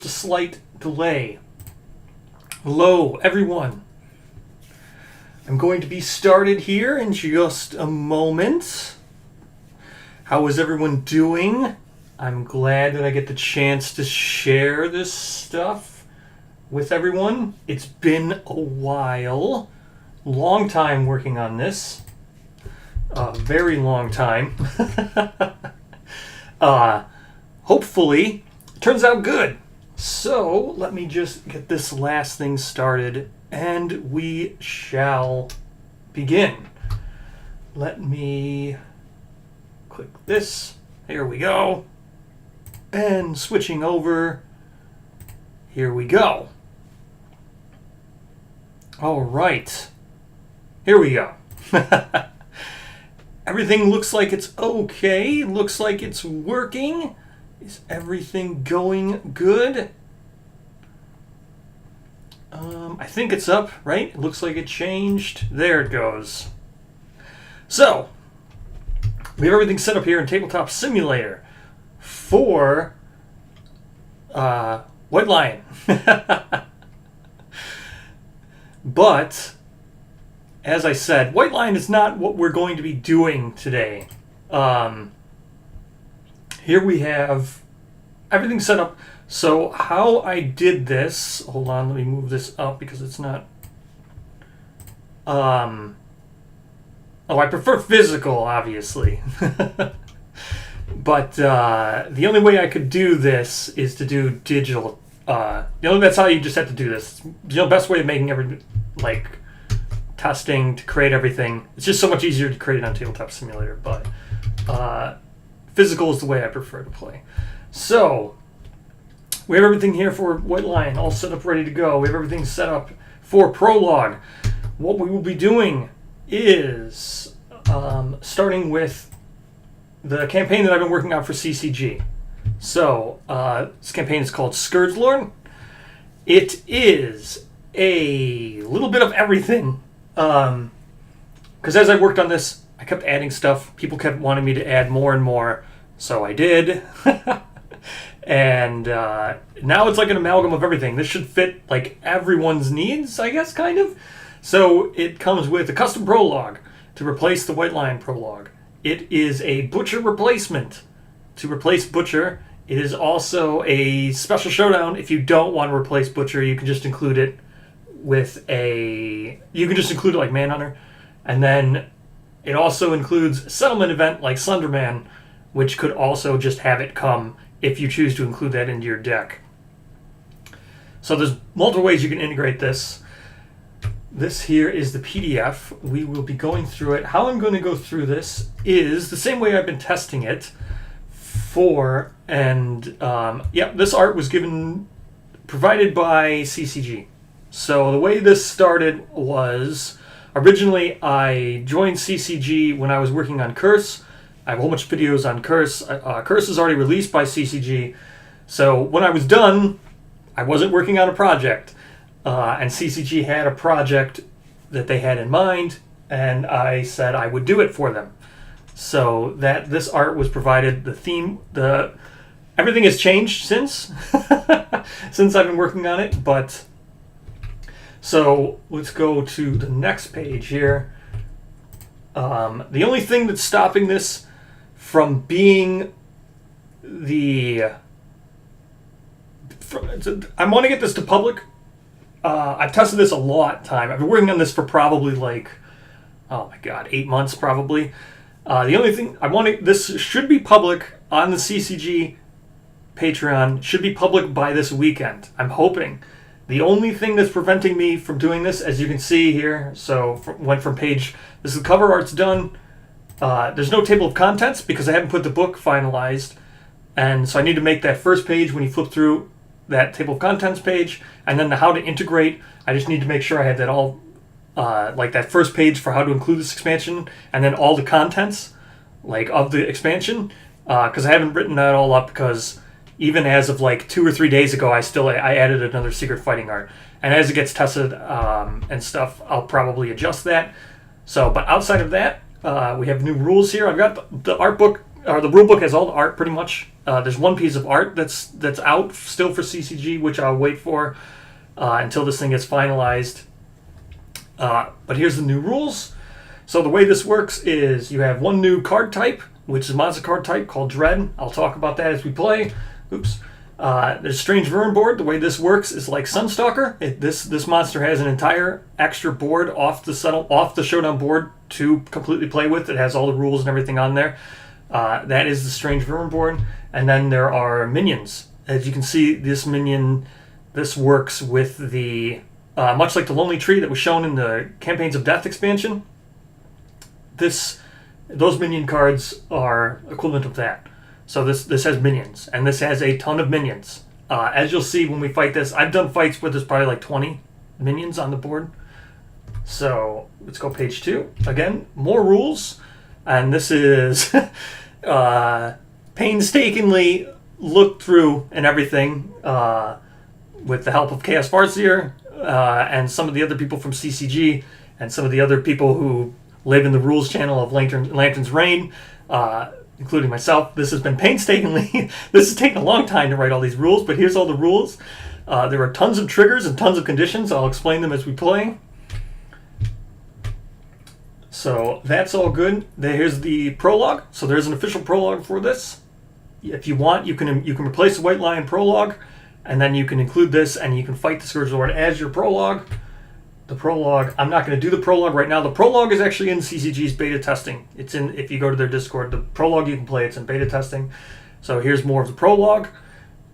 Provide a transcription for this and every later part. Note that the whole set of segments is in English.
A slight delay. Hello, everyone. I'm going to be started here in just a moment. How is everyone doing? I'm glad that I get the chance to share this stuff with everyone. It's been a while. Long time working on this. A very long time. Hopefully, it turns out good. So, let me just get this last thing started, and we shall begin. Let me click this. Here we go. And switching over. Here we go. All right. Here we go. Everything looks like it's okay. Looks like it's working. Is everything going good? I think it's up, right? It looks like it changed. There it goes. So, we have everything set up here in Tabletop Simulator for White Lion. But, as I said, White Lion is not what we're going to be doing today. Here we have everything set up. So how I did this, hold on, let me move this up because it's not, I prefer physical, obviously. But the only way I could do this is to do digital. That's how you just have to do this. The best way of making everything, like, testing to create everything. It's just so much easier to create it on Tabletop Simulator, but physical is the way I prefer to play. So, we have everything here for White Lion, all set up, ready to go. We have everything set up for Prologue. What we will be doing is starting with the campaign that I've been working on for CCG. So, this campaign is called Scourgelord. It is a little bit of everything. Because as I worked on this, I kept adding stuff. People kept wanting me to add more and more. So I did. And now it's like an amalgam of everything. This should fit like everyone's needs, I guess, kind of. So it comes with a custom prologue to replace the White Lion prologue. It is a Butcher replacement to replace Butcher. It is also a special showdown. If you don't want to replace Butcher, you can just include it with you can just include it like Manhunter. And then it also includes settlement event like Slenderman, which could also just have it come if you choose to include that into your deck. So there's multiple ways you can integrate this. This here is the PDF. We will be going through it. How I'm going to go through this is the same way I've been testing it for, and this art was provided by CCG. So the way this started was, originally I joined CCG when I was working on Curse. I have a whole bunch of videos on Curse. Curse is already released by CCG. So when I was done, I wasn't working on a project. And CCG had a project that they had in mind, and I said I would do it for them. So that this art was provided, the theme, everything has changed since since I've been working on it. But so let's go to the next page here. The only thing that's stopping this from being I want to get this to public. I've tested this a lot of time. I've been working on this for probably 8 months probably. The only thing this should be public on the CCG Patreon, should be public by this weekend. I'm hoping. The only thing that's preventing me from doing this, as you can see here, went from page, this is the cover art's done. There's no table of contents because I haven't put the book finalized. And so I need to make that first page when you flip through that table of contents page. And then the how to integrate, I just need to make sure I have that all, like that first page for how to include this expansion. And then all the contents, of the expansion. Because I haven't written that all up because even as of 2 or 3 days ago, I added another secret fighting art. And as it gets tested and stuff, I'll probably adjust that. So, but outside of that, we have new rules here. I've got the art book or the rule book has all the art pretty much. There's one piece of art that's out still for CCG, which I'll wait for until this thing gets finalized. But here's the new rules. So the way this works is you have one new card type, which is a monster card type called Dread. I'll talk about that as we play. Oops. There's Strange Vermin board. The way this works is like Sunstalker. This monster has an entire extra board off the showdown board to completely play with. It has all the rules and everything on there. That is the Strange Vermin board. And then there are minions. As you can see, this works with the much like the Lonely Tree that was shown in the Campaigns of Death expansion. Those minion cards are equivalent of that. So this has minions, and this has a ton of minions. As you'll see when we fight this, I've done fights where there's probably like 20 minions on the board. So let's go page 2. Again, more rules, and this is painstakingly looked through and everything with the help of Chaos Farseer and some of the other people from CCG and some of the other people who live in the rules channel of Lantern's Reign, including myself. This has been painstakingly, this has taken a long time to write all these rules, but here's all the rules. There are tons of triggers and tons of conditions. I'll explain them as we play. So that's all good. Here's the prologue. So there's an official prologue for this. If you want, you can replace the White Lion prologue, and then you can include this, and you can fight the Scourge Lord as your prologue. The prologue, I'm not going to do the prologue right now. The prologue is actually in CCG's beta testing. It's in, if you go to their Discord, the prologue you can play, it's in beta testing. So here's more of the prologue.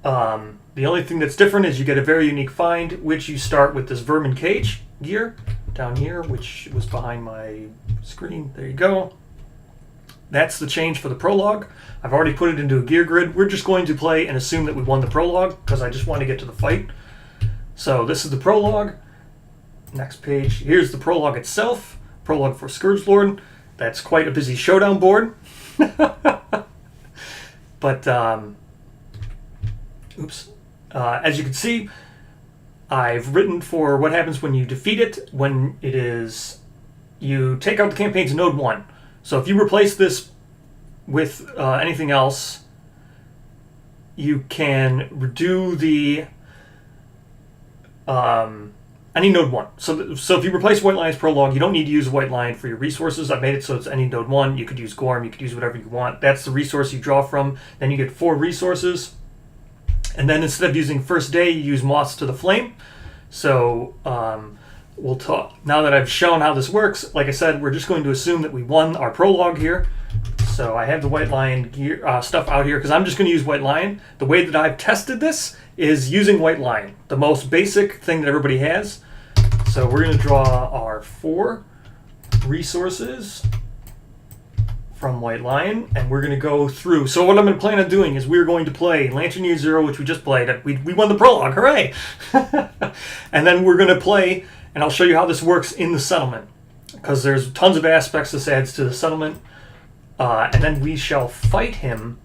The only thing that's different is you get a very unique find, which you start with this Vermin Cage gear down here, which was behind my screen. There you go. That's the change for the prologue. I've already put it into a gear grid. We're just going to play and assume that we won the prologue because I just want to get to the fight. So this is the prologue. Next page. Here's the prologue itself. Prologue for Scourge Lord. That's quite a busy showdown board. But, oops. As you can see, I've written for what happens when you defeat it. When it is, you take out the campaign's node 1. So if you replace this with anything else, you can redo the any node 1. So if you replace White Lion's prologue, you don't need to use White Lion for your resources. I made it so it's any node 1. You could use Gorm, you could use whatever you want. That's the resource you draw from. Then you get 4 resources. And then instead of using First Day, you use Moths to the Flame. So we'll talk. Now that I've shown how this works, like I said, we're just going to assume that we won our prologue here. So I have the White Lion gear stuff out here because I'm just going to use White Lion. The way that I've tested this is using White Lion, the most basic thing that everybody has. So we're going to draw our 4 resources from White Lion, and we're going to go through. So what I'm going to plan on doing is we're going to play Lantern Year Zero, which we just played. We won the prologue, hooray! And then we're going to play, and I'll show you how this works in the settlement, because there's tons of aspects this adds to the settlement. And then we shall fight him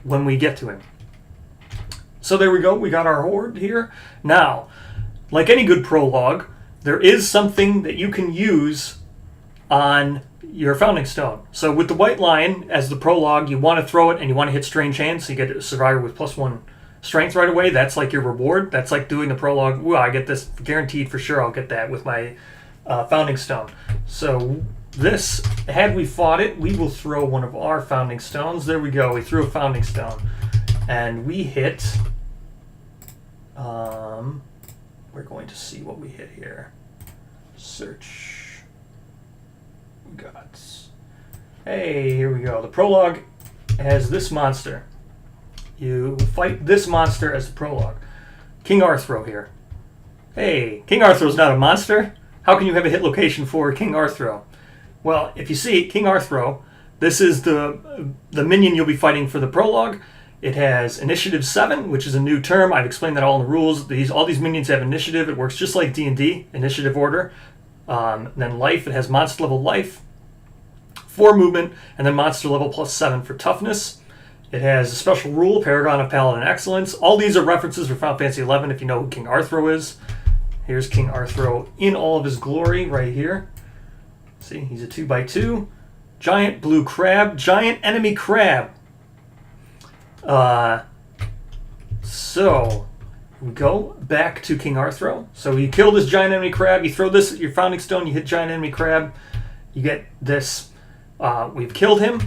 when we get to him. So there we go. We got our horde here. Now, like any good prologue, there is something that you can use on your Founding Stone. So with the White Lion as the prologue, you want to throw it and you want to hit Strange Hands, so you get a survivor with +1 strength right away. That's like your reward. That's like doing the prologue. Ooh, I get this guaranteed for sure. I'll get that with my Founding Stone. So this, had we fought it, we will throw one of our Founding Stones. There we go. We threw a Founding Stone. And we hit... we're going to see what we hit here. Search. We got... Hey, here we go. The prologue has this monster. You fight this monster as the prologue. King Arthro here. Hey, King Arthro's not a monster. How can you have a hit location for King Arthro? Well, if you see King Arthro, this is the minion you'll be fighting for the prologue. It has Initiative 7, which is a new term. I've explained that all in the rules. All these minions have initiative. It works just like D&D, initiative order. Then life, it has monster level life, 4 movement, and then monster level +7 for toughness. It has a special rule, Paragon of Paladin Excellence. All these are references for Final Fantasy XI if you know who King Arthro is. Here's King Arthro in all of his glory right here. See, he's a 2x2. giant blue crab, giant enemy crab. So we go back to King Arthro. So you kill this giant enemy crab, you throw this at your founding stone, you hit giant enemy crab, you get this. We've killed him.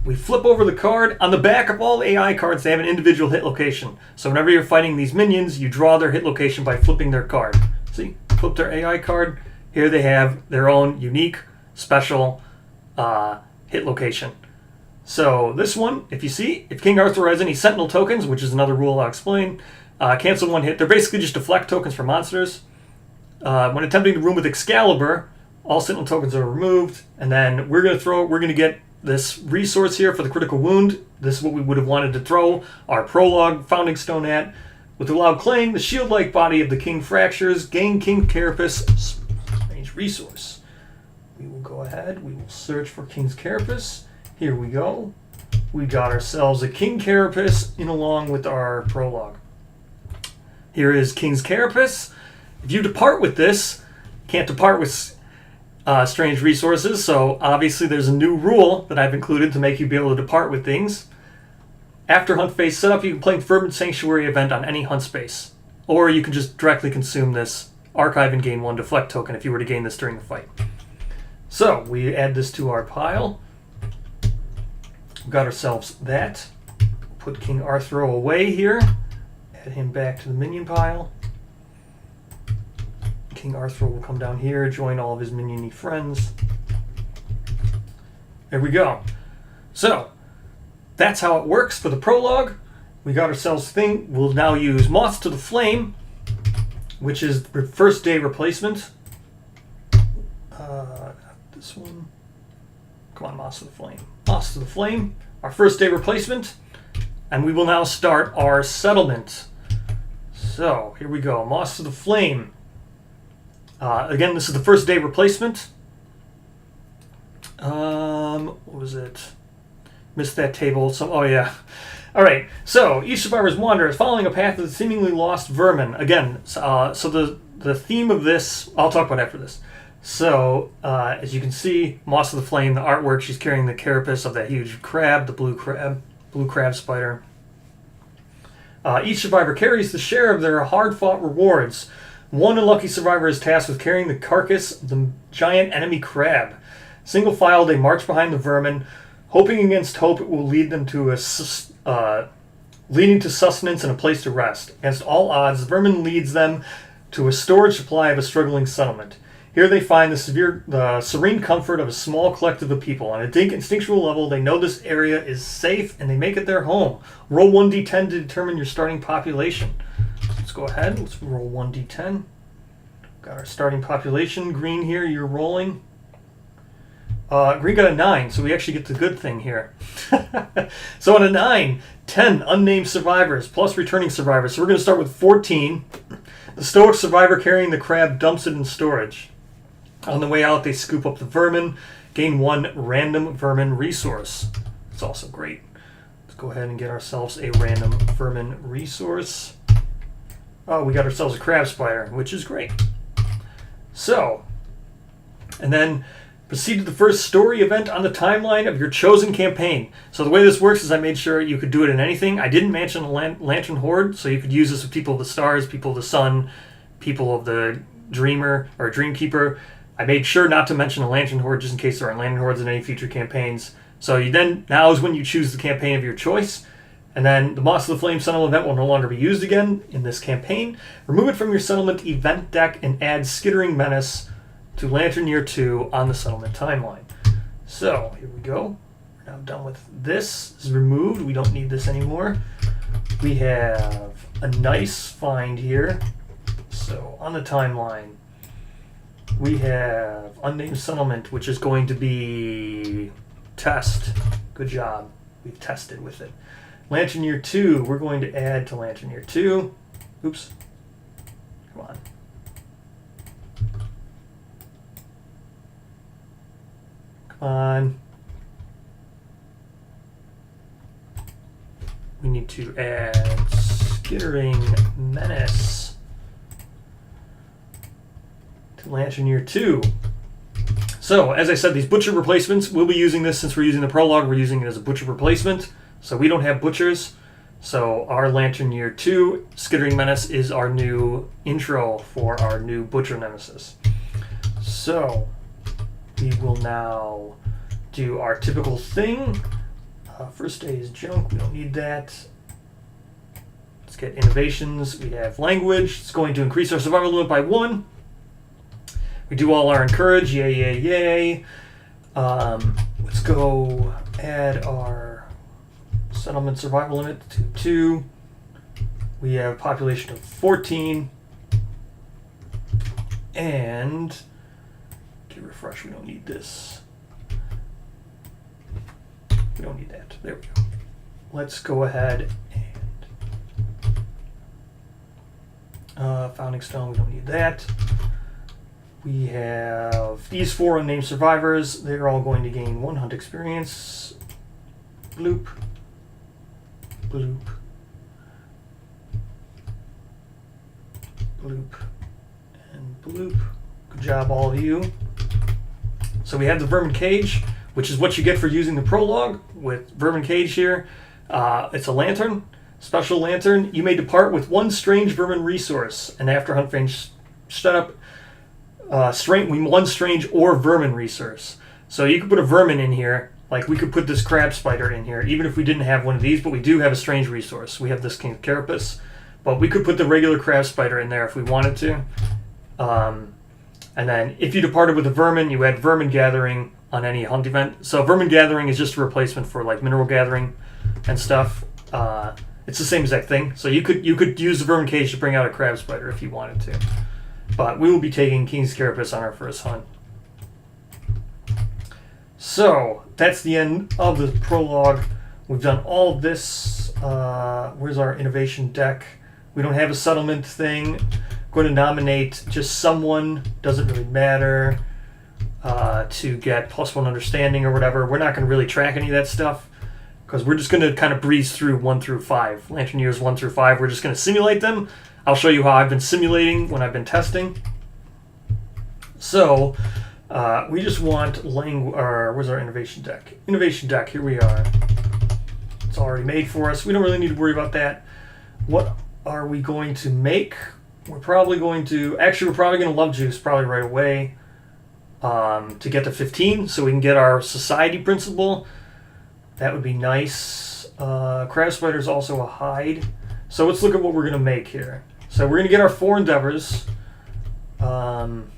We flip over the card. On the back of all AI cards, they have an individual hit location. So whenever you're fighting these minions, you draw their hit location by flipping their card. See, flip their AI card. Here they have their own unique, special hit location. So this one, if you see, if King Arthur has any Sentinel tokens, which is another rule I'll explain, cancel one hit. They're basically just deflect tokens for monsters. When attempting to room with Excalibur, all Sentinel tokens are removed, and then we're going to get this resource here for the critical wound. This is what we would have wanted to throw our prologue founding stone at. With the loud clang, the shield-like body of the king fractures. Gain King Carapace strange resource. We will go ahead. We will search for King's Carapace. Here we go. We got ourselves a King Carapace in along with our prologue. Here is King's Carapace. If you depart with this, can't depart with strange resources, so obviously there's a new rule that I've included to make you be able to depart with things. After hunt phase setup, you can play Fervent Sanctuary event on any hunt space, or you can just directly consume this archive and gain 1 deflect token if you were to gain this during the fight. So we add this to our pile. We've got ourselves that. Put King Arthro away here. Add him back to the minion pile. King Arthur will come down here, join all of his minion-y friends. There we go. So, that's how it works for the prologue. We got ourselves a thing. We'll now use Moths to the Flame, which is the first day replacement. Not this one. Come on, Moths to the Flame. Moths to the Flame, our first day replacement. And we will now start our settlement. So, here we go. Moths to the Flame. Again, this is the first day replacement. What was it? Missed that table. Oh, yeah. All right. So each survivor's wanderer is following a path of seemingly lost vermin. Again, so the theme of this, I'll talk about after this. So as you can see, Moss of the Flame, the artwork, she's carrying the carapace of that huge crab, the blue crab spider. Each survivor carries the share of their hard-fought rewards. One unlucky survivor is tasked with carrying the carcass of the giant enemy crab. Single file, they march behind the vermin, hoping against hope it will lead them to leading to sustenance and a place to rest. Against all odds, the vermin leads them to a storage supply of a struggling settlement. Here they find the serene comfort of a small collective of people. On a instinctual level, they know this area is safe and they make it their home. Roll 1d10 to determine your starting population. Let's go ahead. Let's roll 1d10. Got our starting population. Green here, you're rolling. Green got a 9, so we actually get the good thing here. So on a 9, 10 unnamed survivors plus returning survivors. So we're going to start with 14. The stoic survivor carrying the crab dumps it in storage. On the way out, they scoop up the vermin, gain 1 random vermin resource. It's also great. Let's go ahead and get ourselves a random vermin resource. Oh, we got ourselves a crab spider, which is great. So, and then proceed to the first story event on the timeline of your chosen campaign. So the way this works is I made sure you could do it in anything. I didn't mention the Lantern Horde, so you could use this with people of the stars, people of the sun, people of the Dreamer or Dreamkeeper. I made sure not to mention the Lantern Horde just in case there are Lantern Hordes in any future campaigns. So now is when you choose the campaign of your choice. And then the Moss of the Flame Sentinel event will no longer be used again in this campaign. Remove it from your settlement event deck and add Skittering Menace to Lantern Year 2 on the settlement timeline. So, here we go. We're now done with this. This is removed. We don't need this anymore. We have a nice find here. So, on the timeline, we have Unnamed Settlement, which is going to be Test. Good job. We've tested with it. Lantern Year 2, we're going to add to Lantern Year 2. Oops. Come on. Come on. We need to add Skittering Menace to Lantern Year 2. So, as I said, these butcher replacements, we'll be using this since we're using the prologue, we're using it as a butcher replacement. So we don't have butchers. So our Lantern Year 2 Skittering Menace is our new intro for our new Butcher Nemesis. So we will now do our typical thing. First day is junk, we don't need that. Let's get innovations. We have language. It's going to increase our survival limit by 1. We do all our encourage. Yay, yay, yay. Let's go add our settlement survival limit to 2. We have a population of 14. And get refresh. We don't need this. We don't need that. There we go. Let's go ahead and Founding Stone. We don't need that. We have these 4 unnamed survivors. They're all going to gain 1 hunt experience. Bloop. Bloop. Bloop. And bloop. Good job, all of you. So we have the Vermin Cage, which is what you get for using the prologue with Vermin Cage here. It's a lantern, special lantern. You may depart with 1 strange vermin resource, and after hunt range setup, 1 strange or vermin resource. So you could put a vermin in here, like we could put this crab spider in here, even if we didn't have one of these, but we do have a strange resource. We have this King Carapace, but we could put the regular crab spider in there if we wanted to. And then if you departed with a vermin, you had vermin gathering on any hunt event. So vermin gathering is just a replacement for like mineral gathering and stuff. It's the same exact thing. So you could use the Vermin Cage to bring out a crab spider if you wanted to. But we will be taking King's Carapace on our first hunt. So that's the end of the prologue. We've done all of this. Where's our innovation deck? We don't have a settlement thing. Going to nominate just someone, doesn't really matter, to get +1 understanding or whatever. We're not going to really track any of that stuff because we're just going to kind of breeze through 1 through 5. Lantern Years 1 through 5. We're just going to simulate them. I'll show you how I've been simulating when I've been testing. So we just want where's our innovation deck? Innovation deck, here we are. It's already made for us. We don't really need to worry about that. What are we going to make? We're probably going to love juice probably right away to get to 15 so we can get our society principle. That would be nice. Crab spider is also a hide. So let's look at what we're going to make here. So we're going to get our 4 endeavors. We're going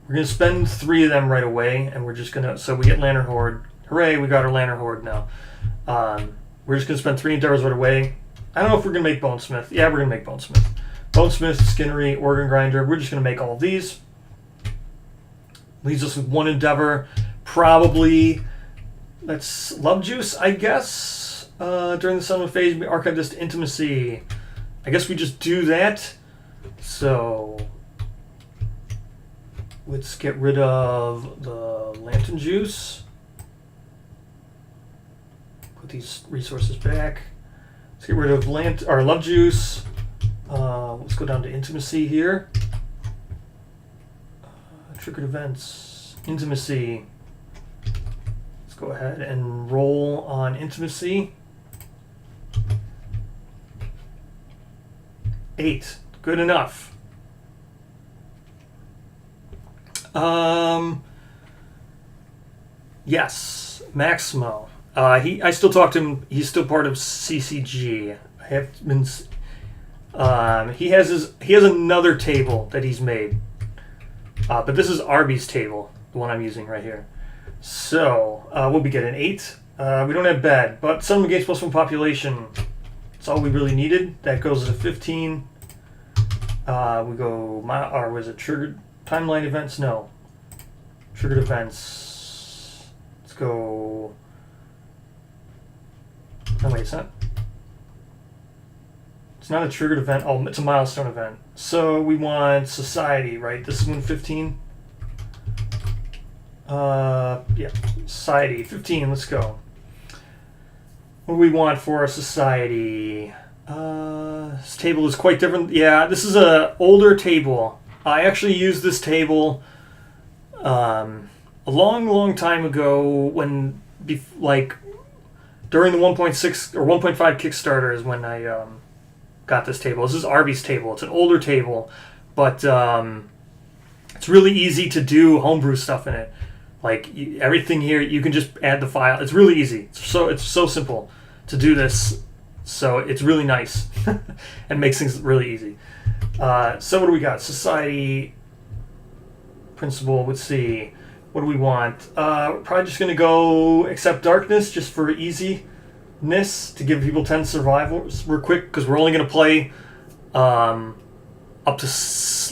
to spend 3 of them right away, and we're just going to, so we get Lantern Horde. Hooray, we got our Lantern Horde now. We're just going to spend 3 endeavors right away. I don't know if we're going to make Bonesmith. Yeah, we're going to make Bonesmith. Bonesmith, Skinnery, Organ Grinder. We're just going to make all of these. Leaves us with 1 endeavor. Probably, that's Love Juice, I guess. During the settlement phase, we archive this to Intimacy. I guess we just do that. So let's get rid of the Lantern Juice. Put these resources back. Let's get rid of Love Juice. Let's go down to Intimacy here. Triggered events. Intimacy. Let's go ahead and roll on Intimacy. 8. Good enough. Yes. Maximo. I still talk to him. He's still part of CCG. I have been. He has another table that he's made, but this is Arby's table, the one I'm using right here. So we'll be getting 8. We don't have bed, but settlement gains +1 population. That's all we really needed. That goes to 15. We go or was it triggered timeline events? No, triggered events. Let's go. No wait, it's not. It's not a triggered event. Oh, it's a milestone event. So we want society, right? This is when 15. Yeah, society 15. Let's go. What do we want for our society? This table is quite different. Yeah, this is a older table. I actually used this table A long time ago, when like during the 1.6 or 1.5 Kickstarter is when I got this table. This is Arby's table. It's an older table, but it's really easy to do homebrew stuff in it. Like everything here, you can just add the file. It's really easy. It's so simple to do this. So it's really nice and makes things really easy. So what do we got? Society principle. Let's see. What do we want? We're probably just going to go accept darkness just for easiness to give people 10 survivals real quick, because we're only going to play up to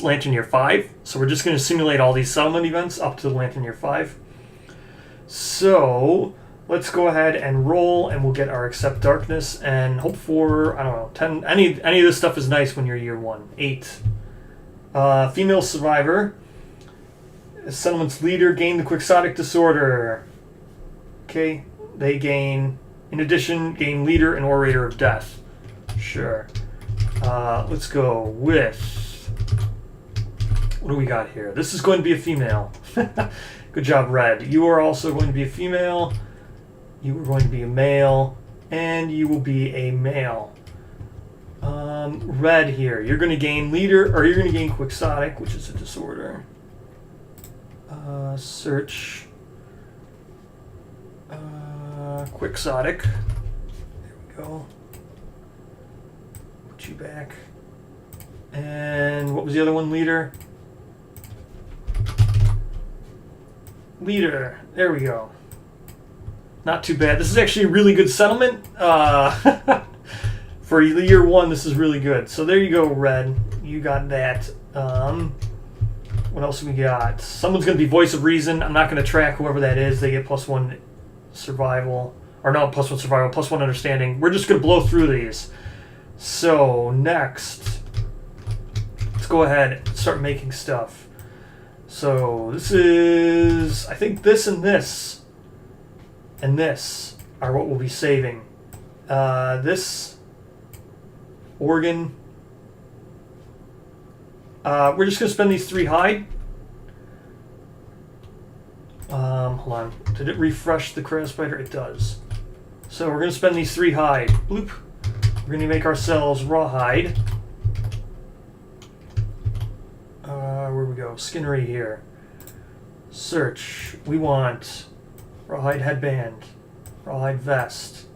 Lantern Year 5. So we're just going to simulate all these settlement events up to Lantern Year 5. So let's go ahead and roll, and we'll get our accept darkness and hope for, I don't know, 10. Any of this stuff is nice when you're year 1. 8. Female survivor. Settlement's leader gain the quixotic disorder. Okay, they gain, in addition, gain leader and orator of death. Sure. Let's go with, what do we got here? This is going to be a female. Good job, Red. You are also going to be a female. You are going to be a male, and you will be a male. Red here. You're going to gain leader, or you're going to gain quixotic, which is a disorder. Search quixotic. There we go. Put you back. And what was the other one? Leader. Leader. There we go. Not too bad. This is actually a really good settlement. For year 1, this is really good. So there you go, Red. You got that. What else we got? Someone's going to be voice of reason. I'm not going to track whoever that is. They get +1 survival. Or no, +1 survival, +1 understanding. We're just going to blow through these. So, next. Let's go ahead and start making stuff. So, this is, I think this and this are what we'll be saving. This organ. We're just going to spend these 3 hide. Hold on. Did it refresh the crab spider? It does. So we're going to spend these 3 hide. Bloop. We're going to make ourselves rawhide. Where we go? Skin right here. Search. We want rawhide headband, rawhide vest,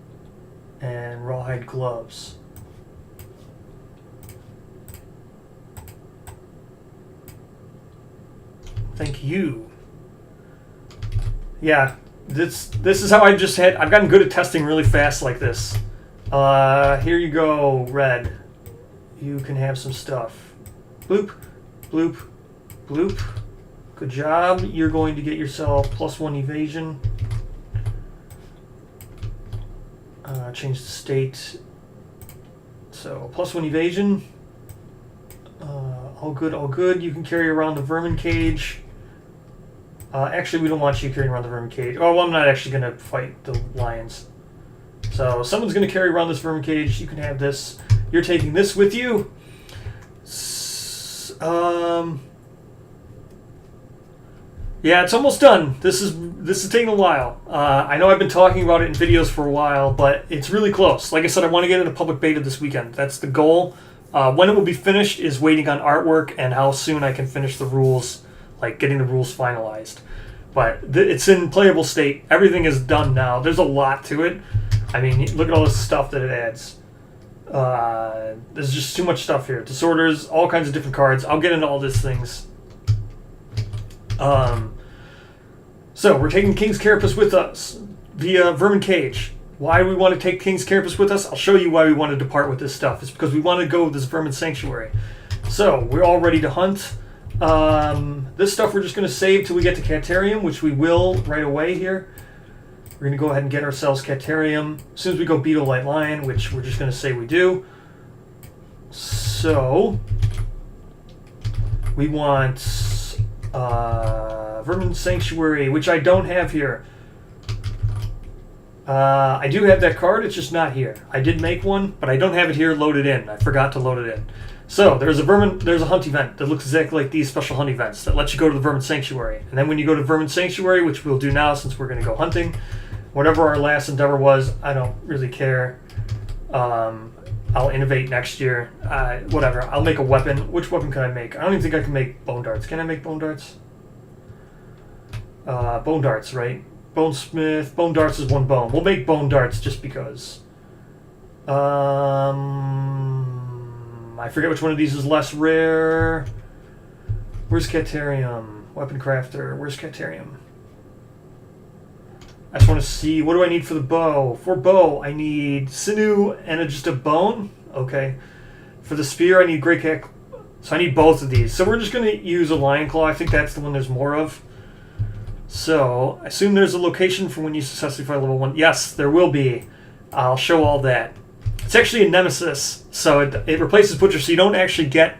and rawhide gloves. Thank you. Yeah, this is how I've gotten good at testing really fast like this. Here you go, Red. You can have some stuff. Bloop, bloop, bloop. Good job. You're going to get yourself +1 evasion. Change the state. So, +1 evasion. All good, all good. You can carry around the vermin cage. Actually, we don't want you carrying around the vermin cage. Oh, well, I'm not actually going to fight the lions. So, someone's going to carry around this vermin cage. You can have this. You're taking this with you. Yeah, it's almost done. This is taking a while. I know I've been talking about it in videos for a while, but it's really close. Like I said, I want to get into public beta this weekend. That's the goal. When it will be finished is waiting on artwork and how soon I can finish the rules, like getting the rules finalized. But it's in playable state. Everything is done now. There's a lot to it. I mean, look at all this stuff that it adds. There's just too much stuff here. Disorders, all kinds of different cards. I'll get into all these things. So we're taking King's Carapace with us via Vermin Cage. Why do we want to take King's Carapace with us? I'll show you why we want to depart with this stuff. It's because we want to go with this Vermin Sanctuary. So we're all ready to hunt. This stuff we're just going to save till we get to Caterium, which we will right away here. We're going to go ahead and get ourselves Caterium as soon as we go Beetle Light Lion, which we're just going to say we do. So we want Vermin Sanctuary, which I don't have here. I do have that card, it's just not here. I did make one, but I don't have it here loaded in. I forgot to load it in. So there's a hunt event that looks exactly like these special hunt events that lets you go to the Vermin Sanctuary. And then when you go to Vermin Sanctuary, which we'll do now since we're going to go hunting, whatever our last endeavor was, I don't really care. I'll innovate next year. Whatever. I'll make a weapon. Which weapon can I make? I don't even think I can make bone darts. Can I make bone darts? Bone darts, right? Bonesmith. Bone darts is 1 bone. We'll make bone darts just because. I forget which one of these is less rare. Where's Caterium? Weapon crafter. Where's Caterium? I just want to see, what do I need for the bow? For bow, I need sinew and just a bone. Okay. For the spear, I need great cat. So I need both of these. So we're just going to use a lion claw. I think that's the one there's more of. So I assume there's a location for when you successfully fight level 1. Yes, there will be. I'll show all that. It's actually a nemesis, so it replaces Butcher, so you don't actually get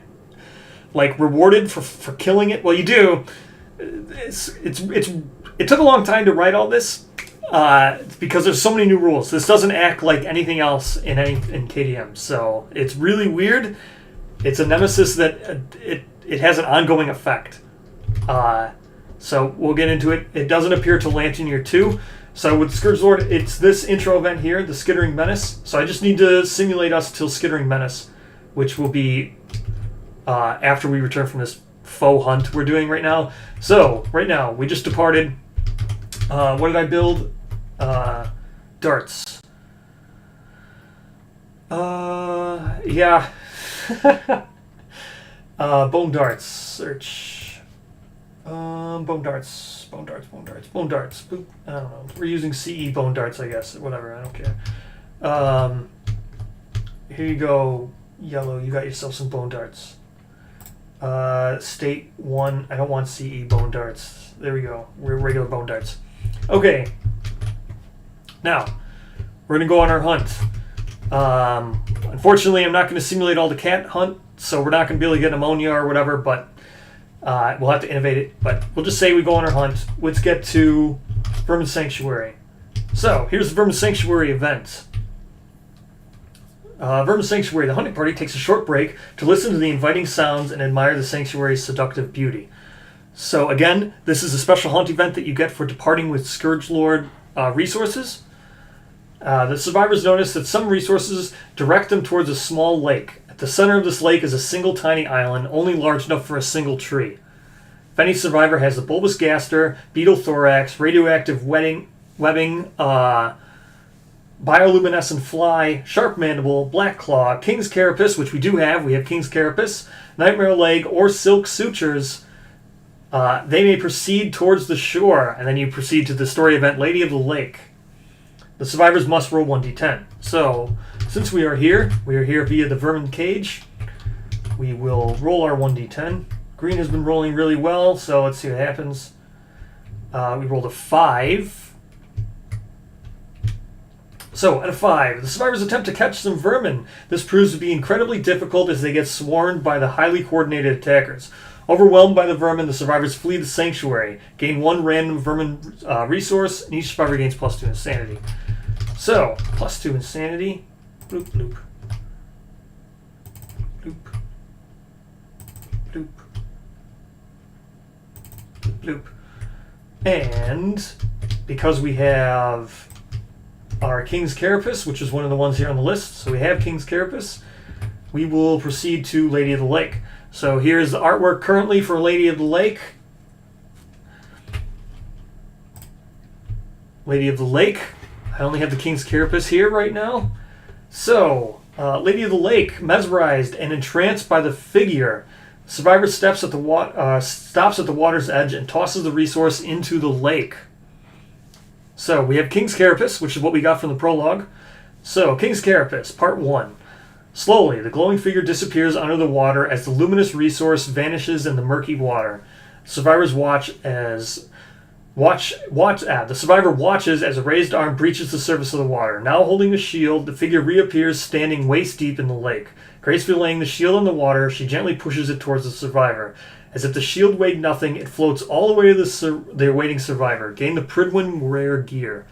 like rewarded for killing it. Well, you do. It took a long time to write all this because there's so many new rules. This doesn't act like anything else in KDM, so it's really weird. It's a nemesis that it has an ongoing effect. So we'll get into it. It doesn't appear till Lantern Year 2. So with Scourge Lord, it's this intro event here, the Skittering Menace. So I just need to simulate us till Skittering Menace, which will be after we return from this faux hunt we're doing right now. So right now, we just departed. What did I build? Darts. Yeah. Bone darts. Search. Bone darts. Bone darts. Boop. I don't know. We're using CE bone darts, I guess. Whatever. I don't care. Here you go, yellow. You got yourself some bone darts. State 1. I don't want CE bone darts. There we go. We're regular bone darts. Okay. Now, we're going to go on our hunt. Unfortunately, I'm not going to simulate all the cat hunt, so we're not going to be able to get ammonia or whatever, but we'll have to innovate it. But we'll just say we go on our hunt. Let's get to Vermin Sanctuary. So, here's the Vermin Sanctuary event. Vermin Sanctuary, the hunting party takes a short break to listen to the inviting sounds and admire the sanctuary's seductive beauty. So again, this is a special hunt event that you get for departing with Scourge Lord resources. The survivors notice that some resources direct them towards a small lake. At the center of this lake is a single tiny island, only large enough for a single tree. If any survivor has a bulbous gaster, beetle thorax, radioactive webbing, bioluminescent fly, sharp mandible, black claw, king's carapace, which we do have. We have king's carapace, nightmare leg, or silk sutures. They may proceed towards the shore, and then you proceed to the story event, Lady of the Lake. The survivors must roll 1d10. So, since we are here via the Vermin Cage. We will roll our 1d10. Green has been rolling really well, so let's see what happens. We rolled a 5. So, at a 5, the survivors attempt to catch some vermin. This proves to be incredibly difficult as they get swarmed by the highly coordinated attackers. Overwhelmed by the vermin, the survivors flee the sanctuary, gain 1 random vermin resource, and each survivor gains +2 insanity. So, +2 insanity. Bloop, bloop. Bloop. Bloop. Bloop. And because we have our King's Carapace, which is one of the ones here on the list, so we have King's Carapace, we will proceed to Lady of the Lake. So here's the artwork currently for Lady of the Lake. Lady of the Lake. I only have the King's Carapace here right now. So, Lady of the Lake, mesmerized and entranced by the figure. Survivor stops at the water's edge and tosses the resource into the lake. So, we have King's Carapace, which is what we got from the prologue. So, King's Carapace, Part 1. Slowly, the glowing figure disappears under the water as the luminous resource vanishes in the murky water. Survivors the survivor watches as a raised arm breaches the surface of the water. Now holding the shield, the figure reappears standing waist deep in the lake. Gracefully laying the shield on the water, she gently pushes it towards the survivor. As if the shield weighed nothing, it floats all the way to the awaiting survivor. Gain the Pridwin rare gear.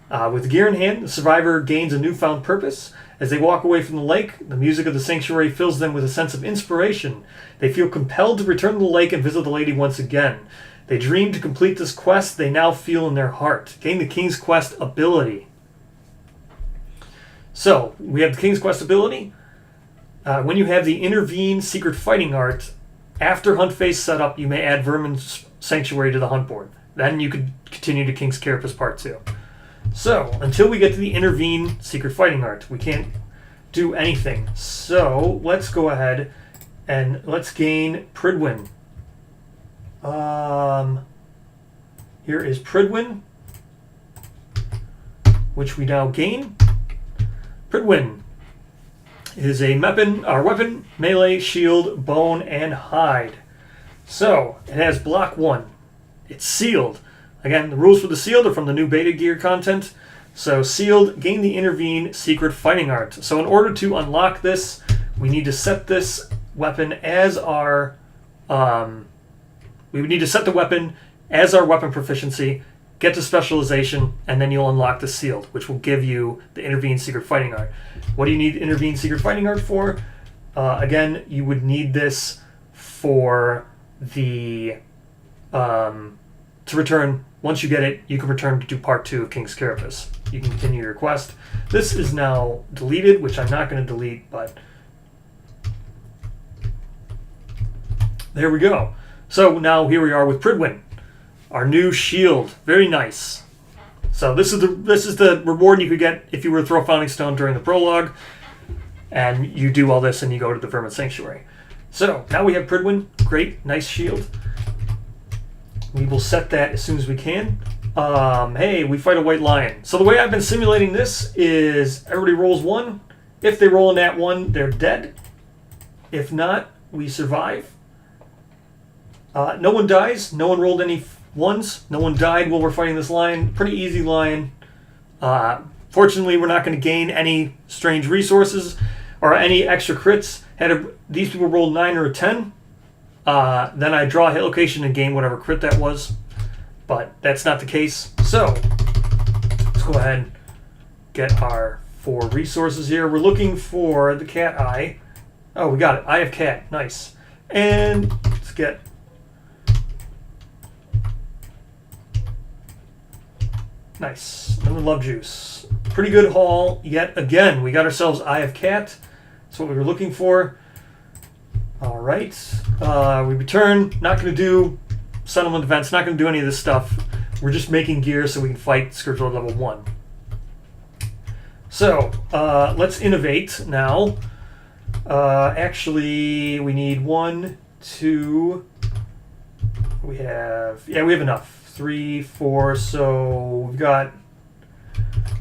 With gear in hand, the survivor gains a newfound purpose. As they walk away from the lake, the music of the sanctuary fills them with a sense of inspiration. They feel compelled to return to the lake and visit the lady once again. They dream to complete this quest they now feel in their heart. Gain the King's Quest ability. So, we have the King's Quest ability. When you have the Intervene Secret Fighting Art, after Hunt Phase setup, you may add Vermin Sanctuary to the hunt board. Then you could continue to King's Carapace Part 2. So, until we get to the Intervene Secret Fighting Art, we can't do anything. So, let's go ahead and let's gain Pridwin. Here is Pridwin, which we now gain. Pridwin is a weapon, melee, shield, bone, and hide. So, it has block 1. It's sealed. Again, the rules for the sealed are from the new beta gear content. So, sealed, gain the Intervene Secret Fighting Art. So, in order to unlock this, we need to set this weapon as our... we would need to set the weapon as our weapon proficiency, get to specialization, and then you'll unlock the sealed, which will give you the Intervene Secret Fighting Art. What do you need Intervene Secret Fighting Art for? Again, you would need this for the... to return, once you get it, you can return to do part 2 of King's Carapace. You can continue your quest. This is now deleted, which I'm not going to delete, but there we go. So now here we are with Pridwin, our new shield. Very nice. So this is the reward you could get if you were to throw Founding Stone during the prologue, and you do all this and you go to the Vermin Sanctuary. So now we have Pridwin. Great, nice shield. We will set that as soon as we can. Hey, we fight a white lion. So the way I've been simulating this is everybody rolls 1. If they roll in that 1, they're dead. If not, we survive. No one dies. No one rolled any 1s. No one died while we're fighting this lion. Pretty easy lion. Fortunately, we're not going to gain any strange resources or any extra crits. These people rolled 9 or a 10. Then I draw a hit location and gain whatever crit that was. But that's not the case. So, let's go ahead and get our 4 resources here. We're looking for the cat eye. Oh, we got it. Eye of cat. Nice. And let's get... Nice. Another love juice. Pretty good haul yet again. We got ourselves Eye of Cat. That's what we were looking for. All right. We return. Not going to do settlement events. Not going to do any of this stuff. We're just making gear so we can fight Scourge Lord level 1. So, let's innovate now. Actually, we need 1, 2... We have enough. 3, 4, so we've got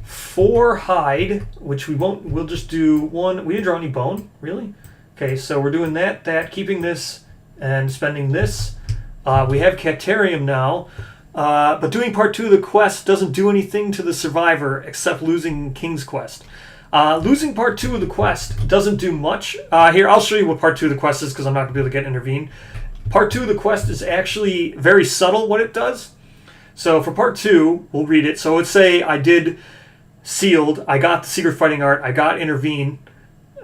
4 hide, which we'll just do 1. We didn't draw any bone, really? Okay, so we're doing that, keeping this and spending this. We have Catarium now, but doing part 2 of the quest doesn't do anything to the survivor except losing King's Quest. Losing part 2 of the quest doesn't do much. Here, I'll show you what part 2 of the quest is because I'm not going to be able to get Intervene. Part 2 of the quest is actually very subtle what it does. So for part 2, we'll read it. So let's say I did Sealed, I got the Secret Fighting Art, I got Intervene,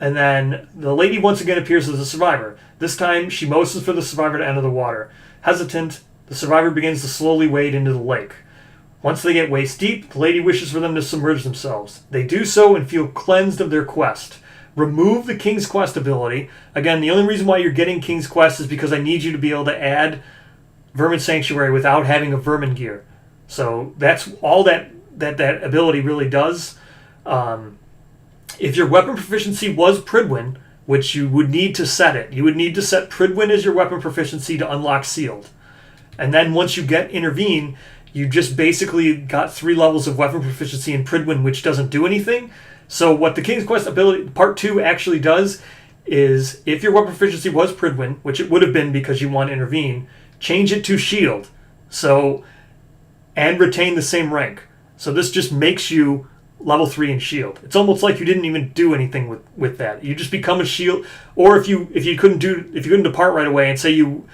and then the lady once again appears as a survivor. This time, she motions for the survivor to enter the water. Hesitant, the survivor begins to slowly wade into the lake. Once they get waist deep, the lady wishes for them to submerge themselves. They do so and feel cleansed of their quest. Remove the King's Quest ability. Again, the only reason why you're getting King's Quest is because I need you to be able to add Vermin Sanctuary without having a Vermin gear. So that's all that ability really does. If your weapon proficiency was Pridwin, which you would need to set it, you would need to set Pridwin as your weapon proficiency to unlock Sealed. And then once you get Intervene, you just basically got 3 levels of weapon proficiency in Pridwin, which doesn't do anything. So what the King's Quest ability, part 2, actually does is, if your weapon proficiency was Pridwin, which it would have been because you want Intervene, change it to Shield. So, and retain the same rank. So this just makes you level 3 in Shield. It's almost like you didn't even do anything with that. You just become a Shield. Or if you couldn't depart right away and say you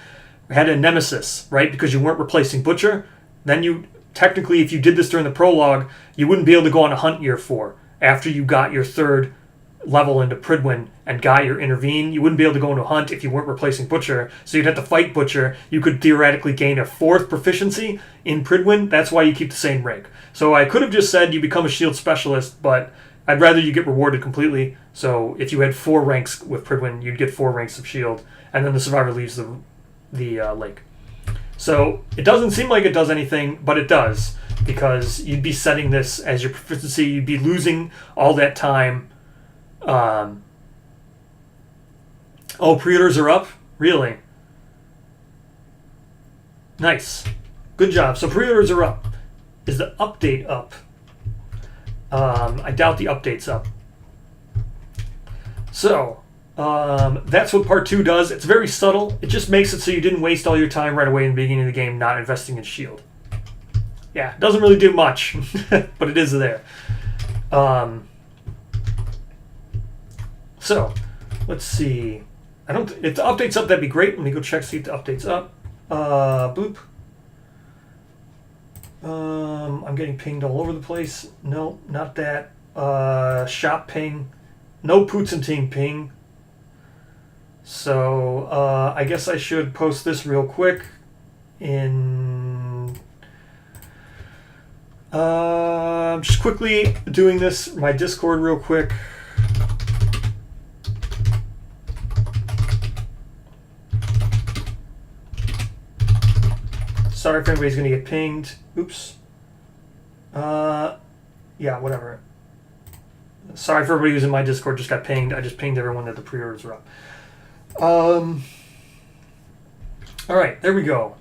had a nemesis, right, because you weren't replacing Butcher, then you technically, if you did this during the prologue, you wouldn't be able to go on a hunt year 4 after you got your 3rd level into Pridwin and got your Intervene. You wouldn't be able to go into hunt if you weren't replacing Butcher, so you'd have to fight Butcher. You could theoretically gain a 4th proficiency in Pridwin. That's why you keep the same rank. So I could have just said you become a shield specialist, but I'd rather you get rewarded completely. So if you had 4 ranks with Pridwin, you'd get 4 ranks of shield, and then the survivor leaves the lake. So it doesn't seem like it does anything, but it does, because you'd be setting this as your proficiency. You'd be losing all that time. Oh, pre-orders are up? Really? Nice. Good job. So pre-orders are up. Is the update up? I doubt the update's up. So, that's what part 2 does. It's very subtle. It just makes it so you didn't waste all your time right away in the beginning of the game not investing in shield. Yeah, it doesn't really do much, but it is there. So, let's see. If the update's up, that'd be great. Let me go check, see if the update's up. Boop. I'm getting pinged all over the place. No, not that. Shop ping. No Poots and Ting ping. So, I guess I should post this real quick in... just quickly doing this, my Discord real quick. Sorry if anybody's going to get pinged. Oops. Yeah, whatever. Sorry for everybody who's in my Discord just got pinged. I just pinged everyone that the pre-orders are up. Alright, there we go.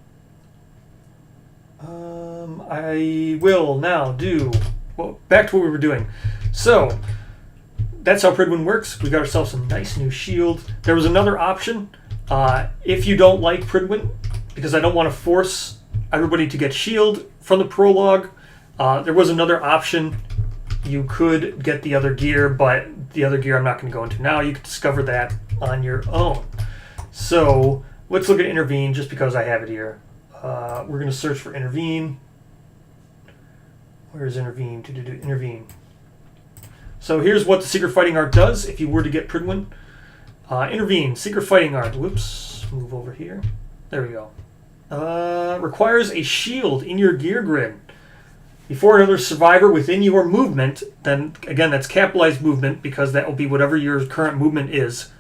I will now do... Well, back to what we were doing. So, that's how Pridwin works. We got ourselves some nice new shield. There was another option. If you don't like Pridwin, because I don't want to force everybody to get shield from the prologue, there was another option. You could get the other gear, but the other gear I'm not going to go into now. You can discover that on your own. So let's look at Intervene, just because I have it here. We're going to search for Intervene. Where is Intervene? Intervene. So here's what the Secret Fighting Art does if you were to get Pridwin. Intervene, Secret Fighting Art. Whoops, move over here. There we go. Requires a shield in your gear grid. Before another survivor within your movement, then again that's capitalized movement because that will be whatever your current movement is.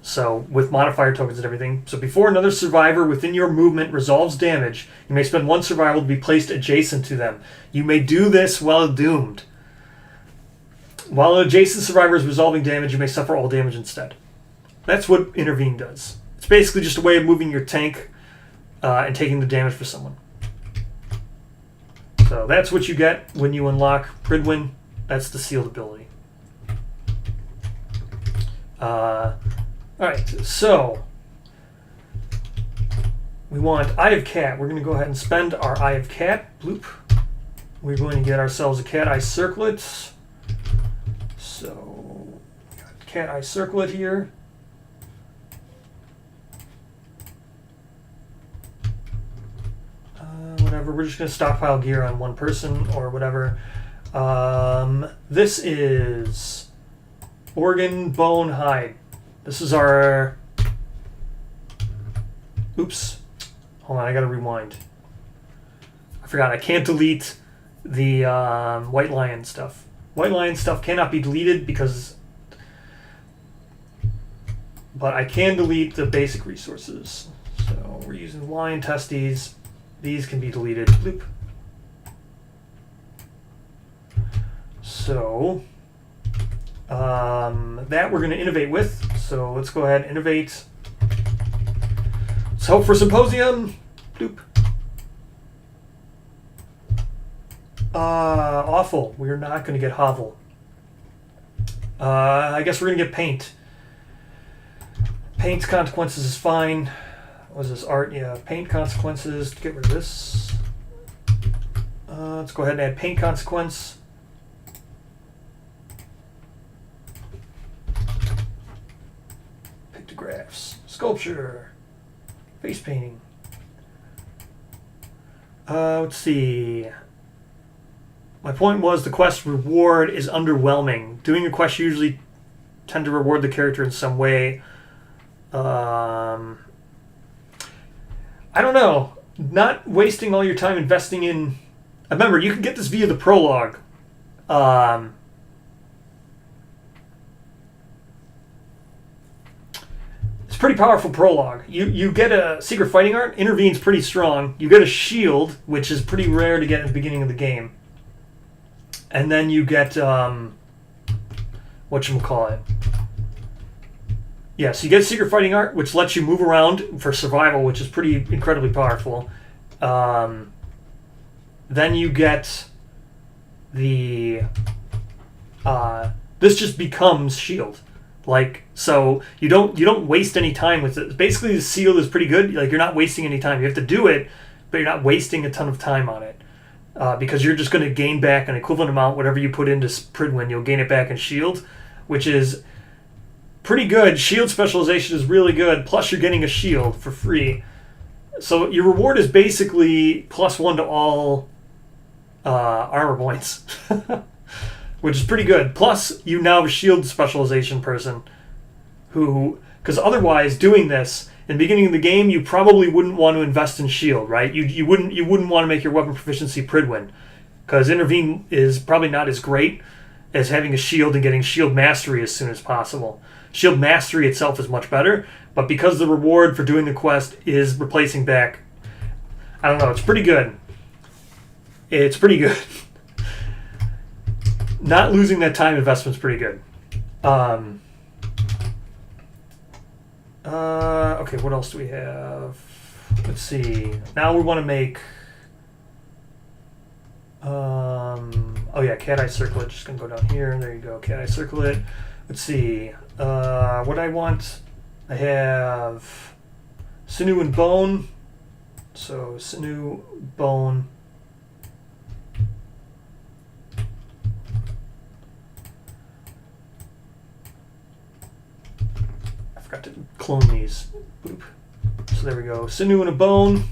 So with modifier tokens and everything. So before another survivor within your movement resolves damage, you may spend 1 survival to be placed adjacent to them. You may do this while doomed. While an adjacent survivor is resolving damage, you may suffer all damage instead. That's what Intervene does. It's basically just a way of moving your tank and taking the damage for someone. So that's what you get when you unlock Pridwin. That's the sealed ability. Alright, so we want Eye of Cat. We're going to go ahead and spend our Eye of Cat. Bloop. We're going to get ourselves a Cat Eye Circlet. So, got Cat Eye Circlet here. Whatever, we're just going to stockpile gear on one person or whatever. This is Organ, Bone, Hide. This is our... Oops. Hold on, I gotta rewind. I forgot, I can't delete the White Lion stuff. White Lion stuff cannot be deleted because... But I can delete the basic resources. So we're using Lion Testes. These can be deleted. Bloop. So... that we're going to innovate with. So let's go ahead and innovate. Let's hope for Symposium. Doop. Awful. We're not going to get Hovel. I guess we're going to get Paint. Paint's consequences is fine. What was this? Art? Yeah. Paint consequences. Get rid of this. Let's go ahead and add Paint consequence. Pictographs. Sculpture. Face painting. Let's see. My point was the quest reward is underwhelming. Doing a quest usually tend to reward the character in some way. I don't know. Not wasting all your time investing in... Remember, you can get this via the prologue. It's pretty powerful prologue. You get a secret fighting art. Intervene's pretty strong. You get a shield, which is pretty rare to get in the beginning of the game. And then you get... whatchamacallit. Yeah, so you get secret fighting art, which lets you move around for survival, which is pretty incredibly powerful. Then you get the... this just becomes shield. Like, so you don't waste any time with it. Basically, the seal is pretty good. Like, you're not wasting any time. You have to do it, but you're not wasting a ton of time on it. Because you're just going to gain back an equivalent amount, whatever you put into Pridwin, you'll gain it back in shield, which is pretty good. Shield specialization is really good, plus you're getting a shield for free. So your reward is basically +1 to all armor points, which is pretty good. Plus, you now have a shield specialization person who, because otherwise doing this, in the beginning of the game, you probably wouldn't want to invest in shield, right? You wouldn't want to make your weapon proficiency Pridwin, because intervene is probably not as great as having a shield and getting shield mastery as soon as possible. Shield mastery itself is much better, but because the reward for doing the quest is replacing back, I don't know, it's pretty good. It's pretty good. Not losing that time investment is pretty good. Okay, what else do we have? Let's see. Now we want to make... oh yeah, cat eye circlet. Just going to go down here. There you go, cat eye circlet. Let's see. What I want... I have sinew and bone. So sinew, bone... Forgot to clone these. Boop. So there we go. Sinew and a bone.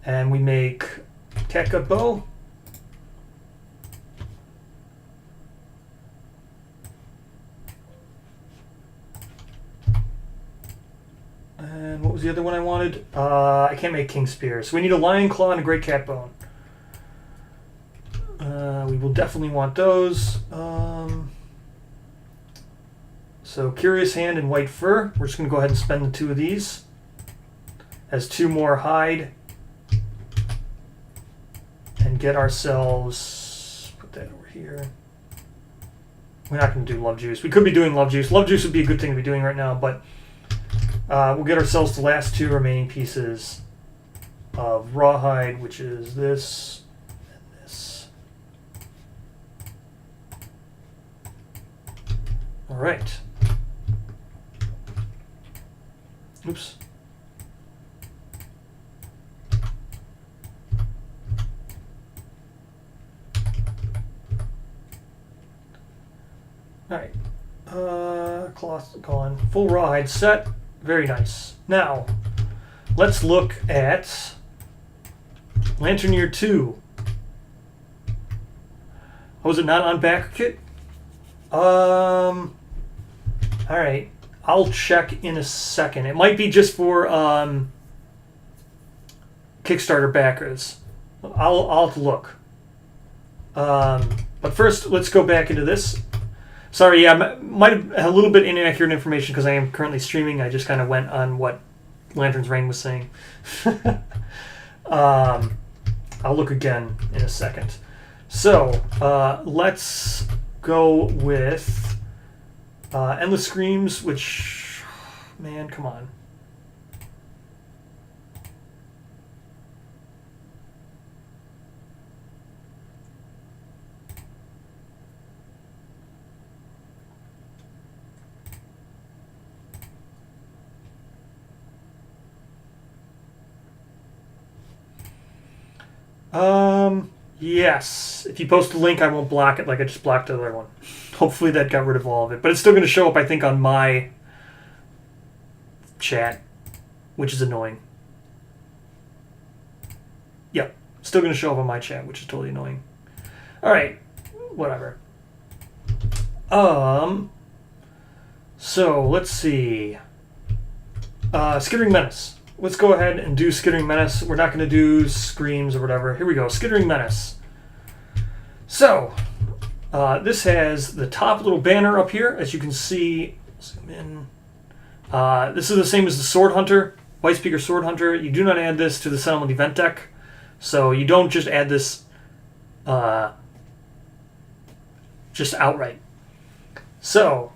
And we make catgut bow. And what was the other one I wanted? I can't make king spear. So we need a lion claw and a great cat bone. We will definitely want those. So Curious Hand and White Fur. We're just going to go ahead and spend the 2 of these. As 2 more hide. And get ourselves... Put that over here. We're not going to do Love Juice. We could be doing Love Juice. Love Juice would be a good thing to be doing right now, but we'll get ourselves the last 2 remaining pieces of Rawhide, which is this and this. All right. Oops. Alright. Cloth gone. Full rawhide set. Very nice. Now, let's look at Lanternier 2. Oh, is it not on backer kit? Alright. I'll check in a second. It might be just for Kickstarter backers. I'll have to look. But first, let's go back into this. Sorry, yeah, might have a little bit inaccurate information because I am currently streaming. I just kind of went on what Lantern's Reign was saying. I'll look again in a second. So, let's go with Endless Screams, which, man, come on. Yes. If you post a link, I won't block it like I just blocked the other one. Hopefully that got rid of all of it. But it's still going to show up, I think, on my chat, which is annoying. Still going to show up on my chat, which is totally annoying. All right, whatever. So let's see. Skittering Menace. Let's go ahead and do Skittering Menace. We're not going to do Screams or whatever. Here we go. Skittering Menace. So, this has the top little banner up here. As you can see, zoom in. This is the same as the Sword Hunter, White Speaker Sword Hunter. You do not add this to the Settlement Event deck. So you don't just add this just outright. So,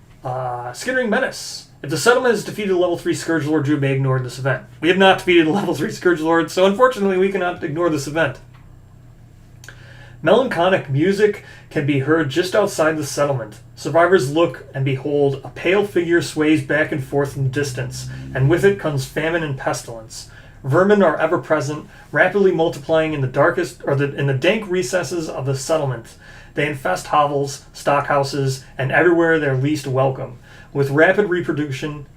Skittering Menace. If the settlement has defeated a level 3 Scourgelord, Druid may ignore this event. We have not defeated a level 3 Scourgelord, so unfortunately we cannot ignore this event. Melancholic music can be heard just outside the settlement. Survivors look and behold a pale figure sways back and forth in the distance, and with it comes famine and pestilence. Vermin are ever present, rapidly multiplying in the darkest in the dank recesses of the settlement. They infest hovels, stockhouses, and everywhere they're least welcome. With rapid reproduction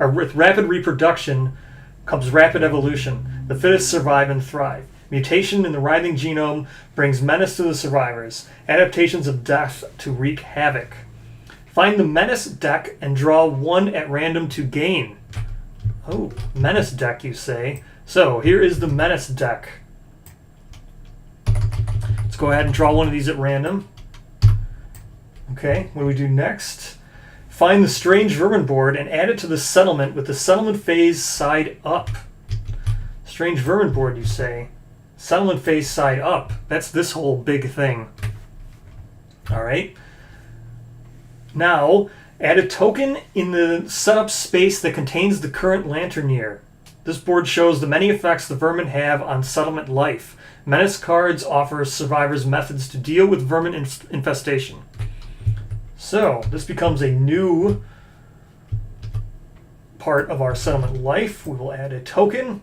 comes rapid evolution. The fittest survive and thrive. Mutation in the writhing genome brings menace to the survivors. Adaptations of death to wreak havoc. Find the Menace deck and draw one at random to gain. Oh, Menace deck, you say? So, here is the Menace deck. Let's go ahead and draw one of these at random. Okay, what do we do next? Find the Strange Vermin board and add it to the settlement with the settlement phase side up. Strange Vermin board, you say? Settlement phase side up. That's this whole big thing. Alright. Now, add a token in the setup space that contains the current Lanternier. This board shows the many effects the vermin have on settlement life. Menace cards offer survivors methods to deal with vermin infestation. So, this becomes a new part of our settlement life. We will add a token.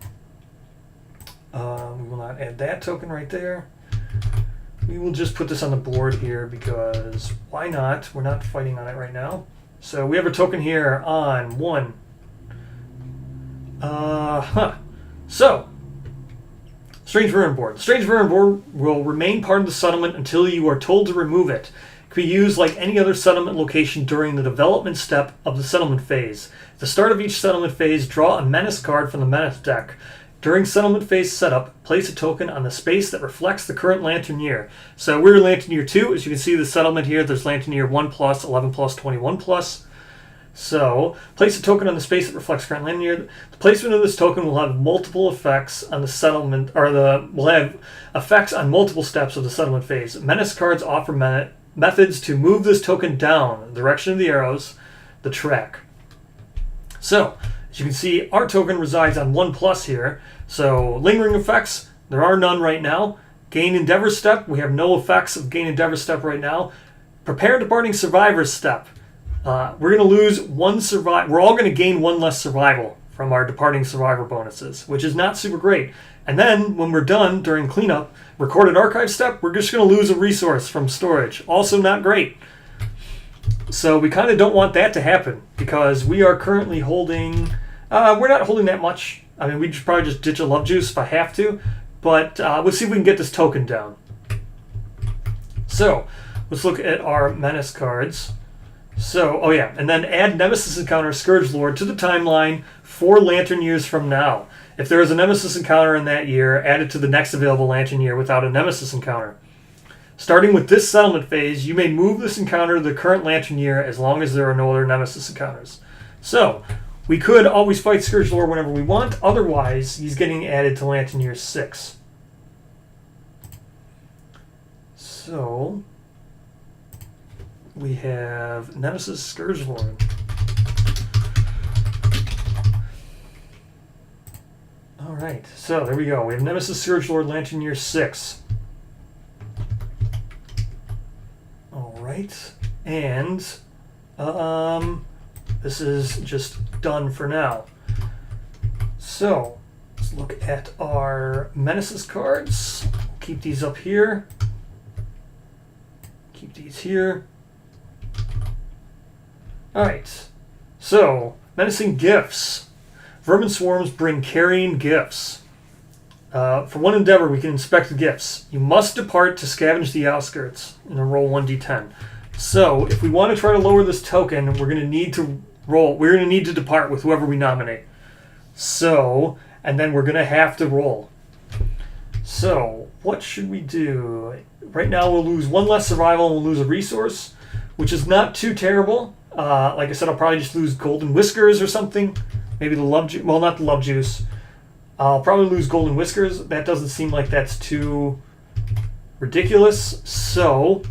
We will not add that token right there. We will just put this on the board here because why not? We're not fighting on it right now. So we have a token here on 1. So, Strange Vermin board. Strange Vermin board will remain part of the settlement until you are told to remove it. It can be used like any other settlement location during the development step of the settlement phase. At the start of each settlement phase, draw a Menace card from the Menace deck. During settlement phase setup, place a token on the space that reflects the current Lanternier. So we're Lanternier 2. As you can see, the settlement here, there's Lanternier 1+, 11+, 21+. So, place a token on the space that reflects current Lanternier. The placement of this token will have multiple effects on the settlement, will have effects on multiple steps of the settlement phase. Menace cards offer methods to move this token down the direction of the arrows, the track. So, as you can see, our token resides on 1+ here. So, lingering effects, there are none right now. Gain Endeavor step, we have no effects of Gain Endeavor step right now. Prepare Departing Survivors step. We're going to lose one survival. We're all going to gain one less survival from our Departing Survivor bonuses, which is not super great. And then, when we're done during cleanup, Recorded Archive step, we're just going to lose a resource from storage. Also not great. So we kind of don't want that to happen because we are currently holding... we're not holding that much. I mean, we'd probably just ditch a Love Juice if I have to. But we'll see if we can get this token down. So, let's look at our Menace cards. So, oh yeah, and then add Nemesis Encounter Scourgelord to the timeline 4 Lantern years from now. If there is a Nemesis Encounter in that year, add it to the next available Lantern year without a Nemesis Encounter. Starting with this settlement phase, you may move this encounter to the current Lantern year as long as there are no other Nemesis Encounters. So, we could always fight Scourgelord whenever we want, otherwise he's getting added to Lantern year 6. So... we have Nemesis Scourgelord. Alright, so there we go. We have Nemesis Scourgelord Lantern Year 6. Alright, and this is just done for now. So, let's look at our Menaces cards. Keep these up here. Keep these here. Alright, so, Menacing Gifts. Vermin swarms bring carrying gifts. For one endeavor, we can inspect the gifts. You must depart to scavenge the outskirts in a roll 1d10. So, if we want to try to lower this token, we're going to need to roll. We're going to need to depart with whoever we nominate. So, and then we're going to have to roll. So, what should we do? Right now, we'll lose one less survival and we'll lose a resource, which is not too terrible. Like I said, I'll probably just lose golden whiskers or something. Maybe the love juice. Well, not the love juice. I'll probably lose golden whiskers. That doesn't seem like that's too ridiculous. So,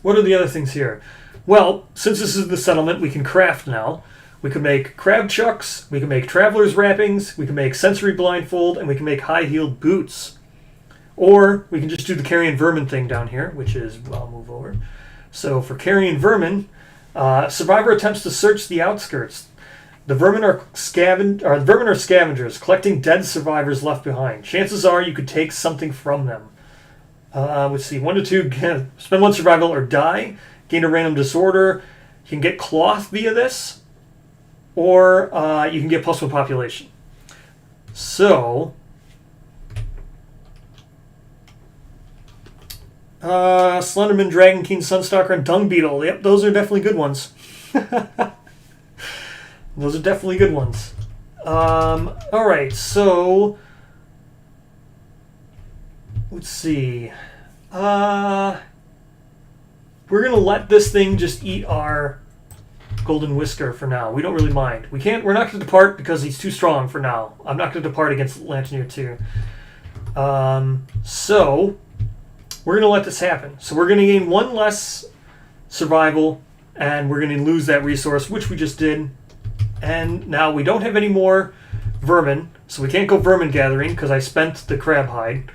what are the other things here? Well, since this is the settlement, we can craft now. We can make crab chucks, we can make traveler's wrappings, we can make sensory blindfold, and we can make high-heeled boots. Or we can just do the carrion vermin thing down here, which is, well, I'll move over. So for carrion vermin, survivor attempts to search the outskirts. The vermin are scavengers, collecting dead survivors left behind. Chances are you could take something from them. Let's see, 1 to 2, spend 1 survival or die, gain a random disorder. You can get cloth via this, or you can get +1 population. So, Slenderman, Dragon King, Sunstalker, and Dung Beetle. Yep, those are definitely good ones. Those are definitely good ones. Alright, so let's see. We're gonna let this thing just eat our golden whisker for now. We don't really mind. We're not gonna depart because he's too strong for now. I'm not gonna depart against Lantineer 2. So we're gonna let this happen. So we're gonna gain 1 less survival, and we're gonna lose that resource, which we just did. And now we don't have any more vermin, so we can't go vermin gathering because I spent the crab hide.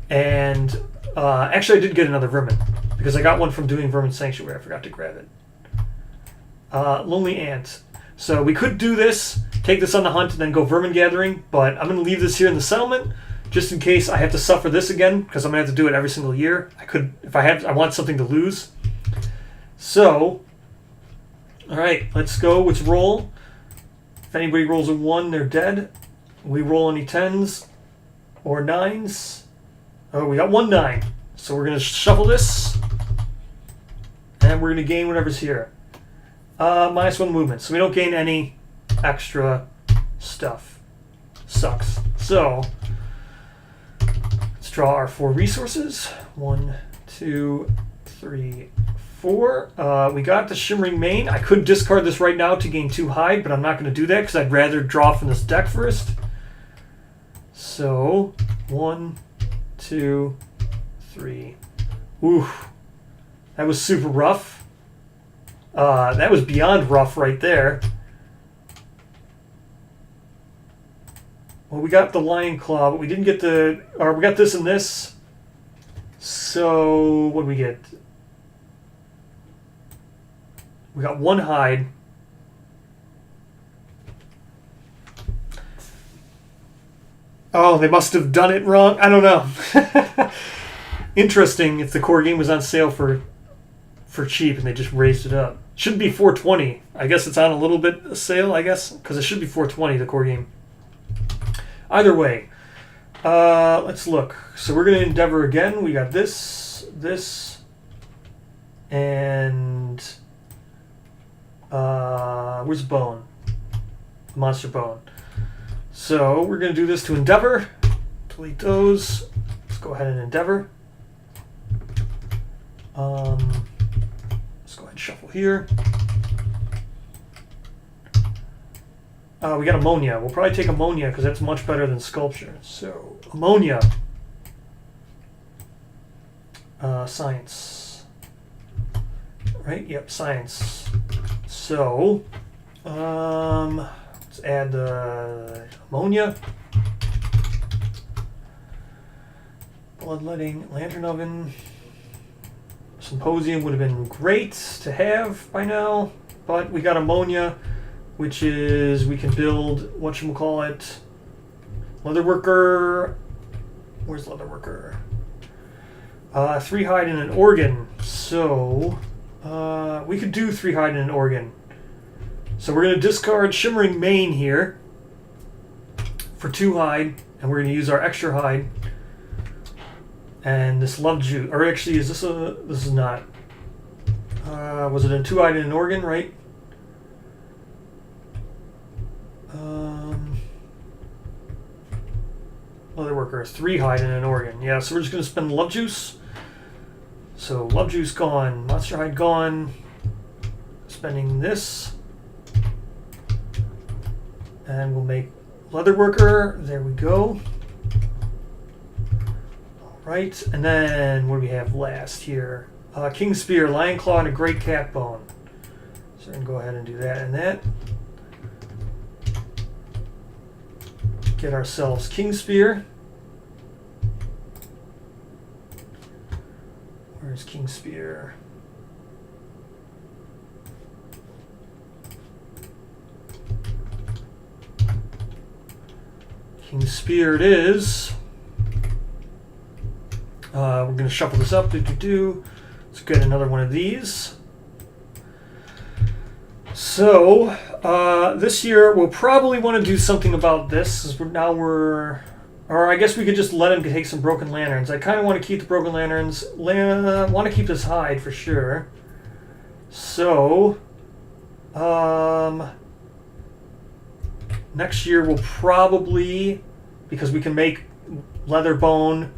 And actually I did get another vermin because I got one from doing Vermin Sanctuary. I forgot to grab it. Lonely Ant. So we could do this, take this on the hunt, and then go vermin gathering, but I'm going to leave this here in the settlement just in case I have to suffer this again, because I'm going to have to do it every single year. I could, if I want something to lose. So, alright, let's go. Let's roll. If anybody rolls a 1, they're dead. We roll any 10s or 9s. Oh, we got 1 9. So we're going to shuffle this, and we're going to gain whatever's here. -1 movement, so we don't gain any extra stuff. Sucks. So, let's draw our 4 resources. 1, 2, 3, 4. We got the Shimmering Mane. I could discard this right now to gain 2 hide, but I'm not going to do that because I'd rather draw from this deck first. So, 1, 2, 3. Oof. That was super rough. That was beyond rough right there. Well, we got the Lion Claw, but we didn't get we got this and this. So, what did we get? We got 1 hide. Oh, they must have done it wrong. I don't know. Interesting if the core game was on sale for cheap and they just raised it up. Should be $4.20. I guess it's on a little bit of sale, I guess, because it should be $4.20, the core game. Either way, let's look. So we're going to endeavor again. We got this, and where's Bone? Monster Bone. So we're going to do this to endeavor. Delete those. Let's go ahead and endeavor. Let's go ahead and shuffle here. We got ammonia. We'll probably take ammonia because that's much better than sculpture. So ammonia. Science. Right? Yep, science. So let's add the ammonia. Bloodletting, lantern oven. Symposium would have been great to have by now, but we got ammonia, which is, we can build, whatchamacallit, leatherworker. Where's leatherworker? 3 hide and an organ. So, we could do 3 hide and an organ. So we're going to discard Shimmering Mane here for 2 hide and we're going to use our extra hide and this love juice. Or actually, is this a? This is not. Was it a 2-hide and an organ, right? Leather worker is 3-hide and an organ. Yeah, so we're just going to spend love juice. So love juice gone, monster hide gone. Spending this, and we'll make leather worker. There we go. All right, and then what do we have last here? King spear, lion claw, and a great cat bone. So we're gonna go ahead and do that and that. Get ourselves king spear. Where's king spear? King spear it is. We're going to shuffle this up. Let's get another one of these. So this year we'll probably want to do something about this. Or I guess we could just let him take some broken lanterns. I kind of want to keep the broken lanterns. Want to keep this hide for sure. So next year we'll probably, because we can make leather bone,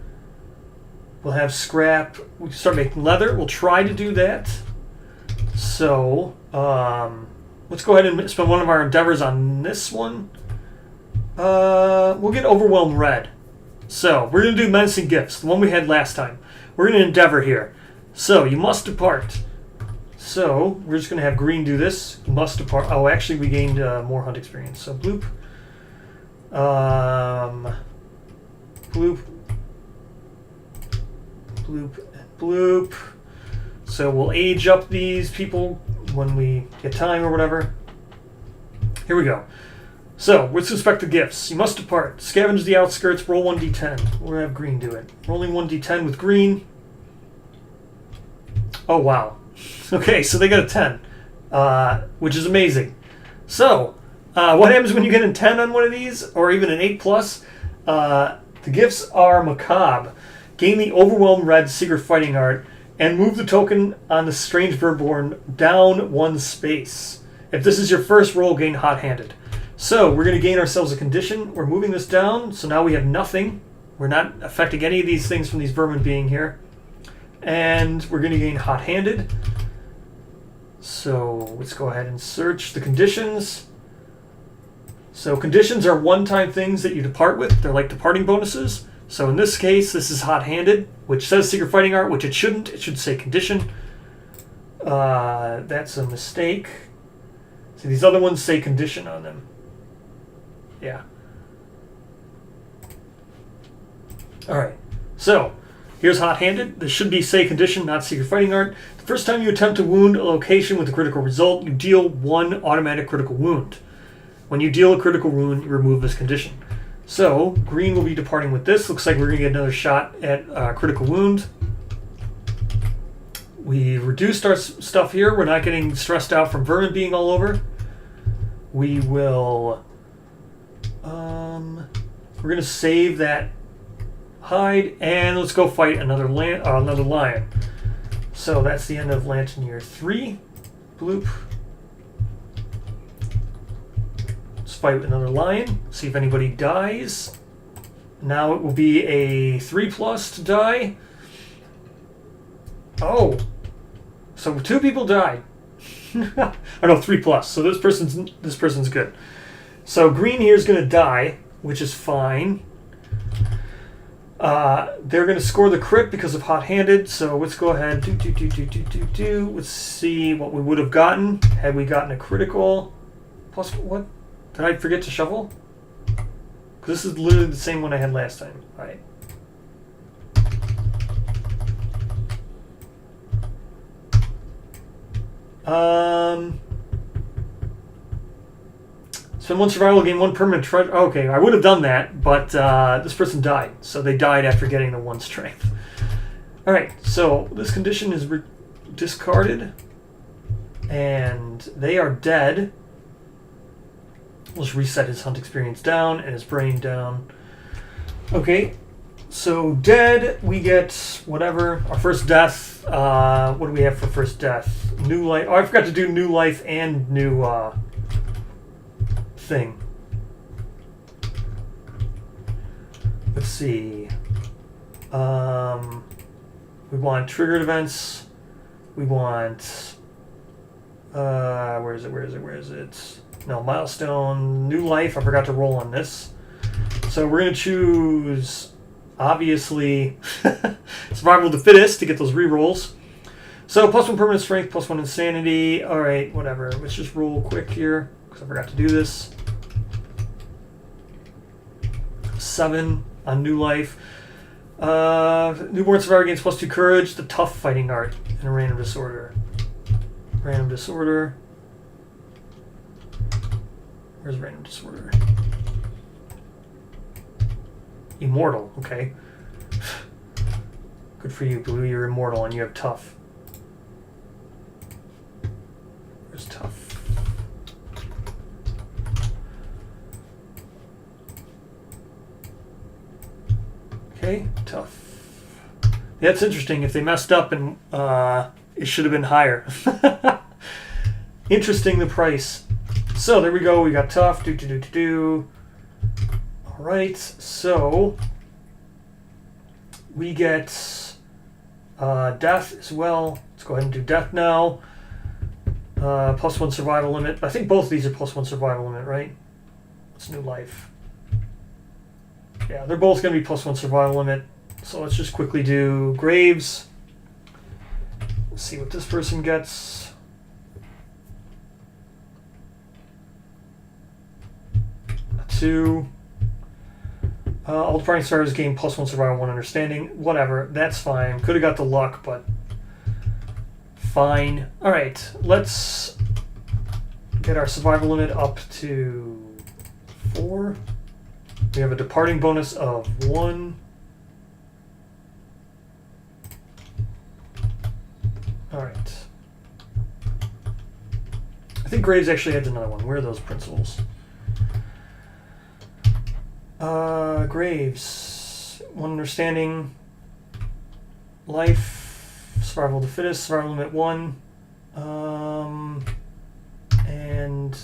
we'll have scrap. We can start making leather. We'll try to do that. So let's go ahead and spend one of our endeavors on this one. We'll get overwhelmed red. So we're going to do menacing gifts, the one we had last time. We're going to endeavor here. So you must depart. So we're just going to have green do this. Must depart. Oh, actually we gained more hunt experience. So bloop. Bloop. Bloop and bloop. So we'll age up these people when we get time or whatever. Here we go. So, with respect to gifts, you must depart. Scavenge the outskirts, roll 1d10. We'll have green do it. Rolling 1d10 with green. Oh, wow. Okay, so they got a 10, which is amazing. So, what happens when you get a 10 on one of these, or even an 8+? The gifts are macabre. Gain the Overwhelmed Red Secret Fighting Art, and move the token on the Strange Verborn down 1 space. If this is your first roll, gain Hot-Handed. So, we're going to gain ourselves a condition. We're moving this down, so now we have nothing. We're not affecting any of these things from these vermin being here. And we're going to gain Hot-Handed. So, let's go ahead and search the conditions. So, conditions are one-time things that you depart with. They're like departing bonuses. So, in this case, this is Hot-Handed, which says Secret Fighting Art, which it shouldn't. It should say condition. That's a mistake. So, these other ones say condition on them. Yeah. Alright, so here's Hot-Handed. This should be say condition, not Secret Fighting Art. The first time you attempt to wound a location with a critical result, you deal 1 automatic critical wound. When you deal a critical wound, you remove this condition. So, green will be departing with this. Looks like we're going to get another shot at critical wound. We reduced our stuff here. We're not getting stressed out from vermin being all over. We will... we're going to save that hide, and let's go fight another lion. So that's the end of Lantern Year 3. Bloop. Let's fight another lion. See if anybody dies. Now it will be a 3+ to die. Oh. So 2 people died. I know 3+. So this person's good. So green here is going to die, which is fine. They're going to score the crit because of Hot-Handed. So let's go ahead. Let's see what we would have gotten had we gotten a critical. Plus, what? Did I forget to shuffle? Because this is literally the same one I had last time. All right. Spend 1 survival, gain 1 permanent treasure. Okay, I would have done that, but this person died. So they died after getting the 1 strength. Alright, so this condition is discarded. And they are dead. Let's reset his hunt experience down and his brain down. Okay, so dead, we get whatever. Our first death. What do we have for first death? New life. Oh, I forgot to do new life and new thing. Let's see. We want triggered events. We want. Where is it? No, milestone. New life. I forgot to roll on this. So we're going to choose, obviously, survival of the fittest to get those rerolls. So +1 permanent strength, +1 insanity. All right, whatever. Let's just roll quick here because I forgot to do this. 7 on new life. Newborn survivor gains +2 courage, the tough fighting art, and a random disorder. Random disorder. Where's random disorder? Immortal, okay. Good for you, Blue. You're immortal and you have tough. Where's tough? Okay, tough. Yeah, it's interesting. If they messed up and it should have been higher. Interesting, the price. So there we go. We got tough. All right, so we get death as well. Let's go ahead and do death now. +1 survival limit. I think both of these are +1 survival limit, right? It's new life. Yeah, they're both going to be +1 survival limit. So let's just quickly do graves. Let's see what this person gets. A 2. All departing stars gain +1 survival, 1 understanding. Whatever, that's fine. Could have got the luck, but fine. All right, let's get our survival limit up to 4. We have a departing bonus of 1. All right. I think Graves actually adds another one. Where are those principles? Graves. 1 understanding. Life. Survival of the fittest. Survival limit 1. And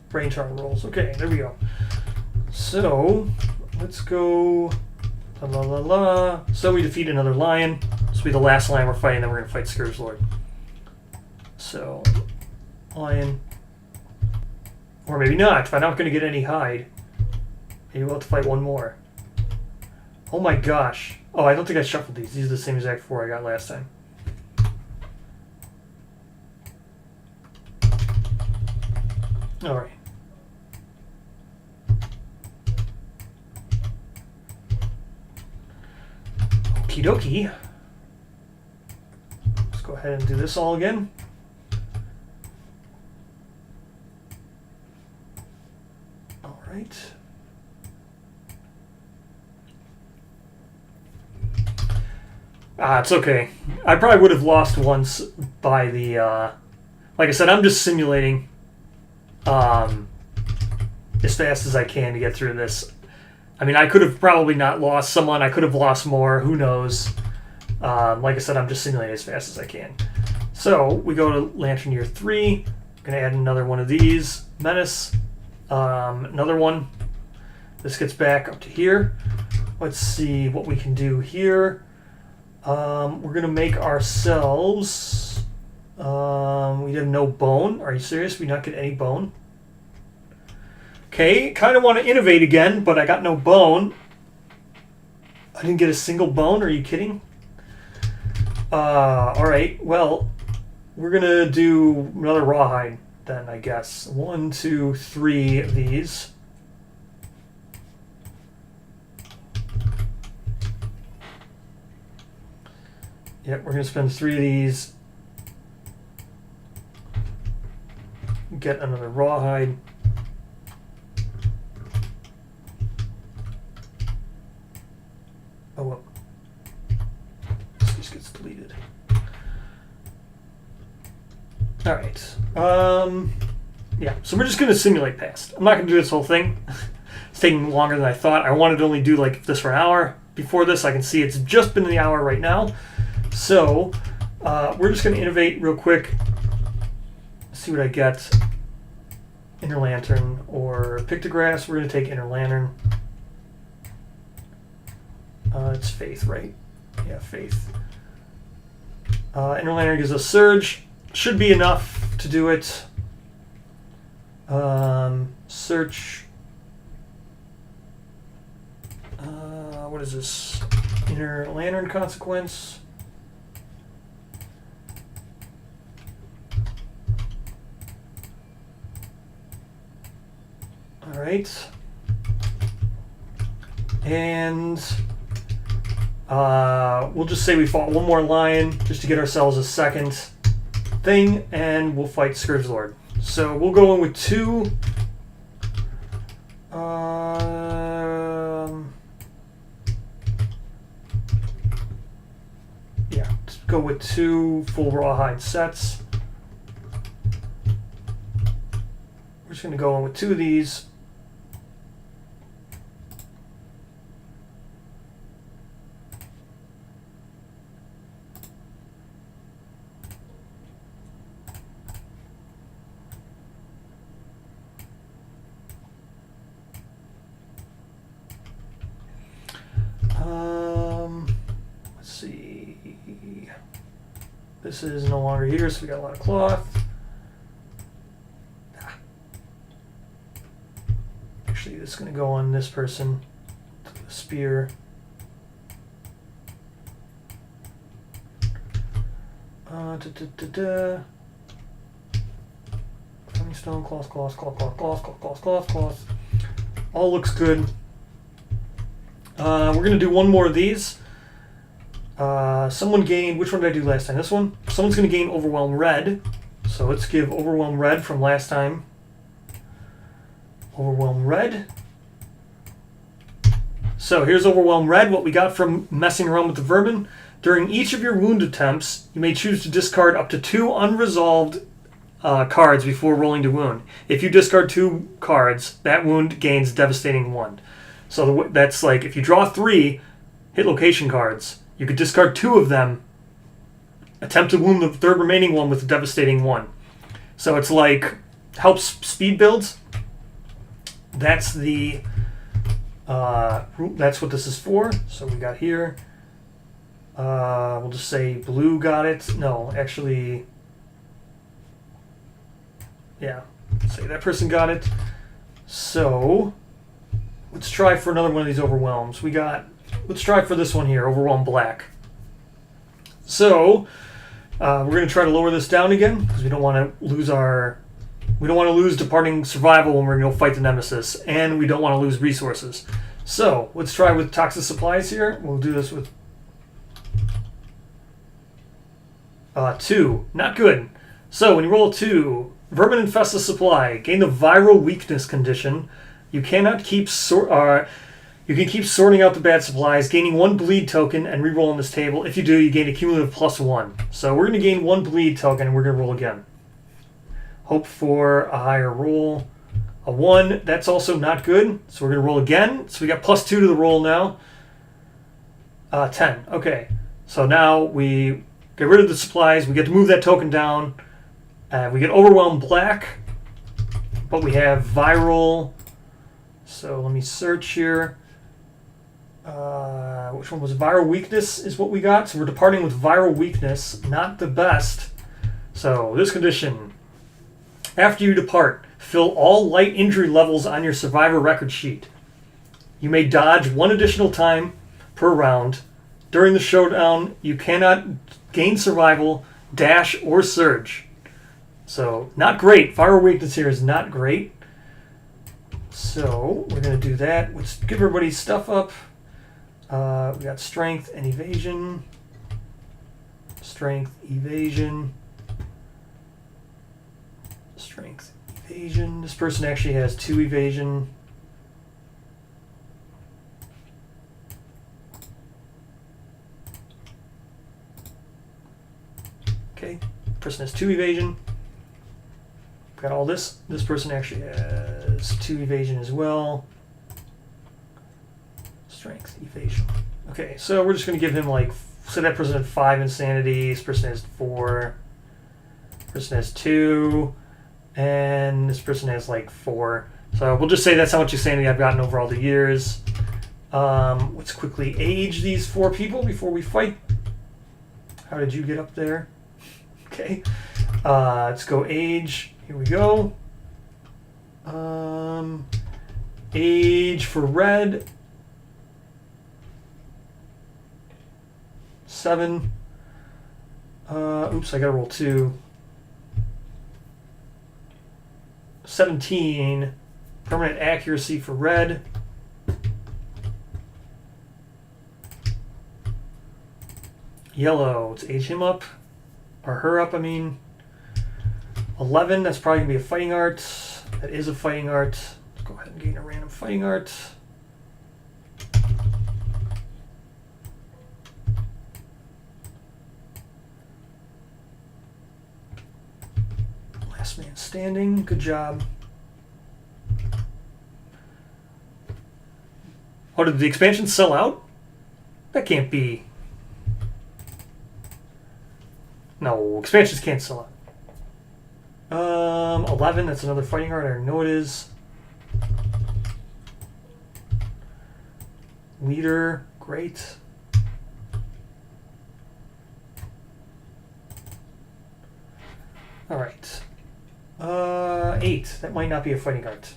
brain charm rolls. Okay, there we go. So, let's go. La la la. So we defeat another lion. This will be the last lion we're fighting, then we're going to fight Scourge Lord. So, lion. Or maybe not. If I'm not going to get any hide, maybe we'll have to fight one more. Oh my gosh. Oh, I don't think I shuffled these. These are the same exact 4 I got last time. Alright. Okie dokie. Let's go ahead and do this all again. All right. It's okay. I probably would have lost once by the, like I said, I'm just simulating as fast as I can to get through this. I mean, I could have probably not lost someone. I could have lost more. Who knows? Like I said, I'm just simulating as fast as I can. So we go to Lantern Year 3. I'm going to add another one of these. Menace. Another one. This gets back up to here. Let's see what we can do here. We're going to make ourselves... we have no bone. Are you serious? We not get any bone? Okay, kind of want to innovate again, but I got no bone. I didn't get a single bone. Are you kidding? All right. Well, we're going to do another rawhide then, I guess. 1, 2, 3 of these. Yep, we're going to spend 3 of these. Get another rawhide. Oh, well. This just gets deleted. All right. Yeah, so we're just going to simulate past. I'm not going to do this whole thing. It's taking longer than I thought. I wanted to only do like this for an hour. Before this, I can see it's just been the hour right now. So we're just going to innovate real quick. See what I get. Inner Lantern or Pictographs. We're going to take Inner Lantern. It's Faith, right? Yeah, Faith. Inner Lantern gives us Surge. Should be enough to do it. Search. What is this? Inner Lantern consequence. All right. And we'll just say we fought one more lion just to get ourselves a second thing, and we'll fight Scourge Lord. So we'll go in with 2. Yeah, let's go with 2 full rawhide sets. We're just going to go in with 2 of these. Let's see. This is no longer here, so we got a lot of cloth. Actually, this is going to go on this person. The spear. Flaming stone, cloth. All looks good. We're going to do one more of these. Someone gained, which one did I do last time? This one? Someone's going to gain Overwhelm Red. So let's give Overwhelm Red from last time. Overwhelm Red. So here's Overwhelm Red, what we got from messing around with the vermin. During each of your wound attempts, you may choose to discard up to 2 unresolved cards before rolling to wound. If you discard 2 cards, that wound gains Devastating 1. So that's like, if you draw 3 hit location cards, you could discard 2 of them, attempt to wound the 3rd remaining one with a Devastating 1. So it's like, helps speed builds. That's the, that's what this is for. So we got here, we'll just say blue got it. No, actually, yeah, say that person got it. So let's try for another one of these overwhelms. Let's try for this one here, Overwhelm Black. So we're going to try to lower this down again because we don't want to lose Departing Survival when we're going to go fight the Nemesis, and we don't want to lose resources. So let's try with Toxic Supplies here. We'll do this with 2. Not good. So when you roll a 2, Vermin Infest the Supply. Gain the Viral Weakness condition. You cannot keep you can keep sorting out the bad supplies, gaining 1 bleed token and re-roll on this table. If you do, you gain a cumulative +1. So we're going to gain 1 bleed token and we're going to roll again. Hope for a higher roll. A 1, that's also not good. So we're going to roll again. So we got +2 to the roll now. 10. Okay. So now we get rid of the supplies. We get to move that token down. We get Overwhelm Black. But we have Viral. So let me search here. Which one was Viral Weakness is what we got. So we're departing with Viral Weakness. Not the best. So this condition. After you depart, fill all light injury levels on your survivor record sheet. You may dodge 1 additional time per round. During the showdown, you cannot gain survival, dash, or surge. So, not great. Viral Weakness here is not great. So, we're going to do that. Let's give everybody's stuff up. We got Strength and Evasion. Strength, Evasion. Strength, Evasion. This person actually has 2 Evasion. Okay, person has 2 Evasion. Got all this. This person actually has 2 Evasion as well. Strength, evasion. Okay, so we're just going to give him like, so that person had 5 insanity, this person has 4, person has 2, and this person has like 4. So we'll just say that's how much insanity I've gotten over all the years. Let's quickly age these 4 people before we fight. How did you get up there? Okay. Let's go age. Here we go. Age for red. 7. Oops, I gotta roll 2. 17. Permanent accuracy for red. Yellow. Let's age him up. Or her up, I mean. 11. That's probably gonna be a fighting art. That is a fighting art. Let's go ahead and gain a random fighting art. Last man standing. Good job. Oh, did the expansion sell out? That can't be. No, expansions can't sell out. 11, that's another fighting art. I know it is. Leader, great. All right. 8, that might not be a fighting art.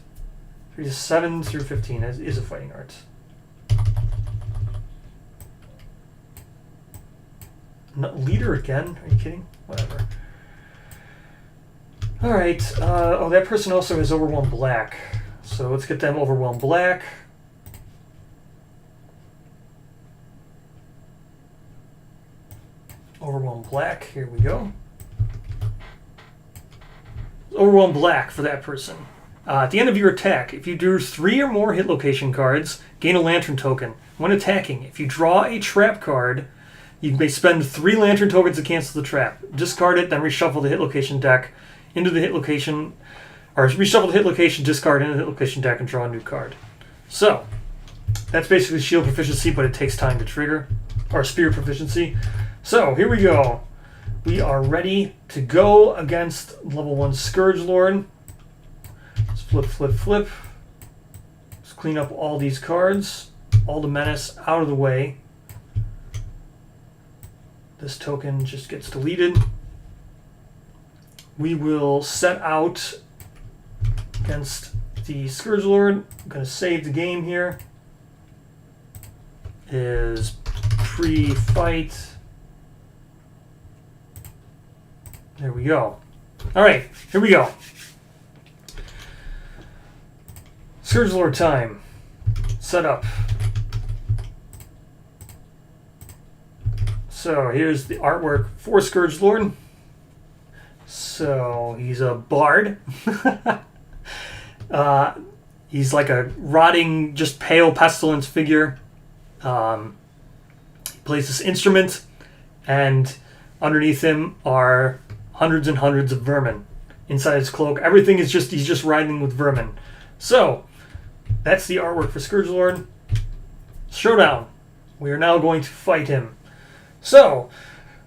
7 through 15 is a fighting art. Leader again? Are you kidding? Whatever. Alright. Oh, that person also has Overwhelmed Black. So let's get them Overwhelmed Black. Overwhelmed Black. Here we go. Overwhelmed Black for that person. At the end of your attack, if you drew 3 or more hit location cards, gain a lantern token. When attacking, if you draw a trap card, you may spend 3 lantern tokens to cancel the trap. Discard it, then reshuffle the hit location deck into the hit location, or reshuffle the hit location discard into the hit location deck and draw a new card. So, that's basically shield proficiency, but it takes time to trigger, or spear proficiency. So, here we go. We are ready to go against level 1 Scourge Lord. Let's flip, flip, flip. Let's clean up all these cards. All the menace out of the way. This token just gets deleted. We will set out against the Scourge Lord. I'm going to save the game here. Is pre-fight. There we go. All right, here we go. Scourge Lord time. Set up. So here's the artwork for Scourge Lord. So he's a bard. He's like a rotting, just pale pestilence figure. He plays this instrument, and underneath him are hundreds and hundreds of vermin. Inside his cloak, everything is just, he's just writhing with vermin. So that's the artwork for Scourge Lord. Showdown. We are now going to fight him. So,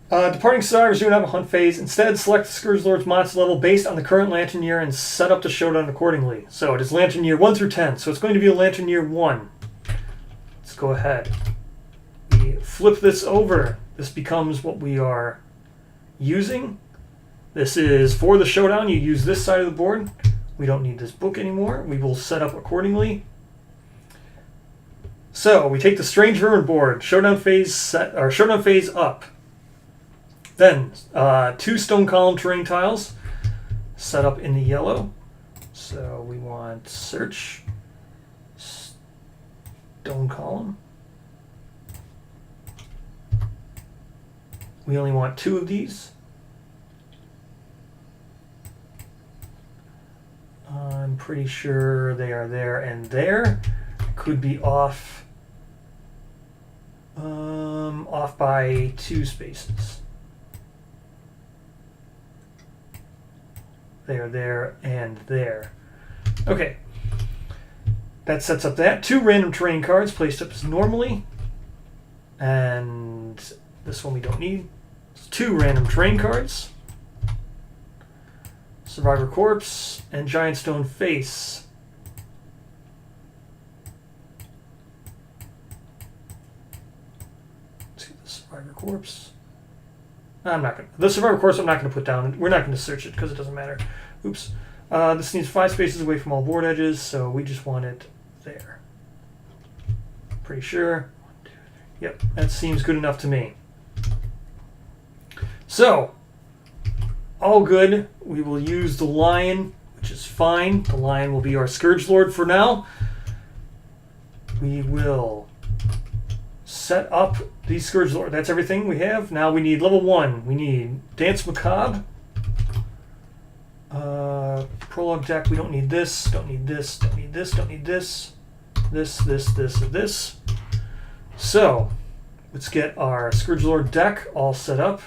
departing survivors do not have a hunt phase. Instead, select the Scourge Lord's monster level based on the current Lantern Year and set up the showdown accordingly. So it is Lantern Year 1 through 10. So it's going to be a Lantern Year 1. Let's go ahead. We flip this over. This becomes what we are using. This is for the showdown. You use this side of the board. We don't need this book anymore. We will set up accordingly. So we take the Strange Vermin board, showdown phase set, or showdown phase up. Then 2 stone column terrain tiles set up in the yellow. So we want search, stone column. We only want 2 of these. I'm pretty sure they are there and there. Could be off by 2 spaces. They are there and there. Okay. that sets up that. 2 random terrain cards placed up as normally. And this one we don't need. It's 2 random terrain cards. Survivor Corpse and Giant Stone Face. Let's get the Survivor Corpse. I'm not going to. The Survivor Corpse I'm not going to put down. We're not going to search it because it doesn't matter. Oops. This needs 5 spaces away from all board edges, so we just want it there. Pretty sure. Yep, that seems good enough to me. So, all good. We will use the Lion, which is fine. The Lion will be our Scourge Lord for now. We will set up the Scourge Lord. That's everything we have. Now we need level 1. We need Dance Macabre. Prologue deck, we don't need this, don't need this, don't need this, don't need this. This. So, let's get our Scourge Lord deck all set up.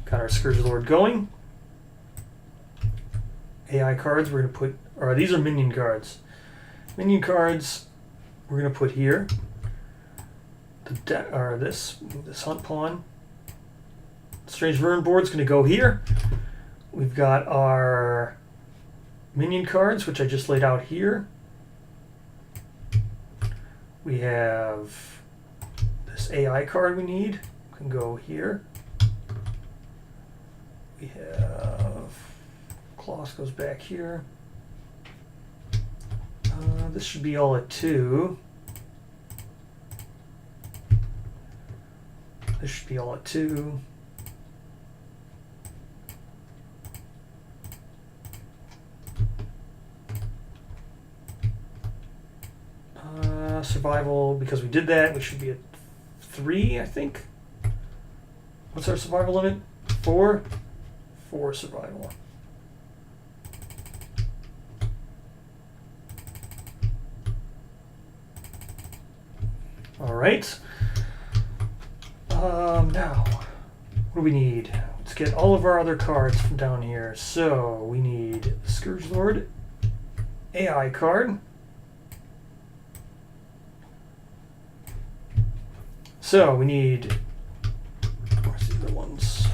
Got our Scourge Lord going. AI cards we're going to put, or these are minion cards. Minion cards we're going to put here. The deck, or this Hunt Pawn. Strange Vermin board's going to go here. We've got our minion cards, which I just laid out here. We have this AI card we need. Can go here. We have Cloth goes back here. This should be all at 2. This should be all at 2. Survival, because we did that, we should be at 3, I think. What's our survival limit? 4? 4 survival. Alright. Now, what do we need? Let's get all of our other cards from down here. So, we need Scourge Lord, AI card. So we need, where's the other ones?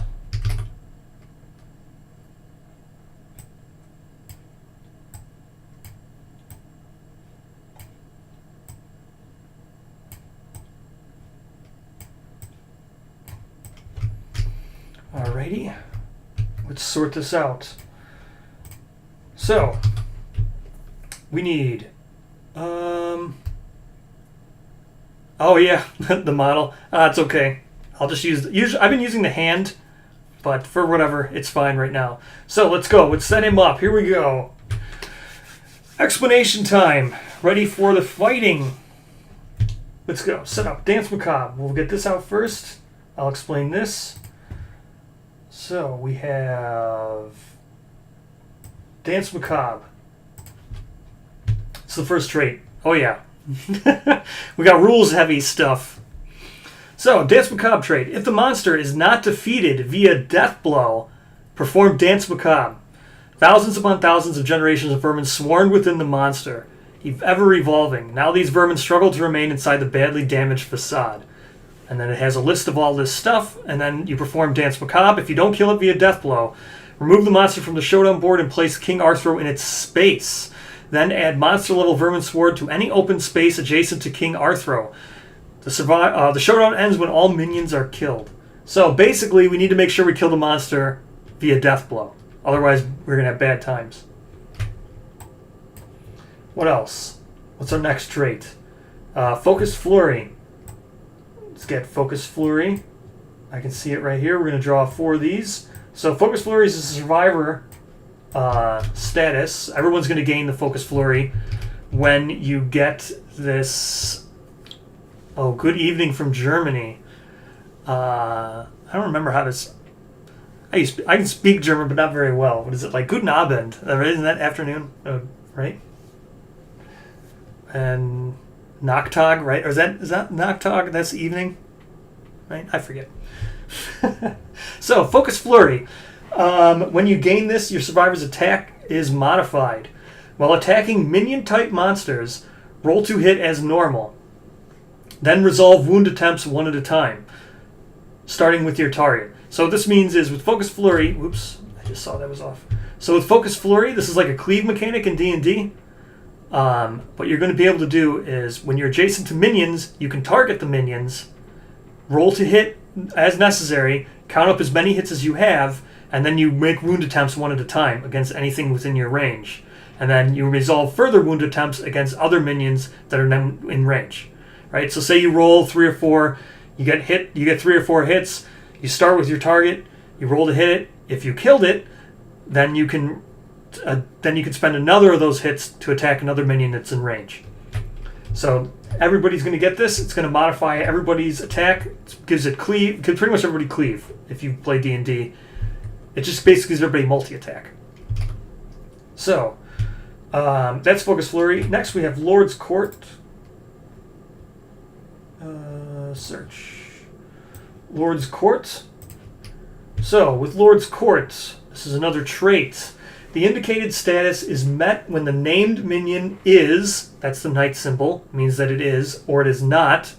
Alrighty, let's sort this out. So we need, oh yeah, the model. It's okay. I'll just use. I've been using the hand, but for whatever, it's fine right now. So let's go. Let's set him up. Here we go. Explanation time. Ready for the fighting. Let's go. Set up Dance Macabre. We'll get this out first. I'll explain this. So we have Dance Macabre. It's the first trait. Oh yeah. We got rules heavy stuff. So, Dance Macabre trait. If the monster is not defeated via death blow, perform Dance Macabre. Thousands upon thousands of generations of vermin swarmed within the monster, ever evolving. Now these vermin struggle to remain inside the badly damaged facade. And then it has a list of all this stuff, and then you perform Dance Macabre. If you don't kill it via death blow, remove the monster from the showdown board and place King Arthro in its space. Then add monster level Vermin Sword to any open space adjacent to King Arthro. The showdown ends when all minions are killed. So basically, we need to make sure we kill the monster via death blow. Otherwise, we're going to have bad times. What else? What's our next trait? Focus Flurry. Let's get Focus Flurry. I can see it right here. We're going to draw 4 of these. So Focus Flurry is a survivor status. Everyone's going to gain the Focus Flurry when you get this. Oh, good evening from Germany. I don't remember how to. I can speak German, but not very well. What is it like? Guten Abend. Isn't that afternoon? Right? And Nachttag, right? Or is that Nachttag? That's evening, right? I forget. So Focus Flurry. When you gain this, your survivor's attack is modified. While attacking minion-type monsters, roll to hit as normal. Then resolve wound attempts one at a time, starting with your target. So what this means is with Focus Flurry, whoops, I just saw that was off. So with Focus Flurry, this is like a cleave mechanic in D&D. What you're going to be able to do is when you're adjacent to minions, you can target the minions, roll to hit as necessary, count up as many hits as you have, and then you make wound attempts one at a time against anything within your range. And then you resolve further wound attempts against other minions that are in range. Right? So say you roll 3 or 4, you get 3 or 4 hits, you start with your target, you roll to hit it. If you killed it, then you can spend another of those hits to attack another minion that's in range. So everybody's going to get this. It's going to modify everybody's attack. It gives it cleave. Gives pretty much everybody cleave if you play D&D. It just basically gives everybody multi-attack. So that's Focus Flurry. Next we have Lord's Court. Search. Lord's Court. So with Lord's Court, this is another trait. The indicated status is met when the named minion is, that's the knight symbol, means that it is, or it is not,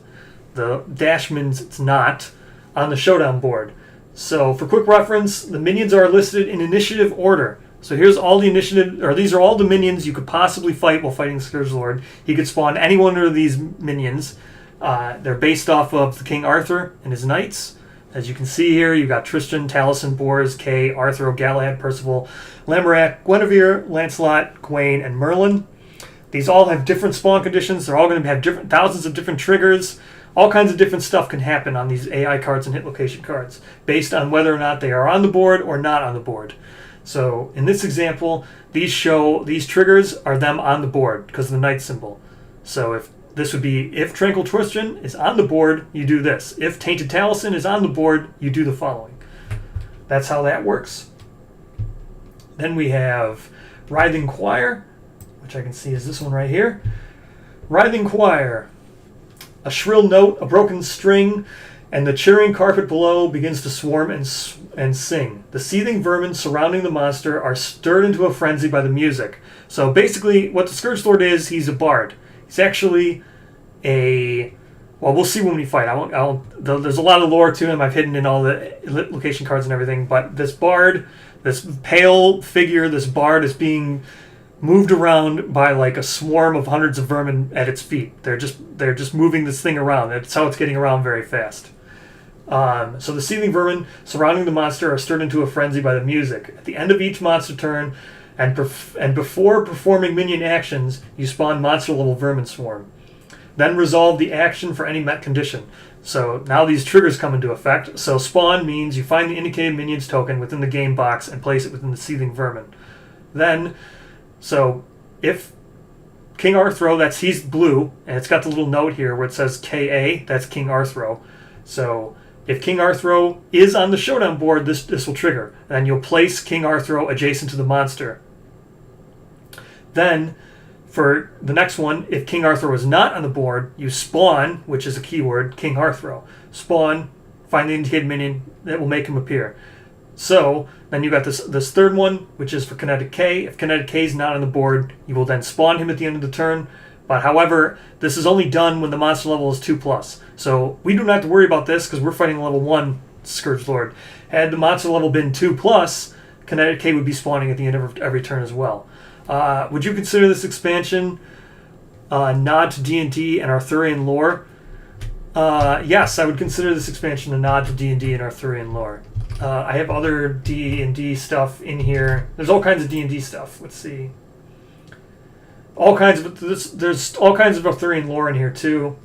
the dash means it's not, on the showdown board. So for quick reference, the minions are listed in initiative order. So here's all the initiative, or these are all the minions you could possibly fight while fighting Scourgelord. You could spawn any one of these minions. They're based off of the King Arthur and his knights. As you can see here, you've got Tristan, Taliesin, Bors, Kay, Arthur, Galahad, Percival, Lamorak, Guinevere, Lancelot, Gawain, and Merlin. These all have different spawn conditions. They're all going to have thousands of different triggers. All kinds of different stuff can happen on these AI cards and hit location cards based on whether or not they are on the board or not on the board. So in this example, these triggers are them on the board because of the knight symbol. So if Tranquil Tristan is on the board, you do this. If Tainted Taliesin is on the board, you do the following. That's how that works. Then we have Writhing Choir, which I can see is this one right here. Writhing Choir. A shrill note, a broken string, and the cheering carpet below begins to swarm and sing. The seething vermin surrounding the monster are stirred into a frenzy by the music. So basically, what the Scourgelord is, he's a bard. He's actually we'll see when we fight. There's a lot of lore to him. I've hidden in all the location cards and everything. But this bard, this pale figure, this bard is being moved around by like a swarm of hundreds of vermin at its feet. They're just moving this thing around. That's how it's getting around very fast. So the seething vermin surrounding the monster are stirred into a frenzy by the music. At the end of each monster turn, and before performing minion actions, you spawn monster-level vermin swarm. Then resolve the action for any met condition. So now these triggers come into effect. So spawn means you find the indicated minion's token within the game box and place it within the seething vermin. Then, so if King Arthro, he's blue, and it's got the little note here where it says KA, that's King Arthro. So if King Arthro is on the showdown board, this will trigger. And then you'll place King Arthro adjacent to the monster. Then, for the next one, if King Arthro is not on the board, you spawn, which is a keyword, King Arthro. Spawn, find the indicated minion, that will make him appear. So, then you got this third one, which is for Kinetic K. If Kinetic K is not on the board, you will then spawn him at the end of the turn. But however, this is only done when the monster level is 2+. So we do not have to worry about this because we're fighting level 1 Scourgelord. Had the monster level been 2+, Kinetic K would be spawning at the end of every turn as well. Would you consider this expansion a nod to D&D and Arthurian lore? Yes, I would consider this expansion a nod to D&D and Arthurian lore. I have other D&D stuff in here. There's all kinds of D&D stuff. Let's see. There's all kinds of Arthurian lore in here too.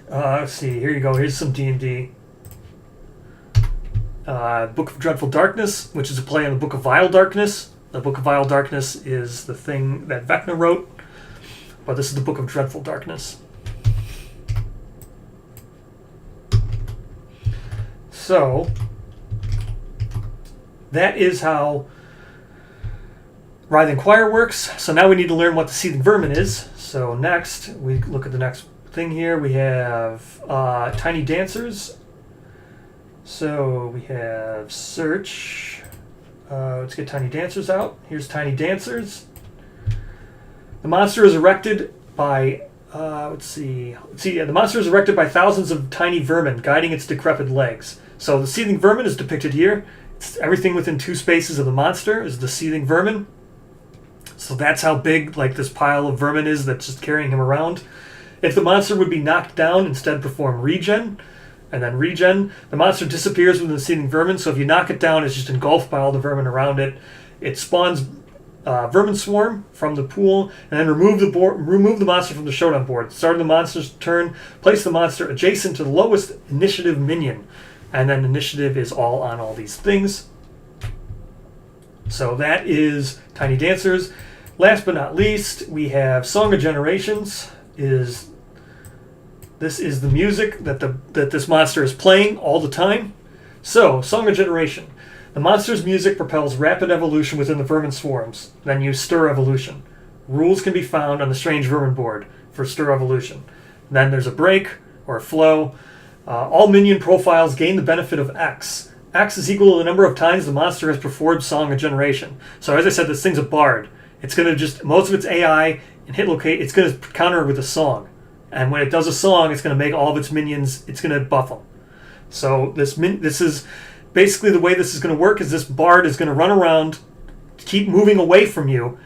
Let's see. Here you go. Here's some D&D. Book of Dreadful Darkness, which is a play on the Book of Vile Darkness. The Book of Vile Darkness is the thing that Vecna wrote, but this is the Book of Dreadful Darkness. So that is how Writhing Choir works. So now we need to learn what the Seething Vermin is. So next, we look at the next thing here. We have Tiny Dancers. So we have search. Let's get Tiny Dancers out. Here's Tiny Dancers. The monster is erected by, the monster is erected by thousands of tiny vermin guiding its decrepit legs. So the seething vermin is depicted here. It's everything within 2 spaces of the monster is the seething vermin. So that's how big like this pile of vermin is that's just carrying him around. If the monster would be knocked down, instead perform regen, and then regen, the monster disappears within the seething vermin. So if you knock it down, it's just engulfed by all the vermin around it. It spawns vermin swarm from the pool, and then remove the monster from the showdown board. Start of the monster's turn, place the monster adjacent to the lowest initiative minion, and then initiative is all on all these things. So that is Tiny Dancers. Last but not least, we have Song of Generations. This is the music that this monster is playing all the time. So, Song of Generation. The monster's music propels rapid evolution within the vermin swarms. Then use Stir Evolution. Rules can be found on the Strange Vermin board for Stir Evolution. Then there's a break, or a flow. All minion profiles gain the benefit of X. X is equal to the number of times the monster has performed Song of Generation. So as I said, this thing's a bard. It's going to just, most of its AI and hit locate, it's going to counter it with a song. And when it does a song, it's going to make all of its minions, it's going to buff them. So this is basically the way this is going to work is this bard is going to run around, keep moving away from you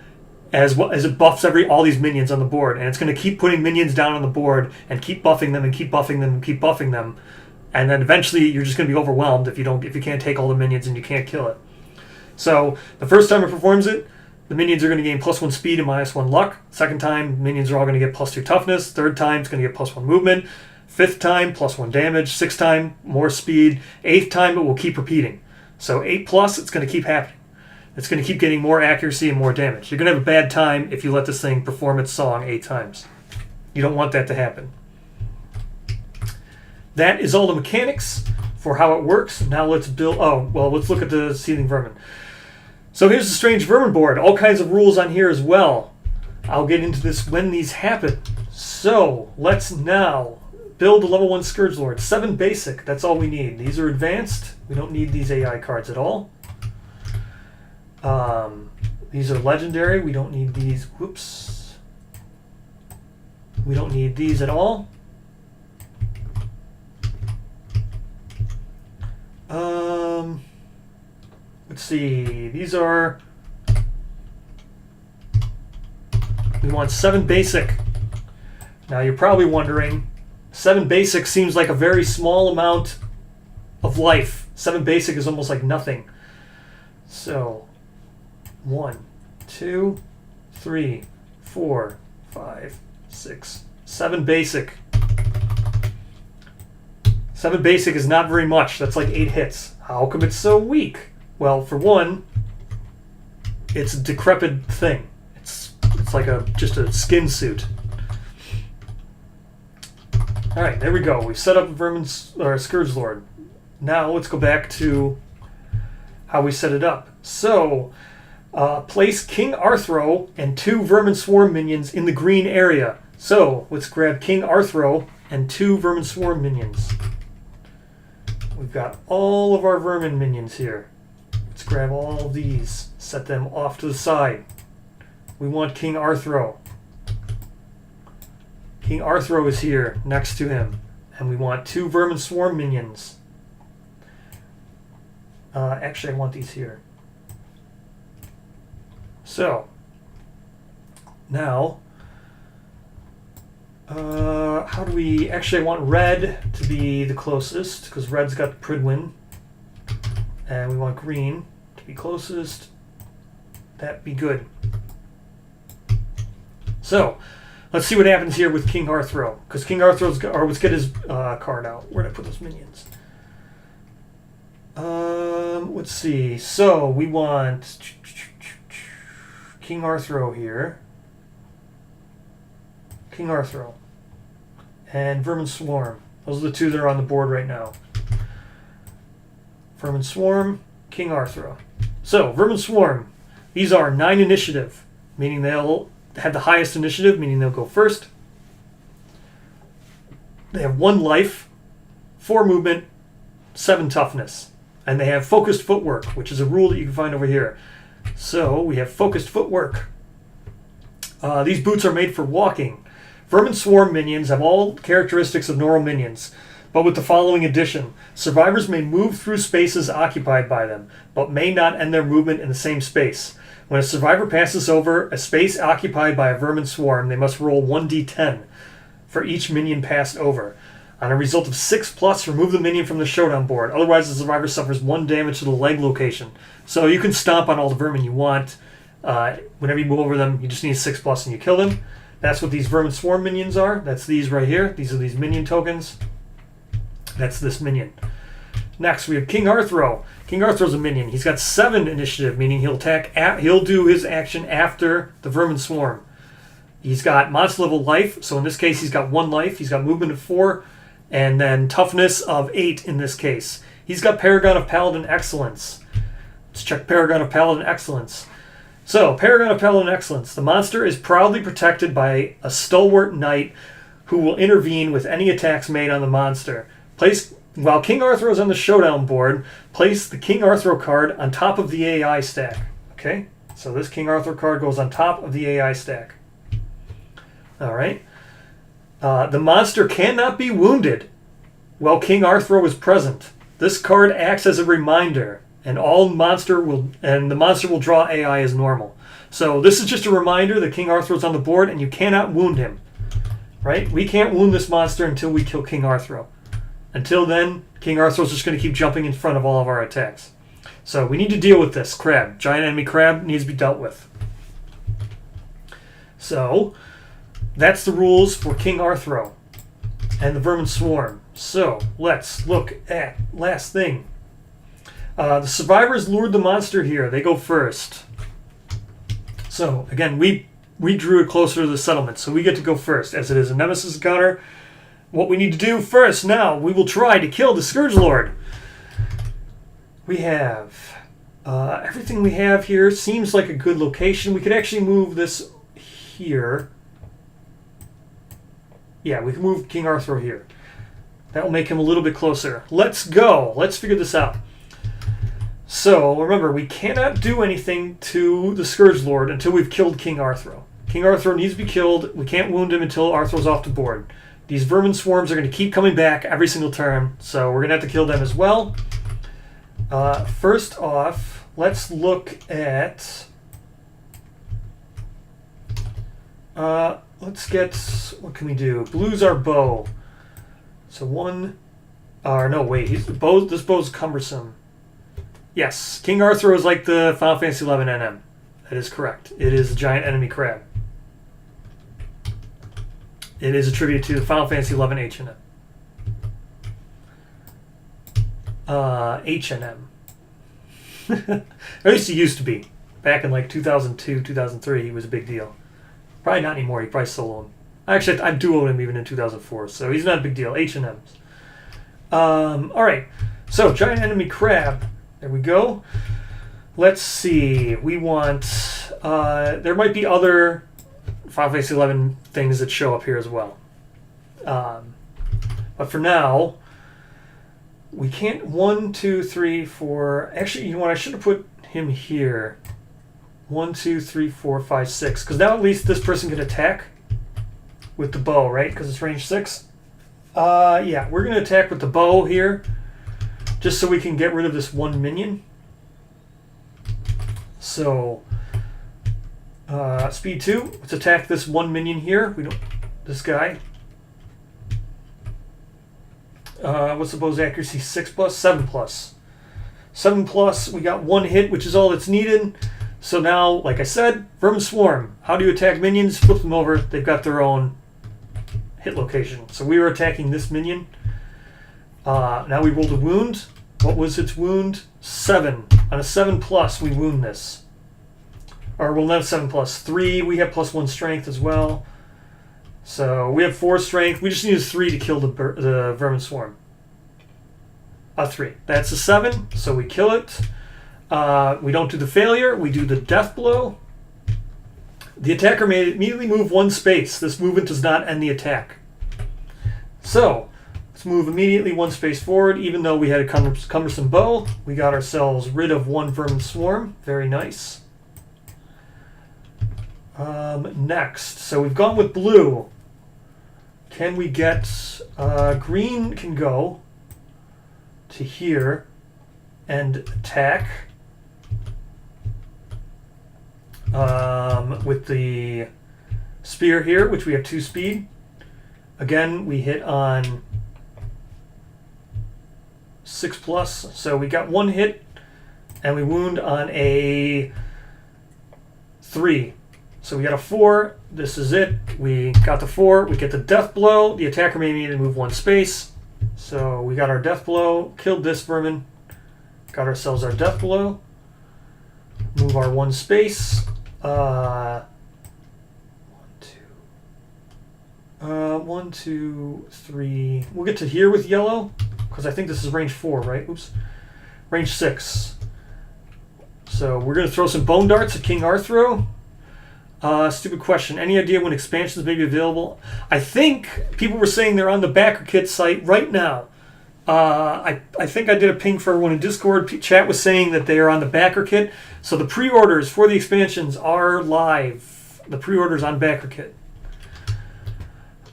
as it buffs all these minions on the board. And it's going to keep putting minions down on the board and keep buffing them and keep buffing them and keep buffing them. And then eventually you're just going to be overwhelmed if you can't take all the minions and you can't kill it. So the first time it performs it, the minions are going to gain +1 speed and -1 luck. Second time, minions are all going to get +2 toughness. Third time, it's going to get +1 movement. Fifth time, +1 damage. Sixth time, more speed. Eighth time, it will keep repeating. So 8+, it's going to keep happening. It's going to keep getting more accuracy and more damage. You're going to have a bad time if you let this thing perform its song 8 times. You don't want that to happen. That is all the mechanics for how it works. Now let's let's look at the Seething Vermin. So here's the Strange Vermin board. All kinds of rules on here as well. I'll get into this when these happen. So let's now build a level 1 Scourge Lord. 7 basic, that's all we need. These are advanced. We don't need these AI cards at all. These are legendary. We don't need these. Whoops. We don't need these at all. Let's see. These are. We want 7 basic. Now you're probably wondering, 7 basic seems like a very small amount of life. 7 basic is almost like nothing. So, 1, 2, 3, 4, 5, 6, 7 basic. 7 basic is not very much. That's like 8 hits. How come it's so weak? Well, for one, it's a decrepit thing. It's like just a skin suit. All right, there we go. We've set up Scourge Lord. Now let's go back to how we set it up. So, place King Arthro and 2 Vermin Swarm minions in the green area. So, let's grab King Arthro and 2 Vermin Swarm minions. We've got all of our vermin minions here. Let's grab all of these, set them off to the side. We want King Arthro. King Arthro is here next to him. And we want 2 Vermin Swarm minions. Actually, I want these here. So, now, how do we... Actually, I want red to be the closest, because red's got Pridwin. And we want green to be closest. That'd be good. So, let's see what happens here with King Arthro. Because King Arthro's... Or let's get his card out. Where'd I put those minions? Let's see. So, we want King Arthro here. King Arthro. And Vermin Swarm. Those are the 2 that are on the board right now. Vermin Swarm, King Arthro. So, Vermin Swarm. These are 9 initiative, meaning they'll have the highest initiative, meaning they'll go first. They have 1 life, 4 movement, 7 toughness. And they have focused footwork, which is a rule that you can find over here. So, we have focused footwork. These boots are made for walking. Vermin Swarm minions have all characteristics of normal minions, but with the following addition. Survivors may move through spaces occupied by them, but may not end their movement in the same space. When a survivor passes over a space occupied by a Vermin Swarm, they must roll 1d10 for each minion passed over. On a result of 6+, remove the minion from the showdown board. Otherwise, the survivor suffers 1 damage to the leg location. So you can stomp on all the vermin you want. Whenever you move over them, you just need 6+ and you kill them. That's what these Vermin Swarm minions are. That's these right here. These are these minion tokens. That's this minion. Next, we have King Arthro. King Arthro's a minion. He's got 7 initiative, meaning he'll attack. He'll do his action after the Vermin Swarm. He's got monster level life. So in this case, he's got 1 life. He's got movement of 4, and then toughness of 8 in this case. He's got Paragon of Paladin Excellence. Let's check Paragon of Paladin Excellence. So, Paragon of Paladin Excellence. The monster is proudly protected by a stalwart knight who will intervene with any attacks made on the monster. While King Arthro is on the showdown board, place the King Arthro card on top of the AI stack. Okay? So this King Arthro card goes on top of the AI stack. Alright. The monster cannot be wounded while King Arthro is present. This card acts as a reminder, and the monster will draw AI as normal. So this is just a reminder that King Arthro's on the board, and you cannot wound him. Right? We can't wound this monster until we kill King Arthro. Until then, King Arthro's just going to keep jumping in front of all of our attacks. So we need to deal with this crab. Giant enemy crab needs to be dealt with. So that's the rules for King Arthro and the Vermin Swarm. So let's look at last thing. The survivors lured the monster here. They go first. So again, we drew it closer to the settlement, so we get to go first, as it is a nemesis encounter. What we need to do first now, we will try to kill the Scourge Lord. We have everything we have here seems like a good location. We could actually move this here. Yeah, we can move King Arthro here. That will make him a little bit closer. Let's go. Let's figure this out. So, remember, we cannot do anything to the Scourge Lord until we've killed King Arthro. King Arthro needs to be killed. We can't wound him until Arthro's off the board. These Vermin Swarms are going to keep coming back every single turn, so we're going to have to kill them as well. First off, let's look at... let's get... What can we do? Blue's our bow. So this bow's cumbersome. Yes, King Arthro is like the Final Fantasy XI NM. That is correct. It is a giant enemy crab. It is a tribute to the Final Fantasy XI H&M. H&M. At least he used to be. Back in like 2002, 2003, he was a big deal. Probably not anymore. He probably soloed him. Actually, I duoed him even in 2004, so he's not a big deal. H&M's. Alright, so giant enemy crab. There we go. Let's see. We want... there might be other Final Fantasy XI things that show up here as well. But for now, we can't... 1, 2, 3, 4... Actually, you know what? I should have put him here. 1, 2, 3, 4, 5, 6. Because now at least this person can attack with the bow, right? Because it's range 6. Yeah, we're going to attack with the bow here. Just so we can get rid of this 1 minion. So, speed 2. Let's attack this 1 minion here. This guy. What's the bow's accuracy? 6+, 7+. 7+, we got 1 hit, which is all that's needed. So now, like I said, Vermin Swarm. How do you attack minions? Flip them over. They've got their own hit location. So we were attacking this minion. Now we rolled a wound. What was its wound? 7. On a 7+, we wound this. Or, well, not a 7+. 3, we have +1 strength as well. So we have 4 strength. We just need a 3 to kill the Vermin Swarm. A 3. That's a 7, so we kill it. We don't do the failure. We do the death blow. The attacker may immediately move 1 space. This movement does not end the attack. So, let's move immediately 1 space forward. Even though we had a cumbersome bow, we got ourselves rid of 1 Vermin Swarm. Very nice. Next, so we've gone with blue. Can we get green? Can go to here and attack with the spear here, which we have 2 speed. Again, we hit on 6+, so we got 1 hit, and we wound on a 3. So we got a 4. This is it. We got the 4. We get the death blow. The attacker may need to move 1 space. So we got our death blow. Killed this vermin. Got ourselves our death blow. Move our 1 space. 1, 2, 3. We'll get to here with yellow, because I think this is range 4, right? Oops. Range 6. So we're going to throw some bone darts at King Arthro. Stupid question. Any idea when expansions may be available? I think people were saying they're on the Backer Kit site right now. I think I did a ping for everyone in Discord. Chat was saying that they are on the Backer Kit. So the pre-orders for the expansions are live. The pre-orders on Backer Kit.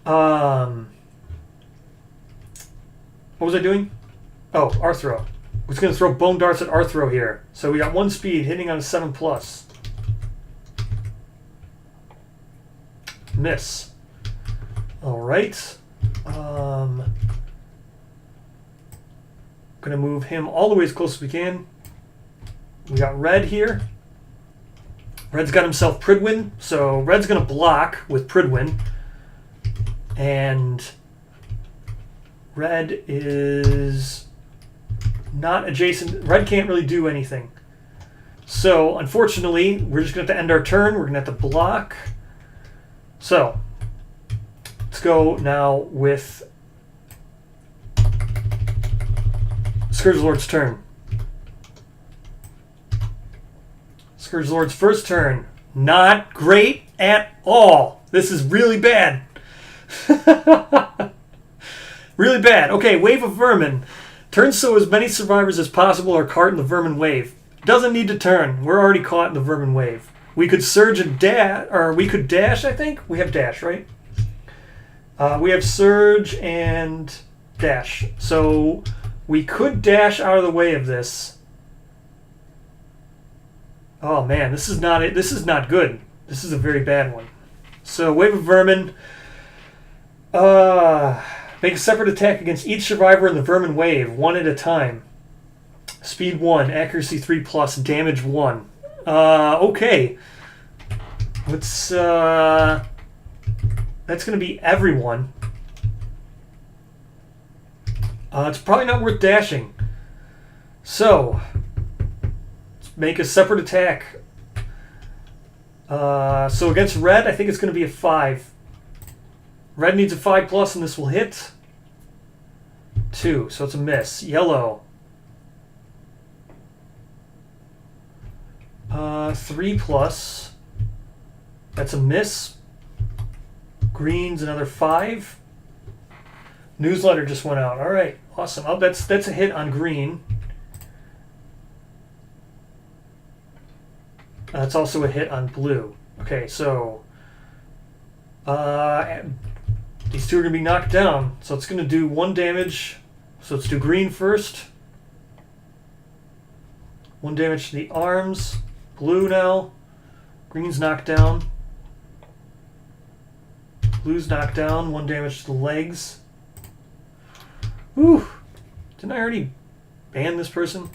What was I doing? Oh, Arthro. We're just going to throw bone darts at Arthro here. So we got 1 speed hitting on a 7+. Miss. All right. Gonna move him all the way as close as we can. We got red here. Red's got himself Pridwin, so red's gonna block with Pridwin, and red is not adjacent. Red can't really do anything. So unfortunately, we're just gonna have to end our turn. We're gonna have to block. So, let's go now with Scourge Lord's turn. Scourge Lord's first turn. Not great at all. This is really bad. Really bad. Okay, Wave of Vermin. Turn so as many survivors as possible are caught in the Vermin Wave. Doesn't need to turn. We're already caught in the Vermin Wave. We could surge and dash, or we could dash, I think. We have dash, right? We have surge and dash. So we could dash out of the way of this. Oh man, this is not it. This is not good. This is a very bad one. So Wave of Vermin. Make a separate attack against each survivor in the Vermin Wave, 1 at a time. Speed 1, accuracy 3+, damage 1. Okay. Let's, that's going to be everyone. It's probably not worth dashing. So, let's make a separate attack. So against red, I think it's going to be a 5. Red needs a 5+, and this will hit. 2, so it's a miss. Yellow. 3+. That's a miss. Green's another 5. Newsletter just went out. All right, awesome. Oh, that's a hit on green. That's also a hit on blue. Okay, so these two are going to be knocked down. So it's going to do 1 damage. So let's do green first. 1 damage to the arms. Blue now. Green's knocked down. Blue's knocked down. 1 damage to the legs. Whew. Didn't I already ban this person?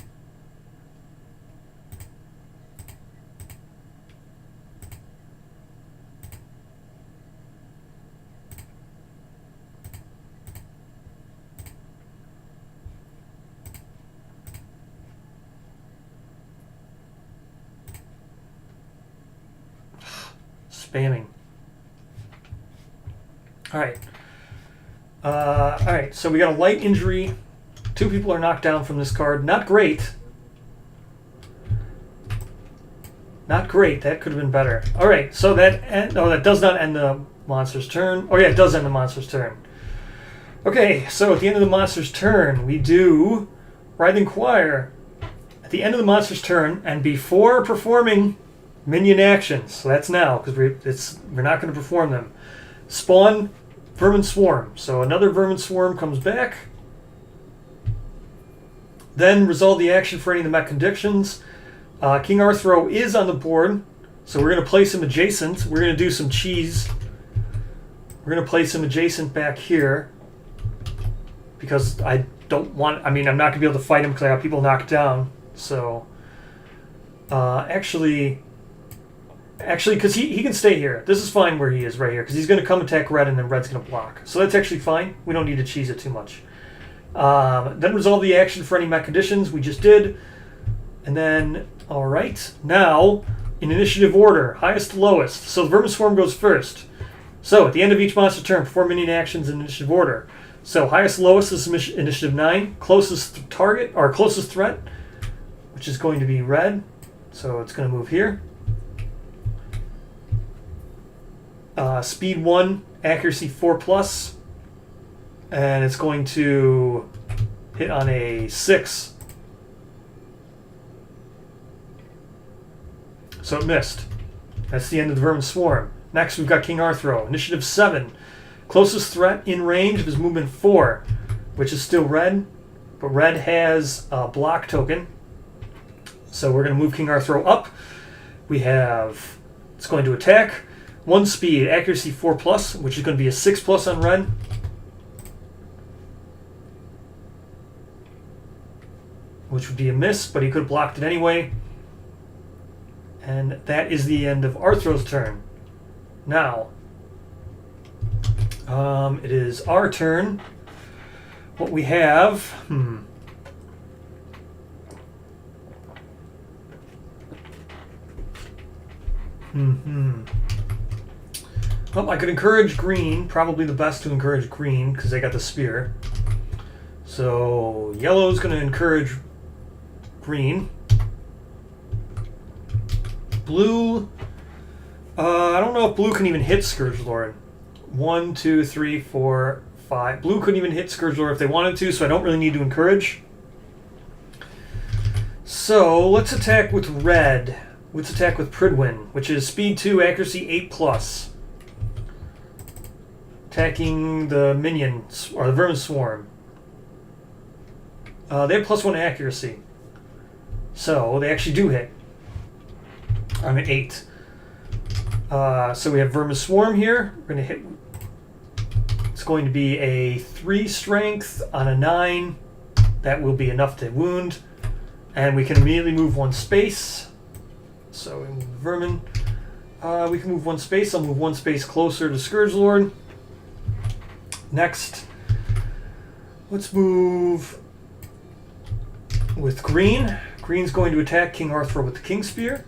Spamming. Alright. Alright, so we got a light injury. 2 people are knocked down from this card. Not great. Not great. That could have been better. Alright, so that does not end the monster's turn. Oh yeah, it does end the monster's turn. Okay, so at the end of the monster's turn, we do Writhing Choir. At the end of the monster's turn, and before performing Minion actions. So that's now, because we're not going to perform them. Spawn Vermin Swarm. So another Vermin Swarm comes back. Then resolve the action for any of the mech conditions. King Arthro is on the board, so we're going to place him adjacent. We're going to do some cheese. We're going to place him adjacent back here because I don't want... I mean, I'm not going to be able to fight him because I have people knocked down. So, actually, because he can stay here. This is fine where he is right here because he's going to come attack red and then red's going to block. So that's actually fine. We don't need to cheese it too much. Then resolve the action for any mech conditions. We just did. And then, alright, now, in initiative order, highest to lowest. So the Vermin Swarm goes first. So, at the end of each monster turn, perform minion actions in initiative order. So, highest to lowest is initiative 9. Closest target, or closest threat, which is going to be red. So, it's going to move here. Speed 1, accuracy 4+. And it's going to hit on a 6. So it missed. That's the end of the Vermin Swarm. Next, we've got King Arthro. Initiative 7. Closest threat in range of his movement 4, which is still red. But red has a block token. So we're going to move King Arthro up. We have... It's going to attack. 1 speed, accuracy 4+, which is going to be a 6+ on red. Which would be a miss, but he could have blocked it anyway. And that is the end of Arthro's turn. Now, it is our turn. What we have... Well, I could encourage green. Probably the best to encourage green, because they got the spear. So, yellow's going to encourage green. Blue, I don't know if blue can even hit Scourgelord. 1, 2, 3, 4, 5. Blue couldn't even hit Scourgelord if they wanted to, so I don't really need to encourage. So let's attack with red. Let's attack with Pridwin, which is speed 2, accuracy 8+. Attacking the minions, or the Vermin Swarm. They have +1 accuracy. So they actually do hit. I'm at 8. So we have Vermin Swarm here. We're going to hit. It's going to be a 3 strength on a 9. That will be enough to wound. And we can immediately move 1 space. So we move Vermin. We can move 1 space. I'll move 1 space closer to Scourgelord. Next, let's move with green. Green's going to attack King Arthro with the King Spear.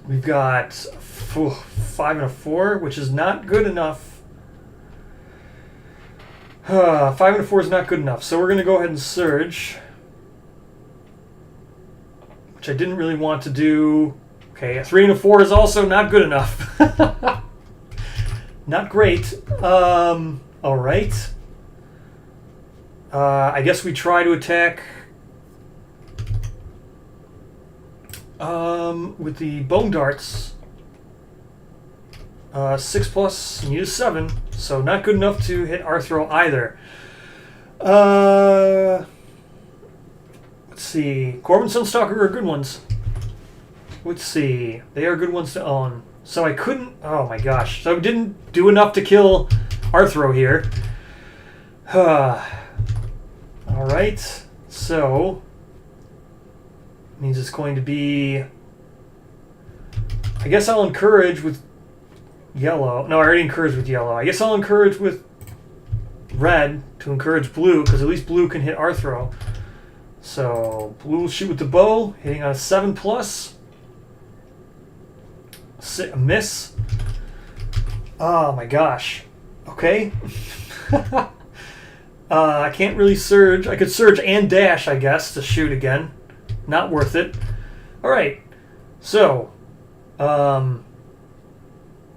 We've got 5 and a 4, which is not good enough. 5 and a 4 is not good enough, so we're going to go ahead and surge. Which I didn't really want to do. Okay, a 3 and a 4 is also not good enough. Not great. Alright. I guess we try to attack... with the bone darts, 6+, you use 7, so not good enough to hit Arthro either. Let's see. Corbin Sunstalker are good ones. Let's see. They are good ones to own. So I couldn't... Oh my gosh. So I didn't do enough to kill Arthro here. Alright. So... means it's going to be... I guess I'll encourage with yellow. No, I already encouraged with yellow. I guess I'll encourage with red to encourage blue, because at least blue can hit Arthro. So blue will shoot with the bow, hitting on a 7+. A miss. Oh my gosh. Okay. I can't really surge. I could surge and dash, I guess, to shoot again. Not worth it. Alright. So,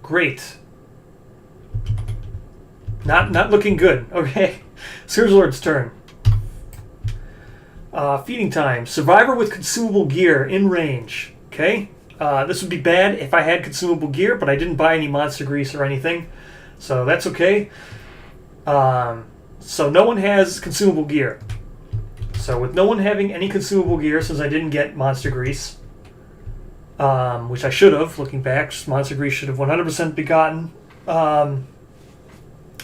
great. Not looking good. Okay. Scourgelord's turn. Feeding time. Survivor with consumable gear in range. Okay? This would be bad if I had consumable gear, but I didn't buy any monster grease or anything. So that's okay. So no one has consumable gear. So with no one having any consumable gear, since I didn't get monster grease, which I should have, looking back, monster grease should have 100% be gotten.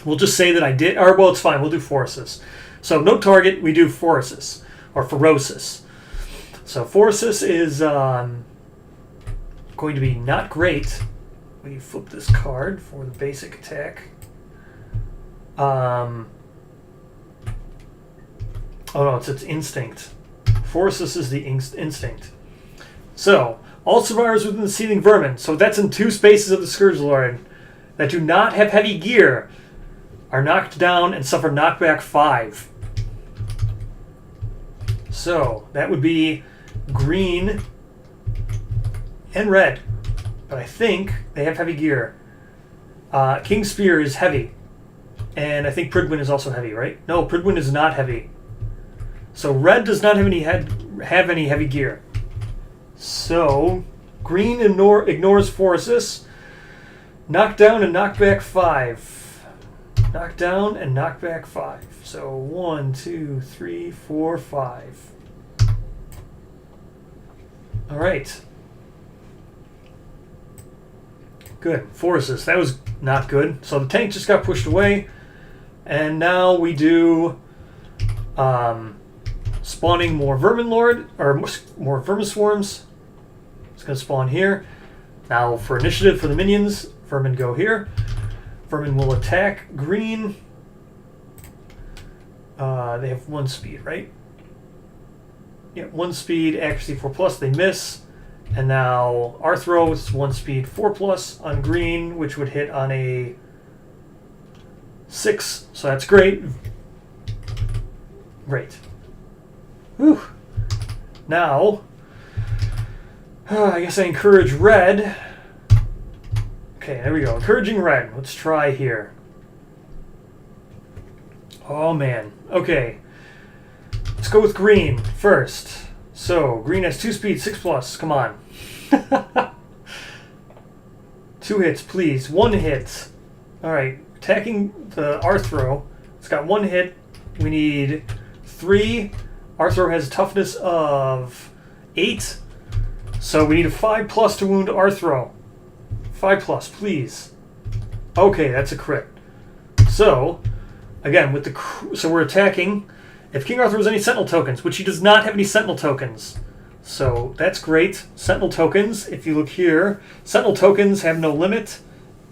We'll just say that I did, or well, it's fine, we'll do Phoresis. So no target, we do Phoresis, or Phoresis. So Phoresis is going to be not great. We flip this card for the basic attack. Oh no, it's instinct. Phoresis is the instinct. So, all survivors within the seething vermin, so that's in 2 spaces of the Scourge Lord, that do not have heavy gear are knocked down and suffer knockback 5. So, that would be green and red. But I think they have heavy gear. King's Spear is heavy. And I think Pridwin is also heavy, right? No, Pridwin is not heavy. So red does not have any heavy gear. So green ignores Phoresis. Knock down and knock back 5. Knock down and knock back 5. So 1, 2, 3, 4, 5. All right. Good. Phoresis. That was not good. So the tank just got pushed away. And now we do spawning more Vermin Lord, or more Vermin Swarms. It's going to spawn here. Now for initiative for the minions, Vermin go here. Vermin will attack green. They have 1 speed, right? Yeah, 1 speed, accuracy 4+, they miss. And now Arthro is 1 speed 4+ on green, which would hit on a 6, so that's great. Great. Whew. Now, I guess I encourage red. Okay, there we go. Encouraging red. Let's try here. Oh, man. Okay. Let's go with green first. So, green has 2 speed, 6+. Come on. 2 hits, please. 1 hit. Alright. Attacking the Arthro. It's got 1 hit. We need 3. Arthro has a toughness of 8. So we need a 5+ to wound Arthro. 5+, please. Okay, that's a crit. So, again, with the so we're attacking. If King Arthur has any Sentinel tokens, which he does not have any Sentinel tokens. So that's great. Sentinel tokens, if you look here, Sentinel tokens have no limit.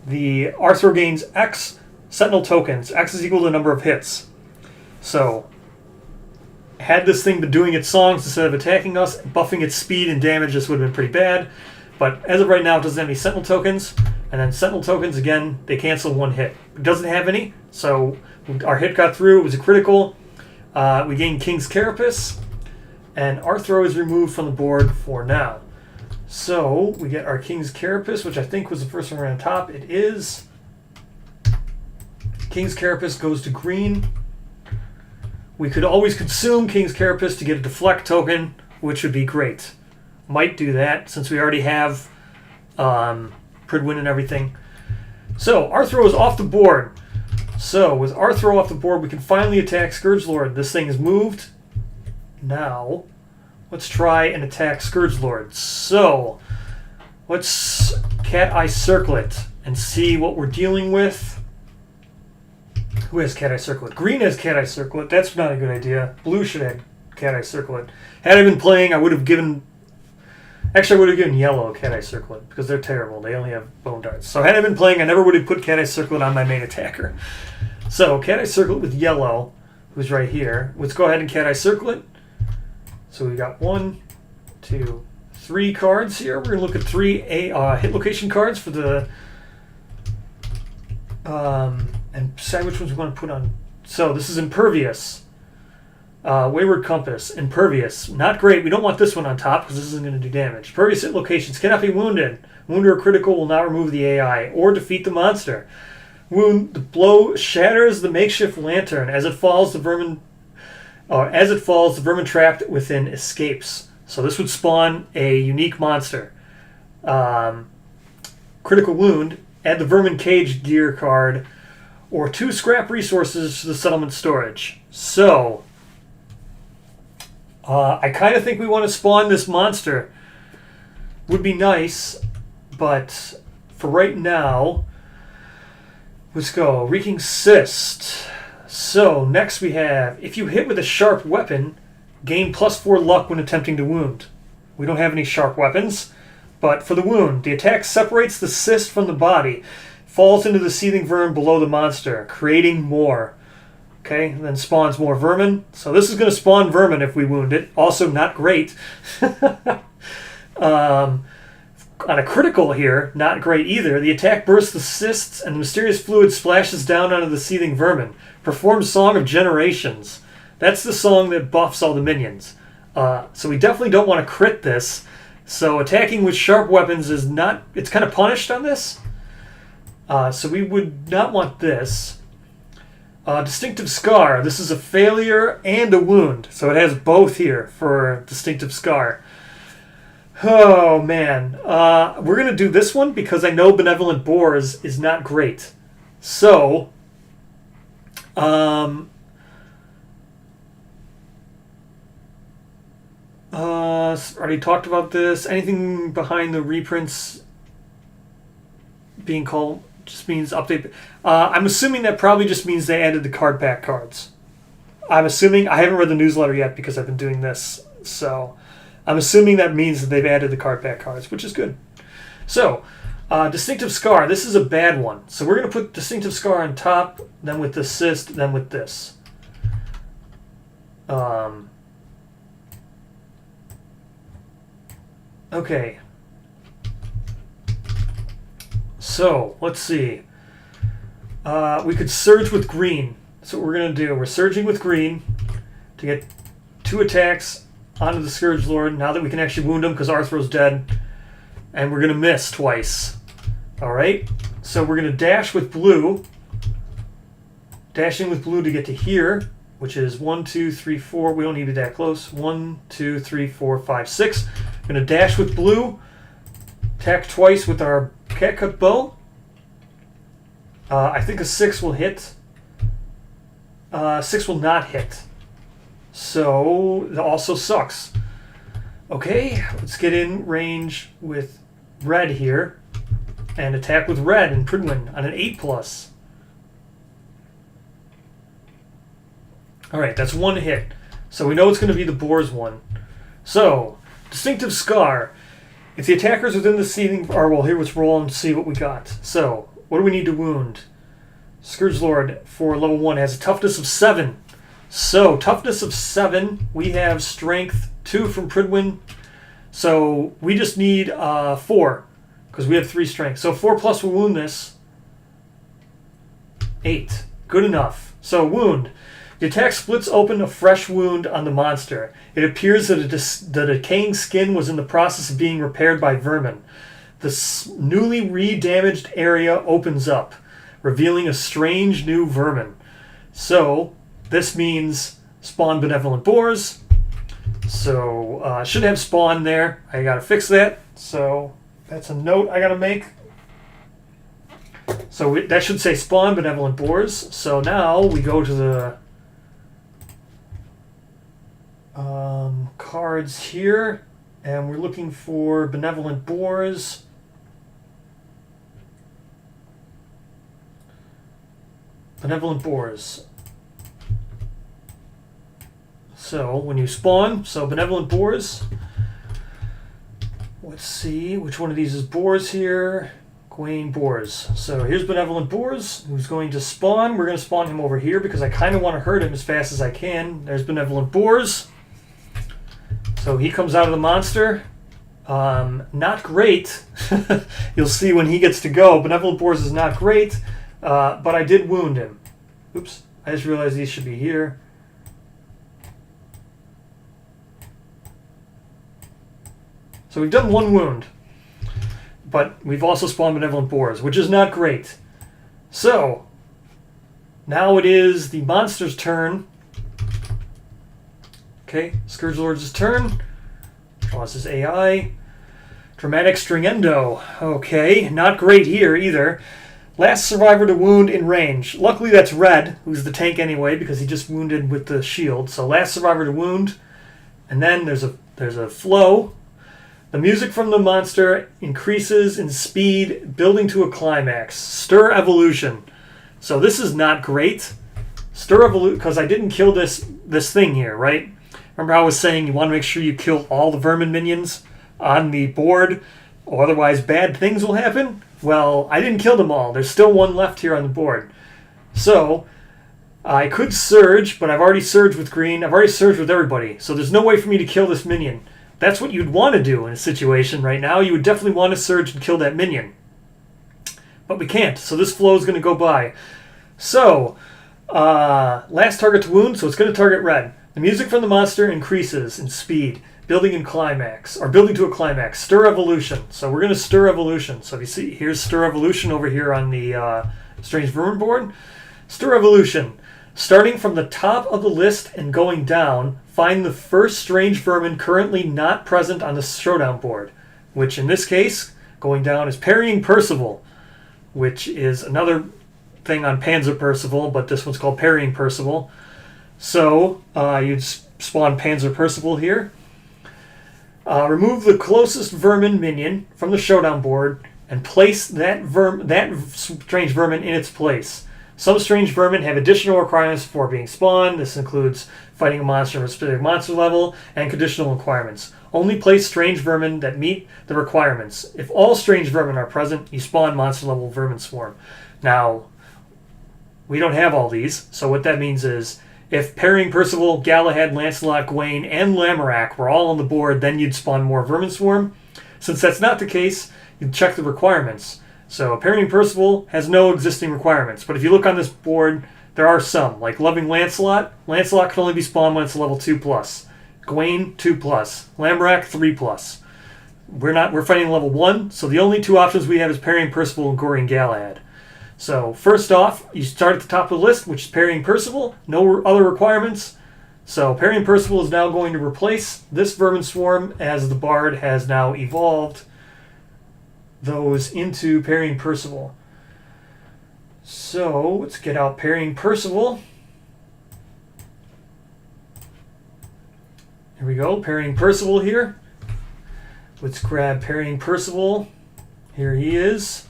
The Arthro gains X Sentinel tokens. X is equal to the number of hits. So, had this thing been doing its songs instead of attacking us, buffing its speed and damage, this would have been pretty bad. But as of right now, it doesn't have any Sentinel tokens. And then Sentinel tokens, again, they cancel 1 hit. It doesn't have any, so our hit got through. It was a critical. We gained King's Carapace, and Arthro is removed from the board for now. So we get our King's Carapace, which I think was the first one right on top. It is. King's Carapace goes to green. We could always consume King's Carapace to get a deflect token, which would be great. Might do that since we already have Pridwin and everything. So Arthro is off the board. So with Arthro off the board, we can finally attack Scourge Lord. This thing is moved. Now, let's try and attack Scourge Lord. So, let's Cat Eye Circlet and see what we're dealing with. Who has Cat Eye Circlet? Green has Cat Eye Circlet. That's not a good idea. Blue should have Cat Eye Circlet. Had I been playing, I would have given... Actually, I would have given yellow Cat Eye Circlet because they're terrible. They only have bone darts. So had I been playing, I never would have put Cat Eye Circlet on my main attacker. So, Cat Eye Circlet with yellow, who's right here. Let's go ahead and Cat Eye Circlet. So we got 1, 2, 3 cards here. We're going to look at 3 hit location cards for the... and decide which ones we want to put on. So this is Impervious. Wayward Compass. Impervious. Not great. We don't want this one on top because this isn't going to do damage. Impervious hit locations cannot be wounded. Wound or critical will not remove the AI or defeat the monster. Wound. The blow shatters the makeshift lantern. As it falls, the vermin As it falls, the vermin trapped within escapes. So this would spawn a unique monster. Critical wound. Add the vermin cage gear card or 2 scrap resources to the settlement storage. So I kind of think we want to spawn this monster. Would be nice, but for right now, let's go. Reeking Cyst. So next we have, if you hit with a sharp weapon, gain +4 luck when attempting to wound. We don't have any sharp weapons, but for the wound, the attack separates the cyst from the body, falls into the seething vermin below the monster, creating more. Okay, and then spawns more vermin. So this is going to spawn vermin if we wound it. Also not great. On a critical here, not great either. The attack bursts the cysts and the mysterious fluid splashes down onto the seething vermin. Perform Song of Generations. That's the song that buffs all the minions. So we definitely don't want to crit this. So attacking with sharp weapons is not... It's kind of punished on this. So we would not want this. Distinctive Scar. This is a failure and a wound. So it has both here for Distinctive Scar. Oh, man. We're going to do this one because I know Benevolent Boars is not great. So, already talked about this. Anything behind the reprints being called just means update. I'm assuming that probably just means they added the card pack cards. I'm assuming. I haven't read the newsletter yet because I've been doing this. So I'm assuming that means that they've added the card pack cards, which is good. So, Distinctive Scar. This is a bad one. So we're going to put Distinctive Scar on top, then with the cyst, then with this. Okay. So, let's see. We could surge with green. That's what we're going to do. We're surging with green to get 2 attacks onto the Scourge Lord, now that we can actually wound him because Arthro's dead. And we're going to miss twice. Alright? So we're going to dash with blue. Dashing with blue to get to here, which is 1, 2, 3, 4. We don't need to be that close. 1, 2, 3, 4, 5, 6. We're going to dash with blue. Attack twice with our catcut bow. I think a 6 will hit. 6 will not hit. So, it also sucks. Okay, let's get in range with red here. And attack with red in Pridwin on an 8+. Alright, that's 1 hit. So we know it's going to be the Boars one. So, Distinctive Scar. If the attacker's within the seething... Or, well, here let's roll and see what we got. So, what do we need to wound? Scourge Lord for level 1 has a toughness of 7. So, toughness of 7. We have strength 2 from Pridwin. So, we just need 4. Because we have 3 strength. So, 4+ will wound this. 8. Good enough. So, wound. The attack splits open a fresh wound on the monster. It appears that the decaying skin was in the process of being repaired by vermin. The newly re-damaged area opens up, revealing a strange new vermin. So, this means spawn Benevolent Boars. So, should have spawn there. I gotta fix that. So, that's a note I gotta make. So, that should say spawn Benevolent Boars. So, now we go to the cards here, and we're looking for Benevolent Boars. Benevolent Boars. So, when you spawn, so Benevolent Boars. Let's see, which one of these is Boars here? Gawain Boars. So, here's Benevolent Boars, who's going to spawn. We're going to spawn him over here because I kind of want to hurt him as fast as I can. There's Benevolent Boars. So, he comes out of the monster. Not great. You'll see when he gets to go. Benevolent Boars is not great. But I did wound him. Oops. I just realized these should be here. So we've done 1 wound. But we've also spawned Benevolent Boars, which is not great. So, now it is the monster's turn. Okay, Scourge Lord's turn. Draws his AI. Dramatic Stringendo. Okay, not great here either. Last survivor to wound in range. Luckily that's Red, who's the tank anyway, because he just wounded with the shield. So last survivor to wound. And then there's a flow. The music from the monster increases in speed, building to a climax. Stir Evolution. So this is not great. Stir Evolution, because I didn't kill this thing here, right? Remember I was saying you want to make sure you kill all the vermin minions on the board, or otherwise bad things will happen? Well, I didn't kill them all. There's still one left here on the board. So, I could surge, but I've already surged with green. I've already surged with everybody. So there's no way for me to kill this minion. That's what you'd want to do in a situation right now. You would definitely want to surge and kill that minion. But we can't, so this flow is going to go by. So, last target to wound, so it's going to target Red. The music from the monster increases in speed, building to a climax. Stir Evolution. So we're going to Stir Evolution. So if you see, here's Stir Evolution over here on the Strange Vermin board. Stir Evolution. Starting from the top of the list and going down, find the first Strange Vermin currently not present on the Showdown board, which in this case, going down is Parrying Percival, which is another thing on Panzer Percival, but this one's called Parrying Percival. So you'd spawn Panzer Percival here. Remove the closest vermin minion from the Showdown board and place that strange vermin in its place. Some strange vermin have additional requirements before being spawned. This includes fighting a monster of a specific monster level and conditional requirements. Only place strange vermin that meet the requirements. If all strange vermin are present, you spawn monster level vermin swarm. Now, we don't have all these, so what that means is if Parrying Percival, Galahad, Lancelot, Gawain, and Lamorak were all on the board, then you'd spawn more Vermin Swarm. Since that's not the case, you'd check the requirements. So Parrying Percival has no existing requirements, but if you look on this board, there are some, like Loving Lancelot. Lancelot can only be spawned when it's level 2+. Gawain, 2+. Lamorak, 3+. We're fighting level 1, so the only two options we have is Parrying Percival and Goring Galahad. So first off, you start at the top of the list, which is Parrying Percival. No other requirements. So Parrying Percival is now going to replace this Vermin Swarm as the Bard has now evolved those into Parrying Percival. So let's get out Parrying Percival. Here we go, Parrying Percival here. Let's grab Parrying Percival. Here he is.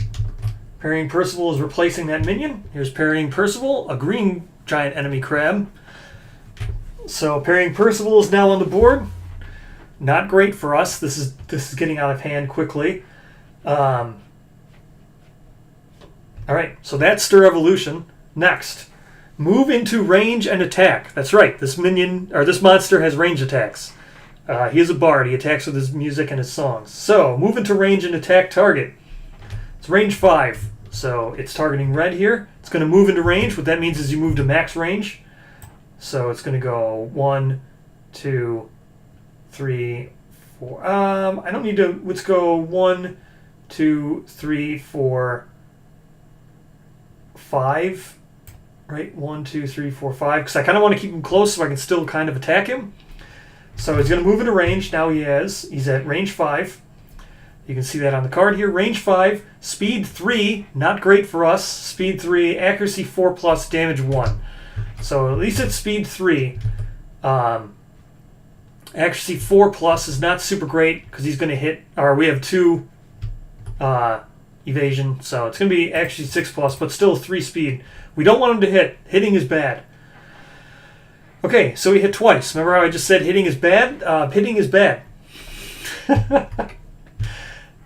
Parrying Percival is replacing that minion. Here's Parrying Percival, a green giant enemy crab. So Parrying Percival is now on the board. Not great for us. This is getting out of hand quickly. All right, so that's Stir Evolution. Next, move into range and attack. That's right. This monster has range attacks. He is a bard. He attacks with his music and his songs. So move into range and attack target. It's range 5. So it's targeting Red here. It's going to move into range. What that means is you move to max range. So it's going to go 1, 2, 3, 4. I don't need to. Let's go 1, 2, 3, 4, 5. Right? 1, 2, 3, 4, 5. Because I kind of want to keep him close so I can still kind of attack him. So he's going to move into range. Now he's at range 5. You can see that on the card here. Range 5, speed 3, not great for us. Speed 3, accuracy 4+, damage 1. So at least at speed 3, accuracy 4+ is not super great because he's going to hit, or we have 2 evasion, so it's going to be accuracy 6+, but still 3 speed. We don't want him to hit. Hitting is bad. Okay, so he hit twice. Remember how I just said hitting is bad? Hitting is bad.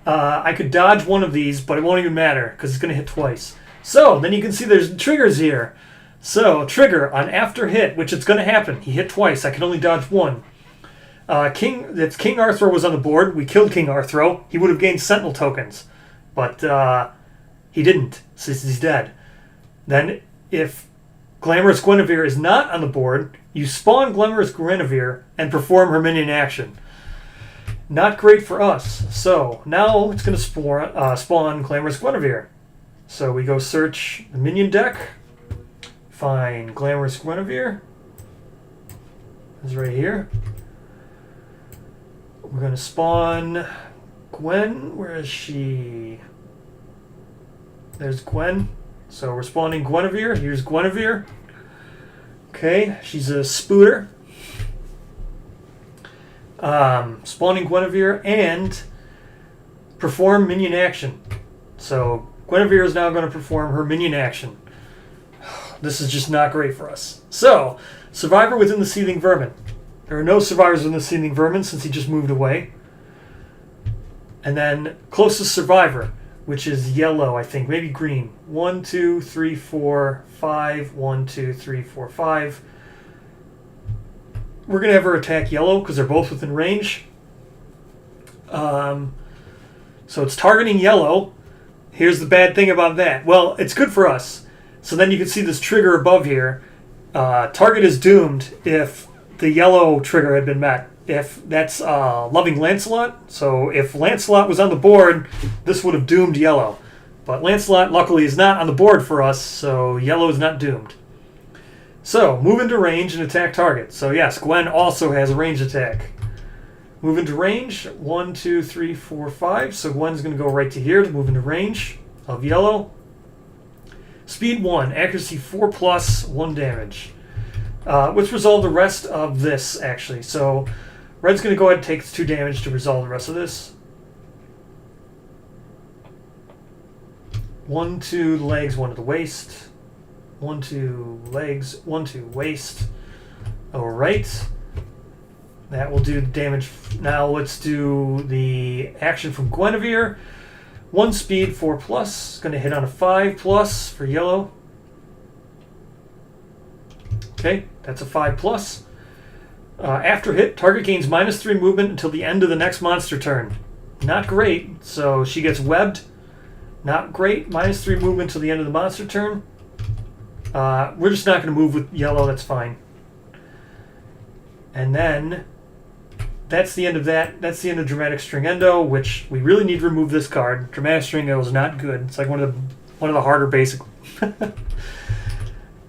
I could dodge one of these, but it won't even matter because it's going to hit twice. So then you can see there's triggers here. So trigger on after hit, which it's going to happen. He hit twice. I can only dodge one. King Arthro was on the board. We killed King Arthro. He would have gained Sentinel tokens, but he didn't since he's dead. Then if Glamorous Guinevere is not on the board, you spawn Glamorous Guinevere and perform her minion action. Not great for us. So now it's going to spawn Glamorous Guinevere. So we go search the minion deck, find Glamorous Guinevere. is right here. We're going to spawn Gwen. Where is she? There's Gwen. So we're spawning Guinevere. Here's Guinevere. Okay, she's a spooter. Spawning Guinevere and perform minion action. So Guinevere is now going to perform her minion action. This is just not great for us. So, survivor within the seething vermin. There are no survivors within the seething vermin since he just moved away. And then closest survivor, which is yellow, I think, maybe green. 1, 2, 3, 4, 5. 1, 2, 3, 4, 5. We're going to have her attack yellow because they're both within range. So it's targeting yellow. Here's the bad thing about that. Well, it's good for us. So then you can see this trigger above here. Target is doomed if the yellow trigger had been met. If that's Loving Lancelot. So if Lancelot was on the board, this would have doomed yellow. But Lancelot, luckily, is not on the board for us, so yellow is not doomed. So, move into range and attack target. So yes, Gwen also has a range attack. Move into range. 1, 2, 3, 4, 5. So Gwen's going to go right to here to move into range of yellow. Speed 1. Accuracy 4+, 1 damage. Let's resolve the rest of this, actually. So, red's going to go ahead and take 2 damage to resolve the rest of this. 1 to the legs, 1 to the waist. 1 to legs, 1 to waist. Alright. That will do damage. Now let's do the action from Guinevere. 1 speed, 4+. Going to hit on a 5+ for yellow. Okay, that's a 5+. After hit, target gains -3 movement until the end of the next monster turn. Not great, so she gets webbed. Not great, -3 movement till the end of the monster turn. We're just not going to move with yellow, that's fine. And then, that's the end of that. That's the end of Dramatic Stringendo, which we really need to remove this card. Dramatic Stringendo is not good. It's like one of the harder basic.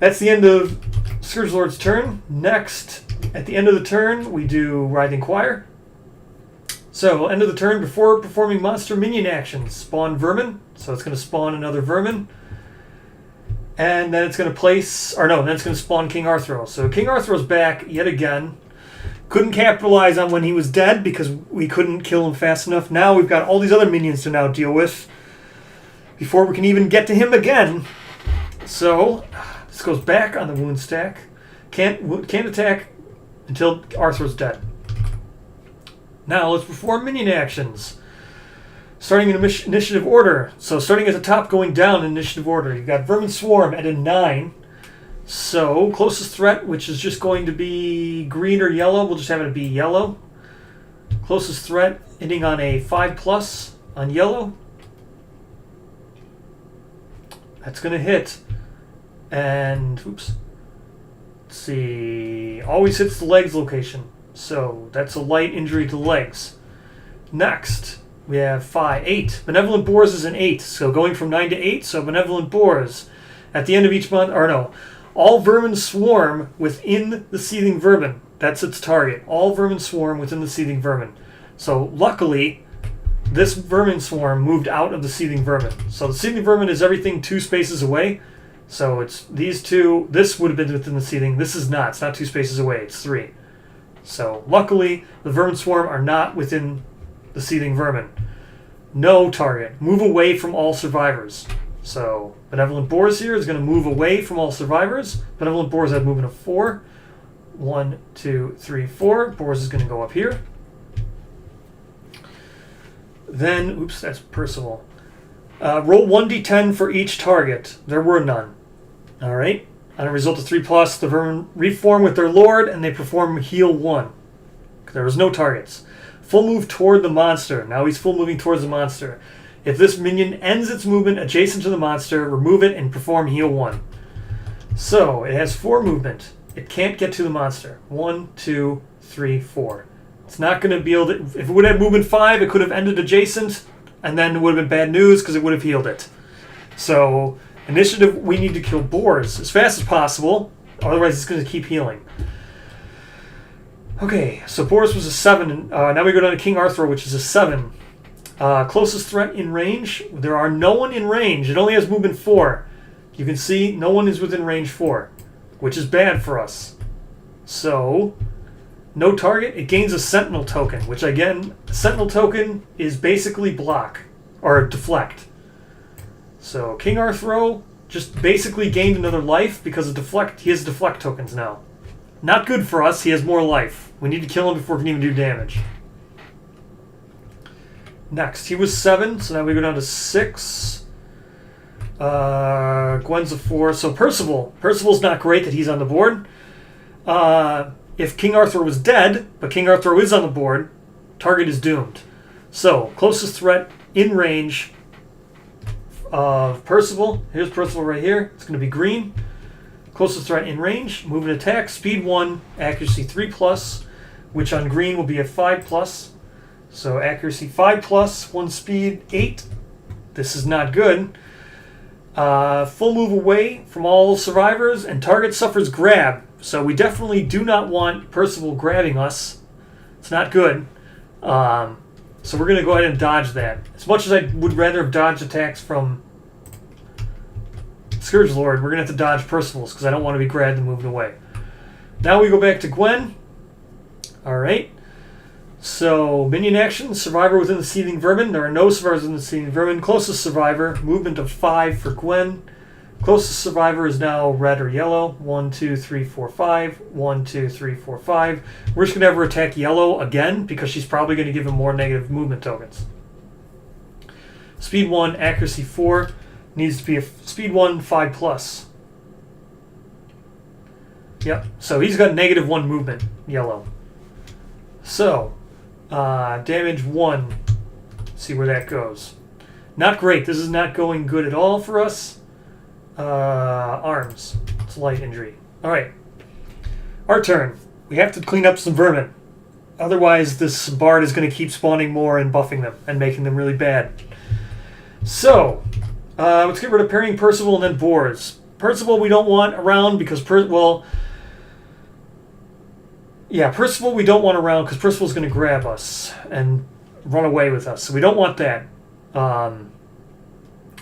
That's the end of Scourge Lord's turn. Next, at the end of the turn, we do Writhing Choir. So, end of the turn, before performing monster minion actions, spawn vermin. So it's going to spawn another vermin. And then it's going to then it's going to spawn King Arthros. So King Arthros back yet again. Couldn't capitalize on when he was dead because we couldn't kill him fast enough. Now we've got all these other minions to now deal with before we can even get to him again. So this goes back on the wound stack. Can't attack until Arthur's dead. Now let's perform minion actions. Starting in initiative order. So starting at the top, going down in initiative order. You've got Vermin Swarm at a 9. So closest threat, which is just going to be green or yellow. We'll just have it be yellow. Closest threat hitting on a 5+ on yellow. That's going to hit. And, oops. Let's see. Always hits the legs location. So that's a light injury to the legs. Next, we have 8. Benevolent Boars is an 8. So going from 9 to 8. So Benevolent Boars. At the end of each month, all vermin swarm within the seething vermin. That's its target. All vermin swarm within the seething vermin. So luckily, this vermin swarm moved out of the seething vermin. So the seething vermin is everything 2 spaces away. So it's these two. This would have been within the seething. This is not. It's not 2 spaces away. It's 3. So luckily, the vermin swarm are not within the seething vermin. No target. Move away from all survivors. So Benevolent Boars here is going to move away from all survivors. Benevolent Boars have movement of 4. 1, 2, 3, 4. Boars is going to go up here. Then, oops, that's Percival. Roll 1d10 for each target. There were none. Alright. On a result of 3+, the vermin reform with their lord and they perform heal 1. There was no targets. Full move toward the monster. Now he's full moving towards the monster. If this minion ends its movement adjacent to the monster, remove it and perform heal 1. So, it has 4 movement. It can't get to the monster. 1, 2, 3, 4. It's not going to be able to... If it would have movement 5, it could have ended adjacent, and then it would have been bad news because it would have healed it. So, initiative, we need to kill boars as fast as possible. Otherwise, it's going to keep healing. Okay, so Boris was a 7. And, now we go down to King Arthur, which is a 7. Closest threat in range. There are no one in range. It only has movement 4. You can see no one is within range 4, which is bad for us. So, no target. It gains a Sentinel token, which again, Sentinel token is basically block or deflect. So King Arthur just basically gained another life because of deflect. He has deflect tokens now. Not good for us. He has more life. We need to kill him before we can even do damage. Next, he was 7, so now we go down to 6. Gwen's a 4. So Percival. Percival's not great that he's on the board. If King Arthur was dead, but King Arthur is on the board, target is doomed. So, closest threat in range of Percival. Here's Percival right here. It's going to be green. Closest threat in range, move and attack, speed 1, accuracy 3+, which on green will be a 5+. So accuracy 5+, 1 speed, 8. This is not good. Full move away from all survivors, and target suffers grab. So we definitely do not want Percival grabbing us. It's not good. So we're going to go ahead and dodge that. As much as I would rather have dodged attacks from Scourge Lord, we're going to have to dodge Percival's because I don't want to be grabbed and moved away. Now we go back to Gwen. Alright. So, minion action, survivor within the seething vermin. There are no survivors within the seething vermin. Closest survivor, movement of 5 for Gwen. Closest survivor is now red or yellow. 1, 2, 3, 4, 5. 1, 2, 3, 4, 5. We're just going to have her attack yellow again because she's probably going to give him more negative movement tokens. Speed 1, accuracy 4. Needs to be a speed 1, 5+. Yep, so he's got negative 1 movement, yellow. So, damage 1. See where that goes. Not great. This is not going good at all for us. Arms. It's a light injury. Alright. Our turn. We have to clean up some vermin. Otherwise, this bard is going to keep spawning more and buffing them and making them really bad. So, let's get rid of Parrying Percival and then Boars. Percival we don't want around because, Percival we don't want around because Percival's going to grab us and run away with us. So we don't want that.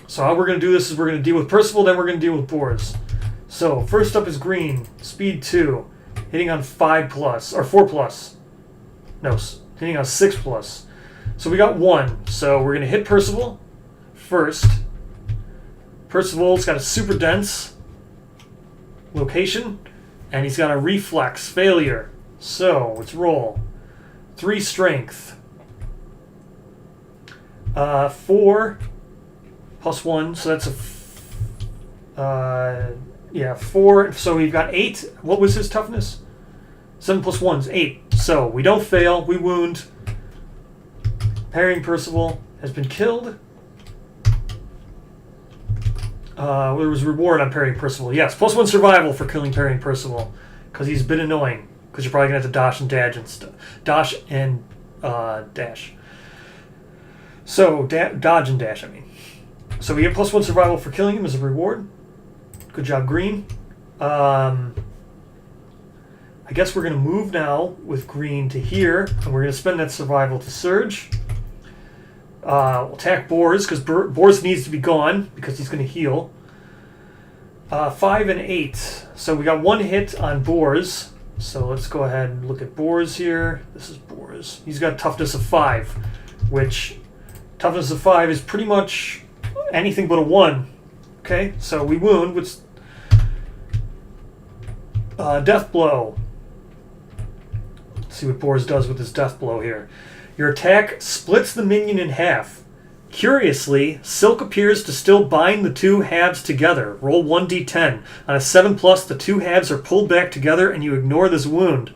So how we're going to do this is we're going to deal with Percival, then we're going to deal with Boars. So first up is green, speed 2, hitting on 5+, or 4+. No, hitting on 6+. So we got 1. So we're going to hit Percival first. Percival's got a super dense location, and he's got a reflex failure. So let's roll. 3 strength. 4 plus 1, so that's a 4. So we've got 8. What was his toughness? 7 plus 1 is 8. So we don't fail. We wound. Parrying Percival has been killed. There was a reward on Parrying Percival. Yes, plus 1 survival for killing Parrying Percival because he's been annoying. Because you're probably gonna have to dodge and dash and dodge and dash. So dodge and dash. I mean. So we get plus 1 survival for killing him as a reward. Good job, green. I guess we're gonna move now with green to here, and we're gonna spend that survival to surge. We'll attack Boars because Boars needs to be gone because he's gonna heal. 5 and 8. So we got 1 hit on Boars. So let's go ahead and look at Boars here. This is Boars. He's got toughness of 5, which toughness of 5 is pretty much anything but a 1. Okay, so we wound with death blow. Let's see what Boars does with his death blow here. Your attack splits the minion in half. Curiously, Silk appears to still bind the 2 halves together. Roll 1d10. On a 7+, the 2 halves are pulled back together and you ignore this wound.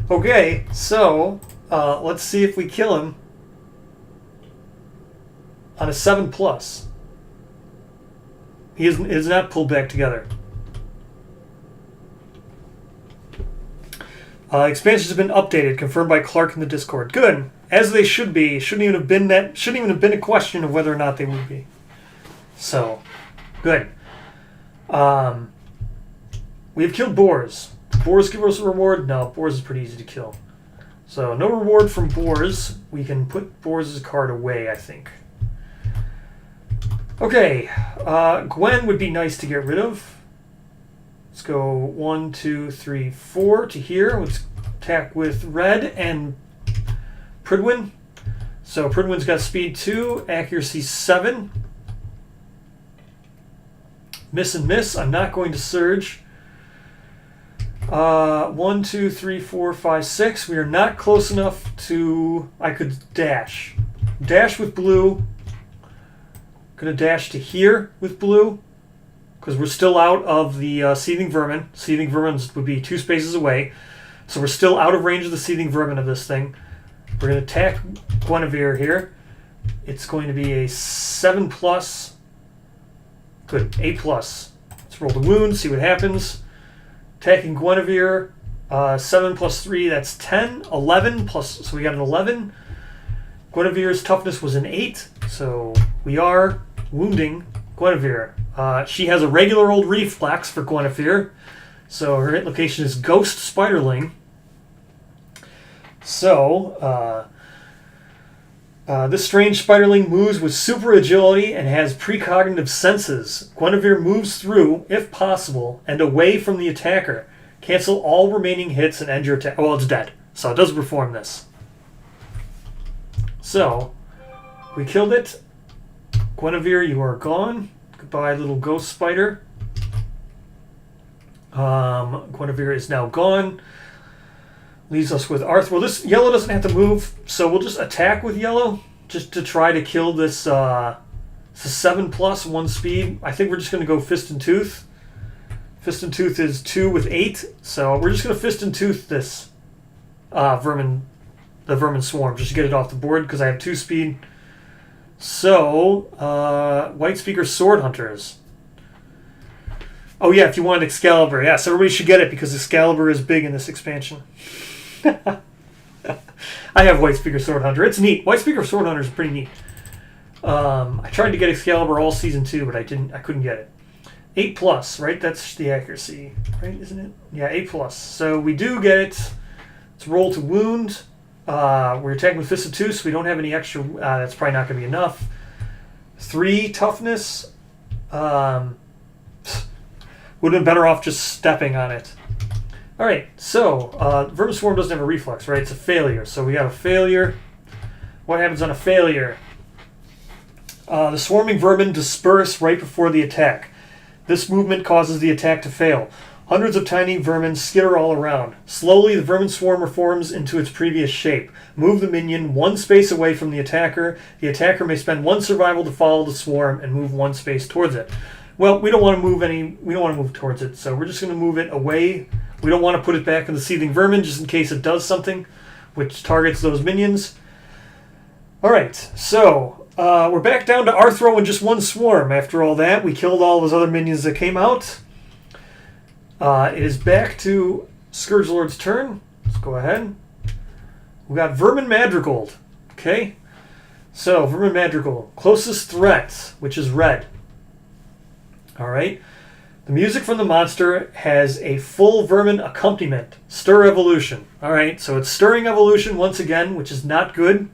Okay, so let's see if we kill him on a 7+. He is not pulled back together. Expansions have been updated, confirmed by Clark in the Discord. Good, as they should be. Shouldn't even have been a question of whether or not they would be. So, good. We have killed Boars. Boars give us a reward? No, Boars is pretty easy to kill. So no reward from Boars. We can put Boars' card away, I think. Okay, Gwen would be nice to get rid of. Let's go 1, 2, 3, 4 to here. Let's attack with red and Pridwin. So Pridwin's got speed 2, accuracy 7. Miss and miss. I'm not going to surge. 1, 2, 3, 4, 5, 6. We are not close enough to... I could dash. Dash with blue. Gonna dash to here with blue because we're still out of the seething vermin. Seething vermin would be 2 spaces away, so we're still out of range of the seething vermin of this thing. We're gonna attack Guinevere here. It's going to be a 7+. Good, 8+. Let's roll the wound, see what happens. Attacking Guinevere, 7 plus 3, that's 10. 11 plus, so we got an 11. Guinevere's toughness was an 8, so we are wounding Guinevere. She has a regular old reflex for Guinevere, so her hit location is Ghost Spiderling. So, this strange Spiderling moves with super agility and has precognitive senses. Guinevere moves through, if possible, and away from the attacker. Cancel all remaining hits and end your attack. Well, it's dead, so it doesn't perform this. So, we killed it. Guinevere, you are gone. Goodbye, little ghost spider. Guinevere is now gone. Leaves us with Arthur. Well, this yellow doesn't have to move, so we'll just attack with yellow just to try to kill this. It's a 7+, 1 speed. I think we're just going to go Fist and Tooth. Fist and Tooth is 2 with 8, so we're just going to Fist and Tooth this vermin. The vermin swarm, just to get it off the board because I have 2 speed. So, White Speaker Sword Hunters. Oh yeah, if you want Excalibur, yes, everybody should get it because Excalibur is big in this expansion. I have White Speaker Sword Hunter. It's neat. White Speaker Sword Hunter is pretty neat. I tried to get Excalibur all season 2, but I couldn't get it. 8+, right? That's the accuracy, right? Isn't it? Yeah, 8+. So we do get it. Let's roll to wound. We're attacking with Fist of Two, so we don't have any extra. That's probably not going to be enough. 3 toughness. Would have been better off just stepping on it. All right, so Vermin Swarm doesn't have a reflex, right? It's a failure. So we have a failure. What happens on a failure? The swarming vermin disperse right before the attack. This movement causes the attack to fail. Hundreds of tiny vermin skitter all around. Slowly, the vermin swarm reforms into its previous shape. Move the minion 1 space away from the attacker. The attacker may spend 1 survival to follow the swarm and move 1 space towards it. Well, we don't want to move We don't want to move towards it, so we're just going to move it away. We don't want to put it back in the seething vermin just in case it does something, which targets those minions. All right, so we're back down to Arthro and just 1 swarm. After all that, we killed all those other minions that came out. It is back to Scourgelord's turn. Let's go ahead. We got Vermin Madrigal. Okay. So, Vermin Madrigal. Closest threat, which is red. Alright. The music from the monster has a full vermin accompaniment. Stir Evolution. Alright, so it's Stirring Evolution once again, which is not good.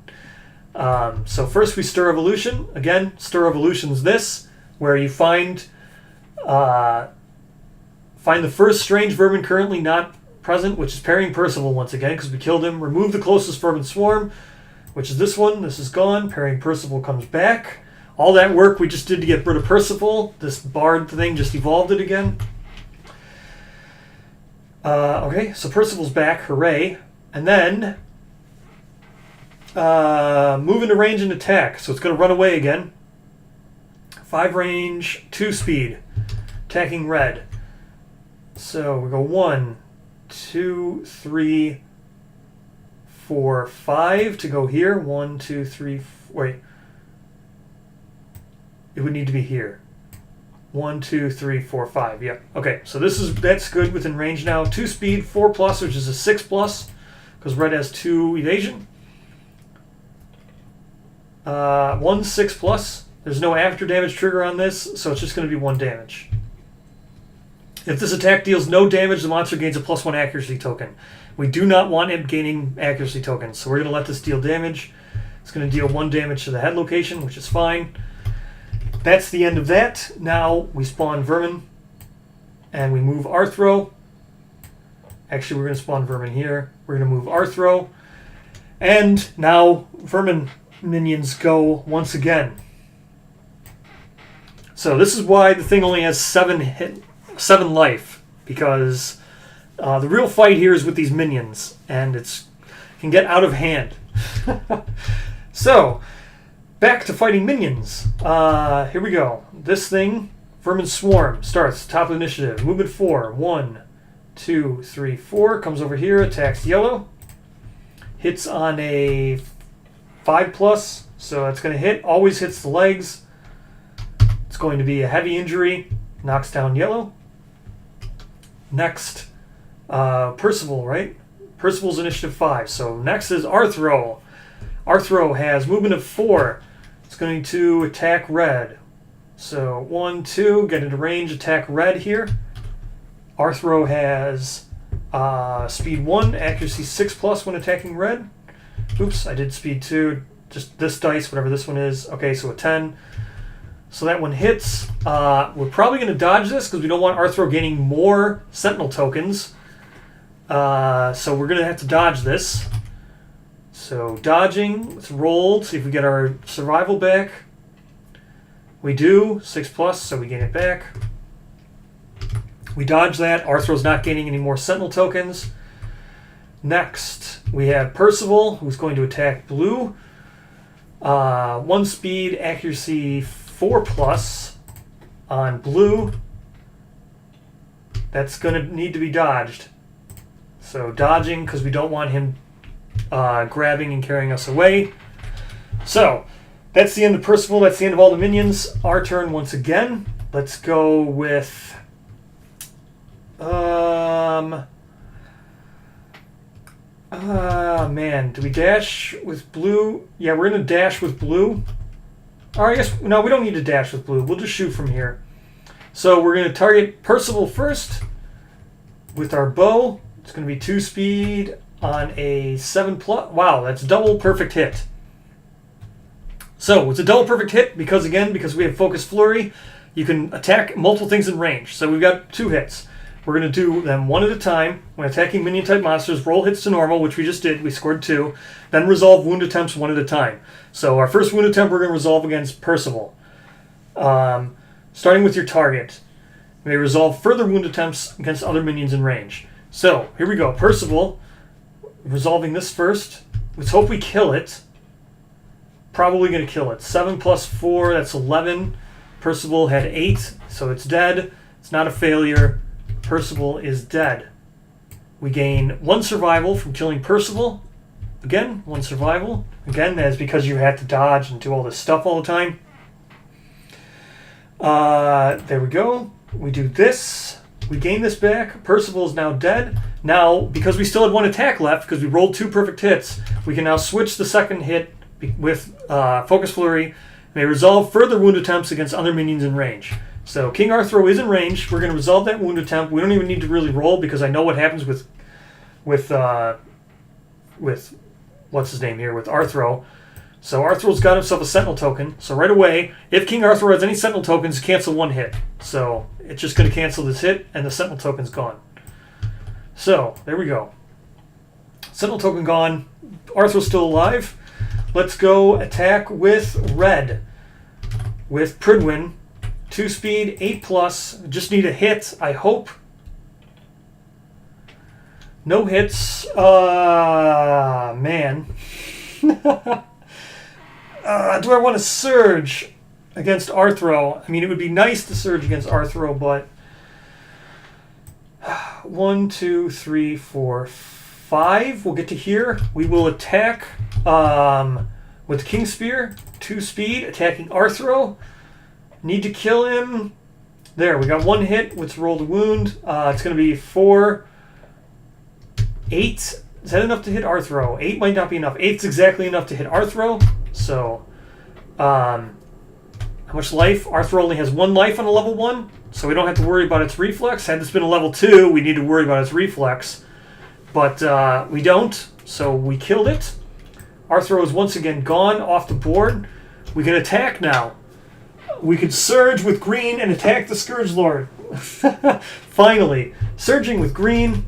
So first we Stir Evolution. Again, Stir Evolution's this, where you find the first strange vermin currently not present, which is Parrying Percival once again, because we killed him. Remove the closest vermin swarm, which is this one. This is gone. Parrying Percival comes back. All that work we just did to get rid of Percival, this bard thing just evolved it again. Okay, so Percival's back. Hooray. And then move into range and attack. So it's going to run away again. 5 range, 2 speed. Attacking red. So we go 1, 2, 3, 4, 5 to go here. 1, 2, 3, wait. It would need to be here. 1, 2, 3, 4, 5. Yeah. Okay. So that's good within range now. 2 speed, 4+, which is a 6+, because red has 2 evasion. 1 6+. There's no after damage trigger on this, so it's just going to be 1 damage. If this attack deals no damage, the monster gains a +1 accuracy token. We do not want it gaining accuracy tokens, so we're going to let this deal damage. It's going to deal 1 damage to the head location, which is fine. That's the end of that. Now we spawn Vermin, and we move Arthro. Actually, we're going to spawn Vermin here. We're going to move Arthro. And now Vermin minions go once again. So this is why the thing only has 7 life, because the real fight here is with these minions, and it can get out of hand. So, back to fighting minions. Here we go. This thing, Vermin Swarm, starts top of initiative. Movement 4. 1, 2, 3, 4. Comes over here, attacks yellow. Hits on a 5+, so that's going to hit. Always hits the legs. It's going to be a heavy injury. Knocks down yellow. Next, Percival, right? Percival's initiative 5. So next is Arthro. Arthro has movement of 4. It's going to attack red. So 1, 2, get into range, attack red here. Arthro has speed 1, accuracy 6+ when attacking red. Oops, I did speed 2. Just this dice, whatever this one is. Okay, so a 10. So that one hits. We're probably going to dodge this because we don't want Arthro gaining more Sentinel tokens. So we're going to have to dodge this. So dodging, let's roll, see if we get our survival back. We do, 6+, so we gain it back. We dodge that. Arthro's not gaining any more Sentinel tokens. Next, we have Percival, who's going to attack blue. 1 speed, accuracy 4+ on blue. That's going to need to be dodged. So dodging, because we don't want him grabbing and carrying us away. So that's the end of Percival. That's the end of all the minions. Our turn once again. Let's go with man, do we dash with blue? Yeah, we're gonna dash with blue. Or I guess no, we don't need to dash with blue. We'll just shoot from here. So we're gonna target Percival first with our bow. It's gonna be 2 speed on a 7+. Wow, that's double perfect hit. So it's a double perfect hit because we have Focus Flurry, you can attack multiple things in range. So we've got 2 hits. We're going to do them one at a time. When attacking minion-type monsters, roll hits to normal, which we just did. We scored 2. Then resolve wound attempts one at a time. So our first wound attempt we're going to resolve against Percival. Starting with your target. You may resolve further wound attempts against other minions in range. So here we go. Percival, resolving this first. Let's hope we kill it. Probably going to kill it. 7 + 4, that's 11. Percival had 8, so it's dead. It's not a failure. Percival is dead. We gain 1 survival from killing Percival. Again, 1 survival. Again, that's because you had to dodge and do all this stuff all the time. There we go. We do this. We gain this back. Percival is now dead. Now, because we still had 1 attack left, because we rolled 2 perfect hits, we can now switch the second hit with Focus Flurry. May resolve further wound attempts against other minions in range. So King Arthro is in range. We're going to resolve that wound attempt. We don't even need to really roll because I know what happens with what's his name here, with Arthro. So Arthro's got himself a Sentinel token. So right away, if King Arthro has any Sentinel tokens, cancel 1 hit. So it's just going to cancel this hit, and the Sentinel token's gone. So there we go. Sentinel token gone. Arthro's still alive. Let's go attack with red. With Pridwin. 2 speed, 8+. Just need a hit, I hope. No hits. Man. Do I want to surge against Arthro? I mean, it would be nice to surge against Arthro, but 1, 2, 3, 4, 5. We'll get to here. We will attack with King Spear. 2 speed, attacking Arthro. Need to kill him. There, we got 1 hit. Let's roll the wound. It's going to be 4, 8. Is that enough to hit Arthro? 8 might not be enough. 8's exactly enough to hit Arthro. So, I'm much life? Arthur only has 1 life on a level 1, so we don't have to worry about its reflex. Had this been a level 2, we need to worry about its reflex. But we don't, so we killed it. Arthur is once again gone off the board. We can attack now. We can surge with green and attack the Scourgelord. Finally, surging with green.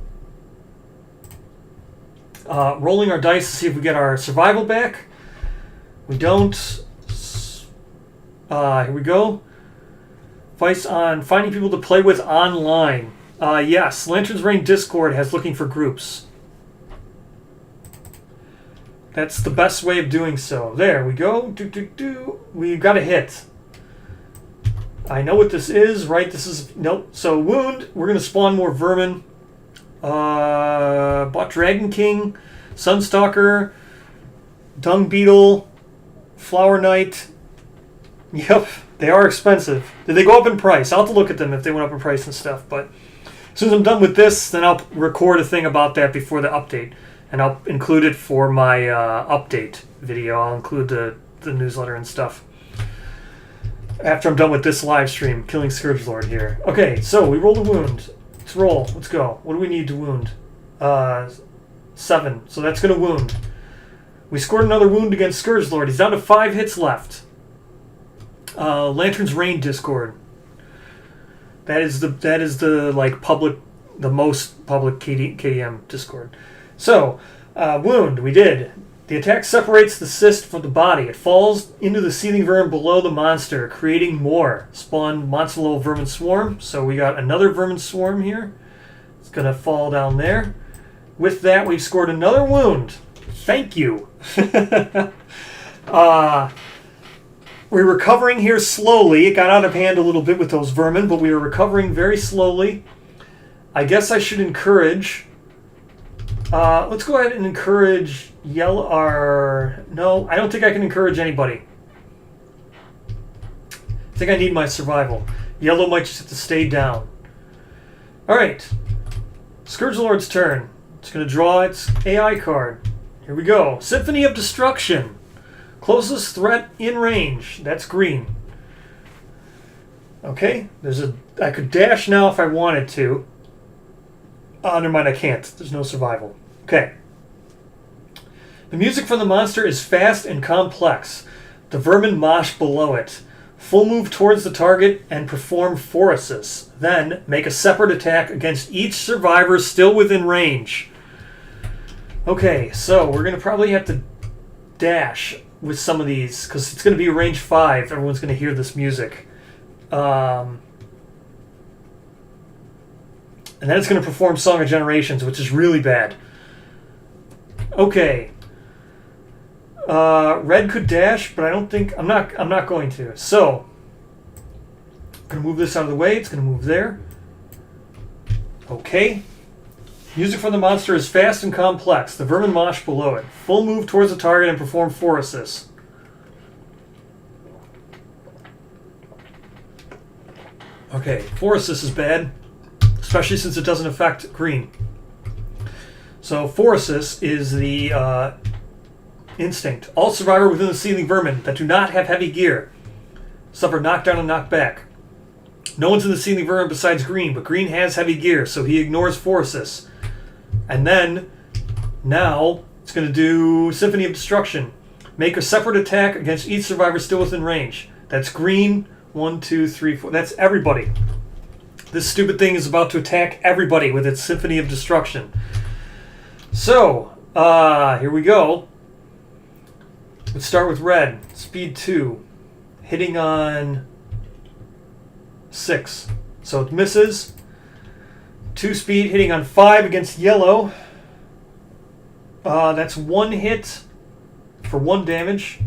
Rolling our dice to see if we get our survival back. We don't. Here we go. Advice on finding people to play with online. Yes, Lantern's Reign Discord has looking for groups. That's the best way of doing so. There we go. We got a hit. I know what this is, right? This is... Nope. So, wound. We're going to spawn more vermin. Bought Dragon King, Sunstalker, Dung Beetle, Flower Knight. Yep, they are expensive. Did they go up in price? I'll have to look at them if they went up in price and stuff. But as soon as I'm done with this, then I'll record a thing about that before the update. And I'll include it for my update video. I'll include the newsletter and stuff after I'm done with this live stream, killing Scourgelord here. Okay, so we rolled a wound. Let's roll. Let's go. What do we need to wound? 7. So that's going to wound. We scored another wound against Scourgelord. He's down to 5 hits left. Lantern's Reign Discord. That is the like public, the most public KDM Discord. So wound. We did. The attack separates the cyst from the body. It falls into the seething vermin below the monster, creating more. Spawn monster level vermin swarm. So we got another vermin swarm here. It's going to fall down there. With that, we've scored another wound. Thank you. We're recovering here slowly. It got out of hand a little bit with those vermin, but we are recovering very slowly. I guess I should encourage... let's go ahead and encourage yellow. No, I don't think I can encourage anybody. I think I need my survival. Yellow might just have to stay down. Alright. Scourgelord's turn. It's going to draw its AI card. Here we go. Symphony of Destruction. Closest threat in range. That's green. Okay. I could dash now if I wanted to. Never mind, I can't. There's no survival. Okay. The music from the monster is fast and complex. The vermin mosh below it. Full move towards the target and perform Phoresis. Then make a separate attack against each survivor still within range. Okay, so we're going to probably have to dash with some of these because it's going to be range 5. Everyone's going to hear this music. And then it's going to perform Song of Generations, which is really bad. Okay. Red could dash, but I don't think... I'm not going to. So, I'm going to move this out of the way. It's going to move there. Okay. Music from the monster is fast and complex. The vermin mosh below it. Full move towards the target and perform Phoresis. Okay, Phoresis is bad. Especially since it doesn't affect green. So Phoresis is the instinct. All survivor within the seething vermin that do not have heavy gear suffer knockdown and knockback. No one's in the seething vermin besides green, but green has heavy gear, so he ignores Phoresis. And then, now, it's going to do Symphony of Destruction. Make a separate attack against each survivor still within range. That's green. 1, 2, 3, 4. That's everybody. This stupid thing is about to attack everybody with its Symphony of Destruction. So, here we go. Let's start with red. Speed 2. Hitting on 6. So it misses. 2 speed hitting on 5 against yellow. That's 1 hit for 1 damage.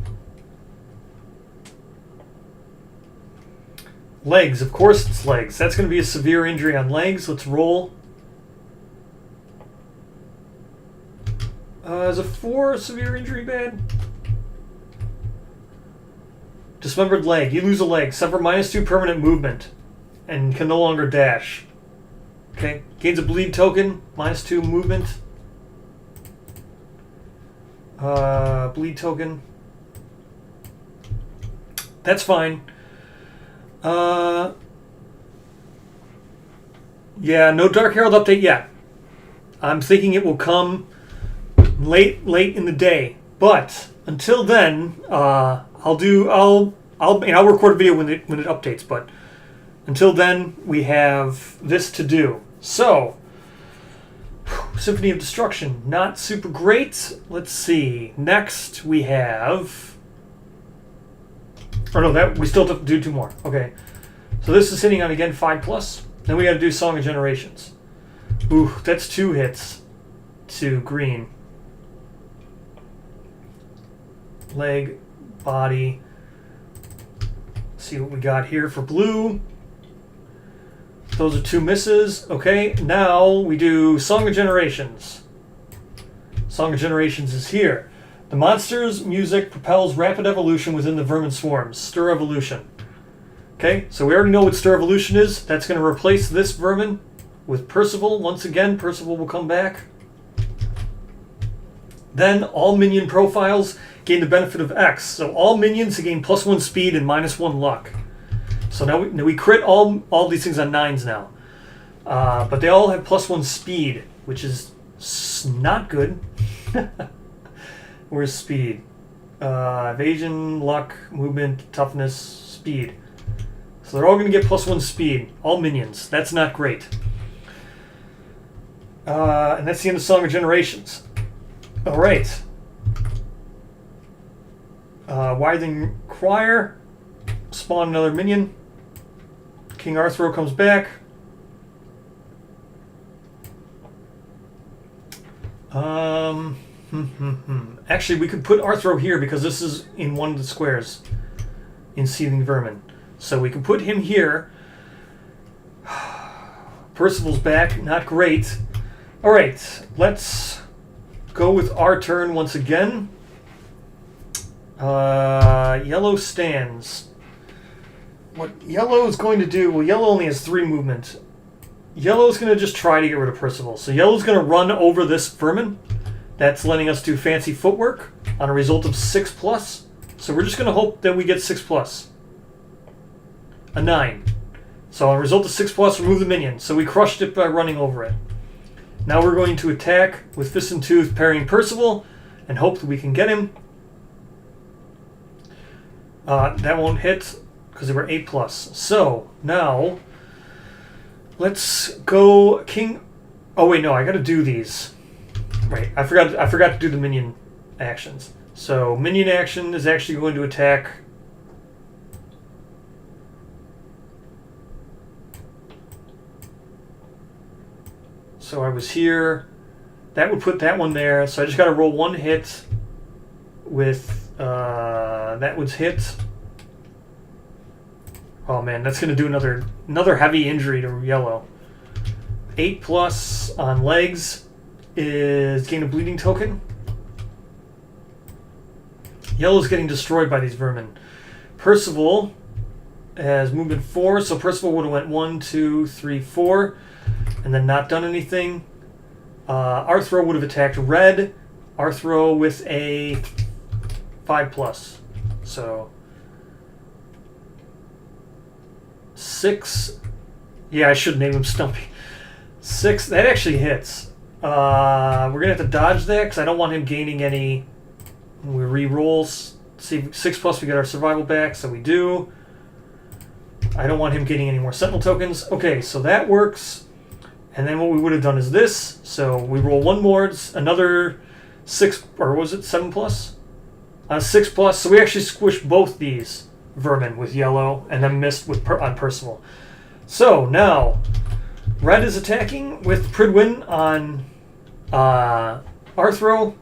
Legs, of course it's legs. That's going to be a severe injury on legs. Let's roll. Is a 4 severe injury bad? Dismembered leg. You lose a leg. Suffer -2 permanent movement. And can no longer dash. Okay. Gains a bleed token. -2 movement. Bleed token. That's fine. Yeah, no Dark Herald update yet. I'm thinking it will come late in the day. But until then, I'll record a video when it updates. But until then, we have this to do. So, Symphony of Destruction, not super great. Let's see. Next we have. Or no, that we still have to do 2 more. Okay, so this is sitting on again 5+. Then we got to do Song of Generations. Ooh, that's 2 hits to green. Leg, body. See what we got here for blue. Those are 2 misses. Okay, now we do Song of Generations. Song of Generations is here. The monster's music propels rapid evolution within the vermin swarms. Stir Evolution. Okay, so we already know what Stir Evolution is. That's going to replace this vermin with Percival. Once again, Percival will come back. Then all minion profiles gain the benefit of X. So all minions gain +1 speed and -1 luck. So now we crit all these things on 9s now. But they all have +1 speed, which is not good. Where's speed? Evasion, luck, movement, toughness, speed. So they're all going to get +1 speed. All minions. That's not great. And that's the end of Song of Generations. Alright. Writhing Crier. Spawn another minion. King Arthur comes back. Actually, we could put Arthro here because this is in one of the squares in Seething Vermin. So we can put him here. Percival's back. Not great. Alright, let's go with our turn once again. Yellow stands. What yellow is going to do... Well, yellow only has 3 movement. Yellow's going to just try to get rid of Percival. So yellow's going to run over this vermin. That's letting us do fancy footwork on a result of 6+. So we're just going to hope that we get 6+. A 9. So on a result of 6+, remove the minion. So we crushed it by running over it. Now we're going to attack with Fist and Tooth, parrying Percival, and hope that we can get him. That won't hit because they were 8+. So now let's go King. Oh wait, no, I got to do these. Right, I forgot to do the minion actions. So minion action is actually going to attack. So I was here. That would put that one there. So I just got to roll 1 hit with that was hit. Oh man, that's going to do another heavy injury to yellow. 8+ on legs is gain a bleeding token. Yellow's getting destroyed by these vermin. Percival has movement 4, so Percival would have went 1, 2, 3, 4, and then not done anything. Arthro would have attacked red. Arthro with a 5+. So 6. Yeah, I should name him Stumpy. 6. That actually hits. We're going to have to dodge that because I don't want him gaining any. We re-rolls. See, 6+, we get our survival back, so we do. I don't want him getting any more sentinel tokens. Okay, so that works. And then what we would have done is this. So we roll 1 more, another 6, or was it 7+? 6+. So we actually squished both these vermin with yellow and then missed with on Percival. So now red is attacking with Pridwin on Arthro.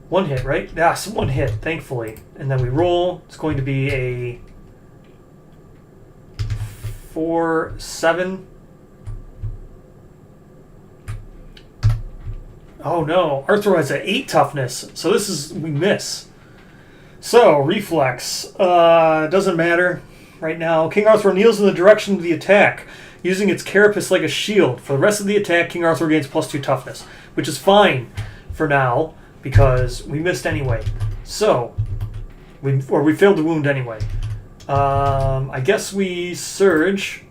1 hit, right? Yes, 1 hit, thankfully. And then we roll. It's going to be a 4, 7. Oh no, Arthro has an 8 toughness, so we miss. So, reflex. Doesn't matter right now. King Arthur kneels in the direction of the attack, using its carapace like a shield. For the rest of the attack, King Arthur gains +2 toughness, which is fine for now, because we missed anyway. So, we failed to wound anyway. I guess we surge.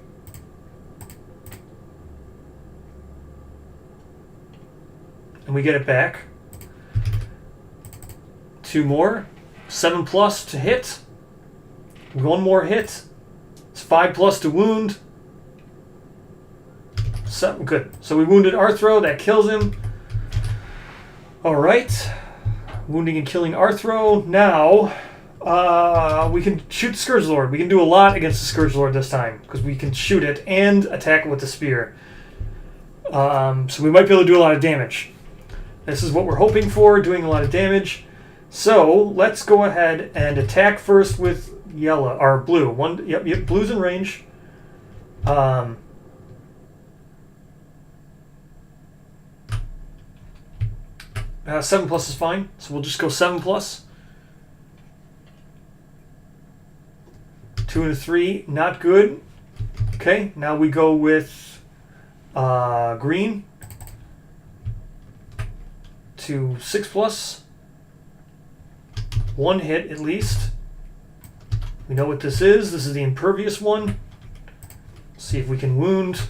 And we get it back. 2 more. 7+ to hit. 1 more hit. It's 5+ to wound. 7, good. So we wounded Arthro. That kills him. Alright. Wounding and killing Arthro. Now, we can shoot the Scourge Lord. We can do a lot against the Scourge Lord this time, because we can shoot it and attack it with the spear. So we might be able to do a lot of damage. This is what we're hoping for, doing a lot of damage. So let's go ahead and attack first with yellow or blue. Yep, blue's in range. 7+ is fine, so we'll just go 7+. 2 and a 3, not good. Okay, now we go with green to 6+. 1 hit at least. We know what this is. This is the impervious one. See if we can wound.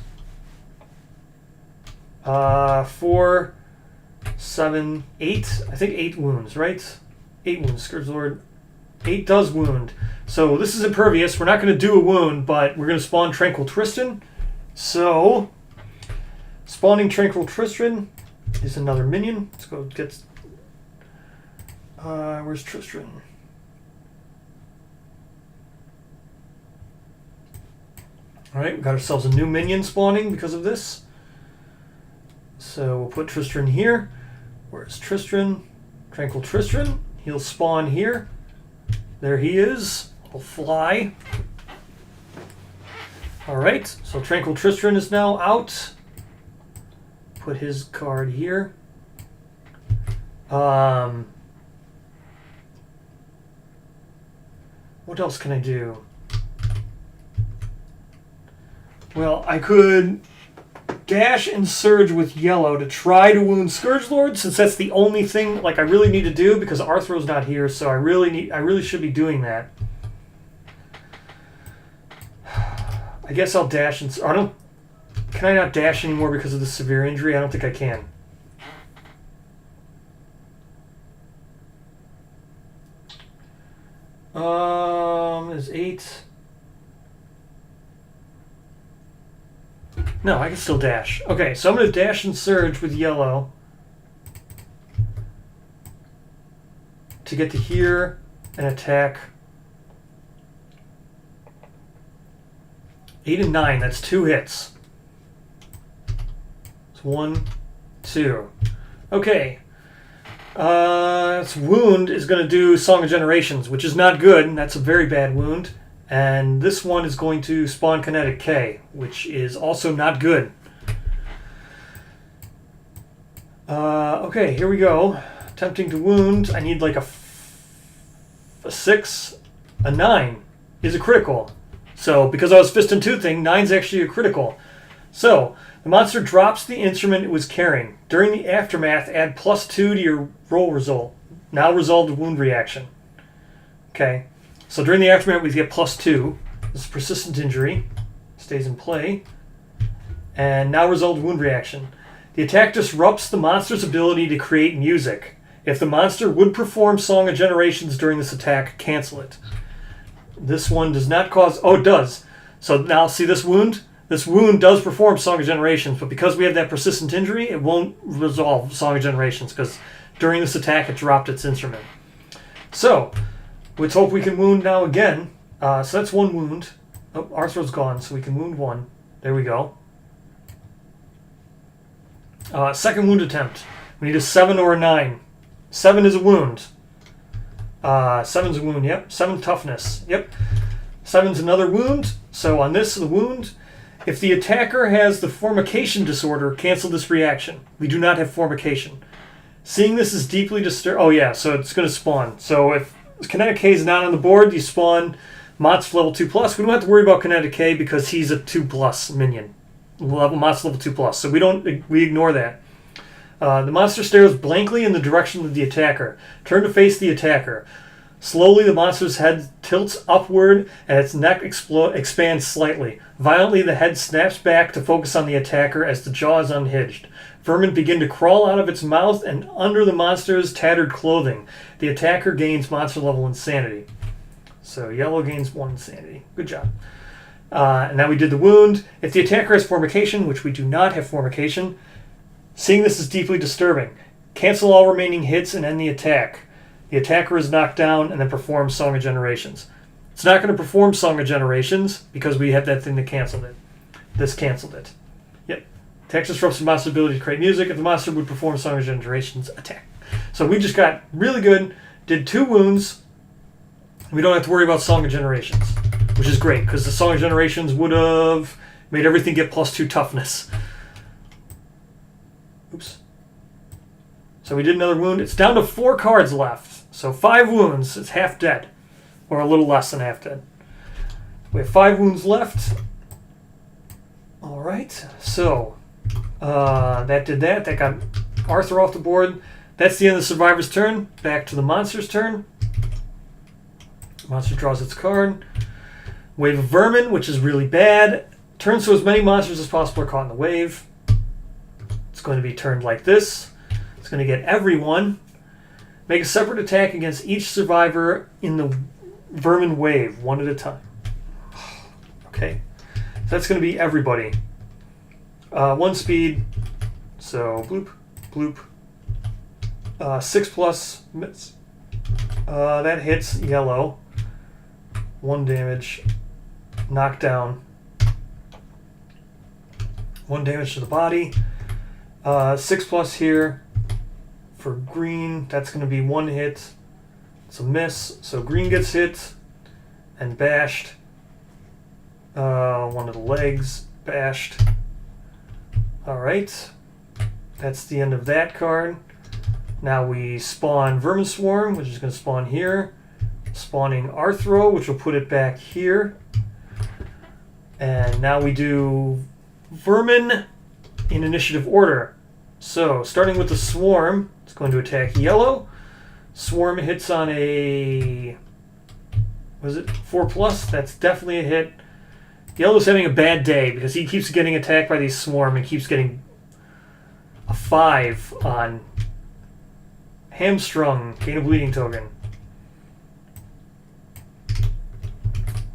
4, 7, 8. I think 8 wounds, right? 8 wounds. Scourge Lord. 8 does wound. So this is impervious. We're not going to do a wound, but we're going to spawn Tranquil Tristan. So, spawning Tranquil Tristan is another minion. Let's go get... where's Tristran? Alright, we got ourselves a new minion spawning because of this. So we'll put Tristran here. Where's Tristran? Tranquil Tristran. He'll spawn here. There he is. He'll fly. Alright, so Tranquil Tristran is now out. Put his card here. What else can I do? Well, I could dash and surge with yellow to try to wound Scourge Lord, since that's the only thing like I really need to do because Arthro's not here, so I really should be doing that. I guess I'll dash and can I not dash anymore because of the severe injury? I don't think I can. Is 8. No, I can still dash. Okay, so I'm going to dash and surge with yellow to get to here and attack. 8 and 9, that's 2 hits. It's 1, 2. Okay. Its wound is going to do Song of Generations, which is not good, and that's a very bad wound. And this one is going to spawn Kinetic K, which is also not good. Okay, here we go. Attempting to wound. I need like a 6. A 9 is a critical. So, because I was fist and toothing, 9's actually a critical. So, the monster drops the instrument it was carrying. During the aftermath, add +2 to your roll result. Now resolved wound reaction. Okay. So during the aftermath, we get +2. This is persistent injury. Stays in play. And now resolved wound reaction. The attack disrupts the monster's ability to create music. If the monster would perform Song of Generations during this attack, cancel it. This one does not cause... Oh, it does. So now see this wound? This wound does perform Song of Generations, but because we have that persistent injury, it won't resolve Song of Generations, because during this attack, it dropped its instrument. So, let's hope we can wound now again. So that's 1 wound. Oh, Arthro's gone, so we can wound 1. There we go. Second wound attempt. We need a 7 or a 9. 7 is a wound. 7's a wound, yep. 7 toughness, yep. 7's another wound. So on this, the wound... If the attacker has the formication disorder, cancel this reaction. We do not have formication. Seeing this is deeply disturbed... Oh yeah, so it's going to spawn. So if Kinetic K is not on the board, you spawn monster level 2+. We don't have to worry about Kinetic K because he's a 2+ minion. Monster level 2+. So we ignore that. The monster stares blankly in the direction of the attacker. Turn to face the attacker. Slowly, the monster's head tilts upward and its neck expands slightly. Violently, the head snaps back to focus on the attacker as the jaw is unhinged. Vermin begin to crawl out of its mouth and under the monster's tattered clothing. The attacker gains monster level insanity. So yellow gains 1 insanity. Good job. And now we did the wound. If the attacker has formication, which we do not have formication, seeing this is deeply disturbing. Cancel all remaining hits and end the attack. The attacker is knocked down and then performs Song of Generations. It's not going to perform Song of Generations because we have that thing that canceled it. This canceled it. Yep. Attack disrupts the monster's ability to create music. If the monster would perform Song of Generations, attack. So we just got really good, did 2 wounds. We don't have to worry about Song of Generations, which is great because the Song of Generations would have made everything get +2 toughness. Oops. So we did another wound. It's down to 4 cards left. So 5 wounds. It's half dead. Or a little less than half dead. We have 5 wounds left. Alright. So that did that. That got Arthur off the board. That's the end of the survivor's turn. Back to the monster's turn. Monster draws its card. Wave of Vermin, which is really bad. Turns so as many monsters as possible are caught in the wave. It's going to be turned like this. It's going to get everyone. Make a separate attack against each survivor in the Vermin wave, 1 at a time. Okay. So that's going to be everybody. 1 speed. So bloop, bloop. 6+. Miss. That hits yellow. 1 damage. Knockdown. 1 damage to the body. 6+ here. For green, that's going to be 1 hit. It's a miss. So green gets hit and bashed. 1 of the legs bashed. Alright. That's the end of that card. Now we spawn Vermin Swarm, which is going to spawn here. Spawning Arthro, which will put it back here. And now we do Vermin in initiative order. So, starting with the Swarm, it's going to attack yellow. Swarm hits on a... was it 4+? That's definitely a hit. Yellow's having a bad day because he keeps getting attacked by these Swarm and keeps getting a 5 on Hamstrung, gain a bleeding token.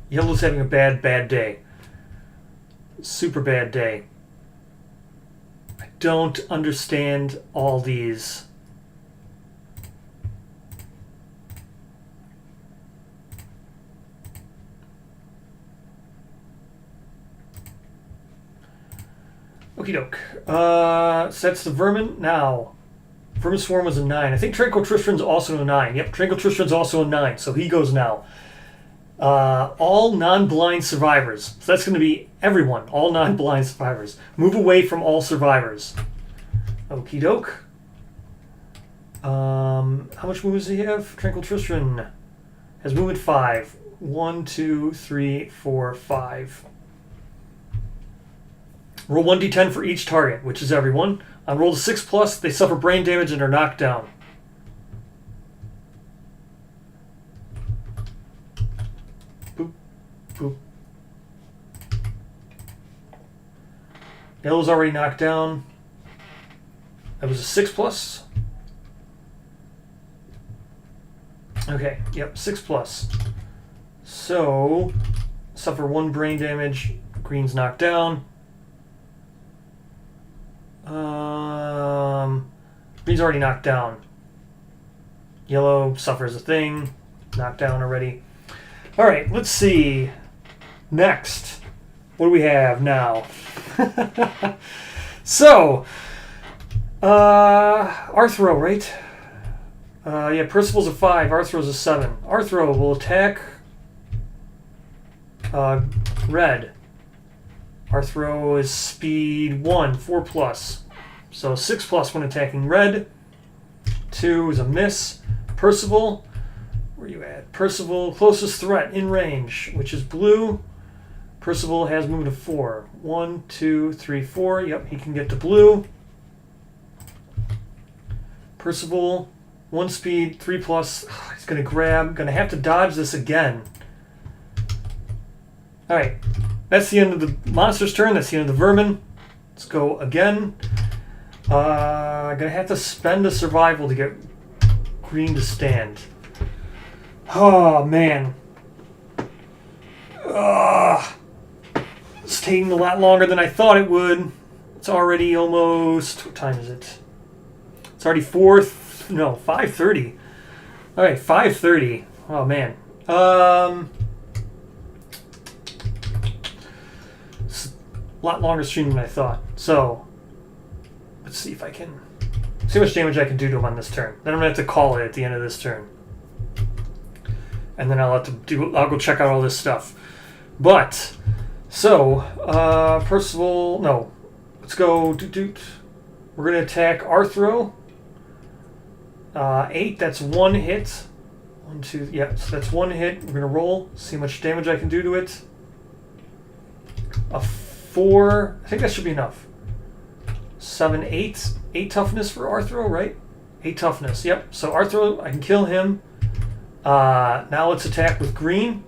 Yellow's having a bad day. Super bad day. I don't understand all these. Okie doke. Sets the Vermin now. Vermin Swarm was a 9. I think Tranquil Tristran's also a 9. Yep, Tranquil Tristran's also a 9, so he goes now. All non-blind survivors. So that's going to be everyone. All non-blind survivors. Move away from all survivors. Okie doke. How much movement does he have? Tranquil Tristran has movement 5. 1, 2, 3, 4, 5. Roll 1d10 for each target, which is everyone. On roll to 6+, they suffer brain damage and are knocked down. Boop, boop. Yellow's already knocked down. That was a 6+. Okay, yep, 6+. So, suffer 1 brain damage. Green's knocked down. Green's already knocked down. Yellow suffers a thing. Knocked down already. Alright, let's see. Next. What do we have now? So, Arthro, right? Yeah, Percival's a 5. Arthro's a 7. Arthro will attack red. Arthro is speed 1, 4+. So 6+ when attacking red. 2 is a miss. Percival, where are you at? Percival, closest threat in range, which is blue. Percival has movement of 4. 1, 2, 3, 4. Yep, he can get to blue. Percival 1 speed, 3 plus. He's going to grab. Going to have to dodge this again. Alright. That's the end of the monster's turn. That's the end of the vermin. Let's go again. Going to have to spend a survival to get green to stand. Oh, man. It's taking a lot longer than I thought it would. It's already almost... What time is it? It's already 5:30. All right, 5:30. Oh, man. It's a lot longer stream than I thought. So, let's see if I can... See how much damage I can do to him on this turn. Then I'm going to have to call it at the end of this turn. And then I'll go check out all this stuff. But, so, Percival... No. Let's go... We're going to attack Arthro. 8, that's 1 hit. 1, 2, yeah, so that's 1 hit. We're going to roll, see how much damage I can do to it. A 4, I think that should be enough. 7, 8. 8 toughness for Arthro, right? 8 toughness, yep. So Arthro, I can kill him. Now let's attack with Green.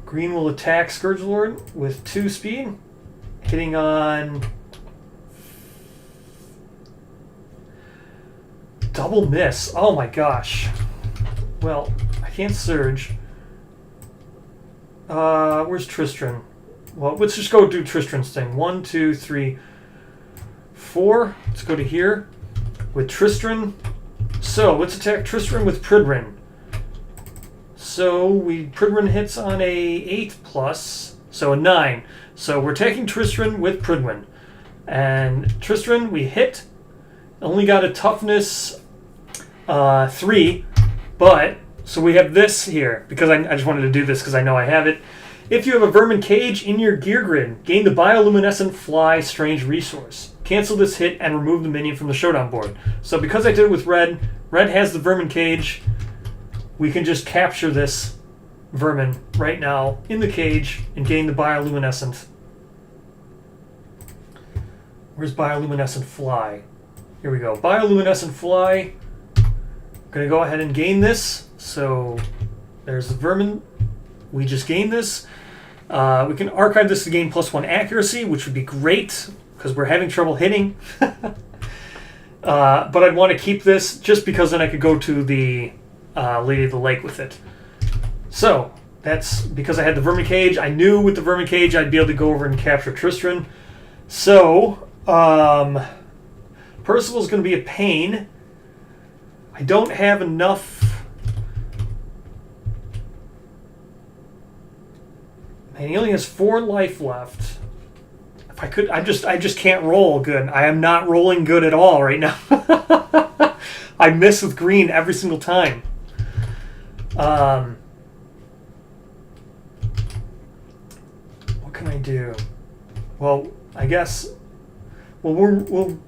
Green will attack Scourgelord with 2 speed. Hitting on... Double miss. Oh my gosh. Well, I can't surge. Where's Tristram? Well, let's just go do Tristram's thing. 1, 2, 3, 4. Let's go to here with Tristram. So let's attack Tristram with Pridrin. So Pridrin hits on a 8 plus, so a 9. So we're attacking Tristram with Pridwin. And Tristram, we hit. Only got a toughness 3, but so we have this here because I just wanted to do this because I know I have it. If you have a vermin cage in your gear grid, gain the bioluminescent fly strange resource. Cancel this hit and remove the minion from the showdown board. So because I did it with red, red has the vermin cage. We can just capture this vermin right now in the cage and gain the bioluminescent. Where's bioluminescent fly? Here we go. Bioluminescent fly. I'm going to go ahead and gain this. So there's the vermin. We just gained this. We can archive this to gain +1 accuracy, which would be great because we're having trouble hitting. But I'd want to keep this just because then I could go to the Lady of the Lake with it. So that's because I had the vermin cage. I knew with the vermin cage I'd be able to go over and capture Tristram. So Percival's going to be a pain. I don't have enough. Man, he only has 4 life left. If I could, I just can't roll good. I am not rolling good at all right now. I miss with green every single time. What can I do? Well, I guess. Well, we'll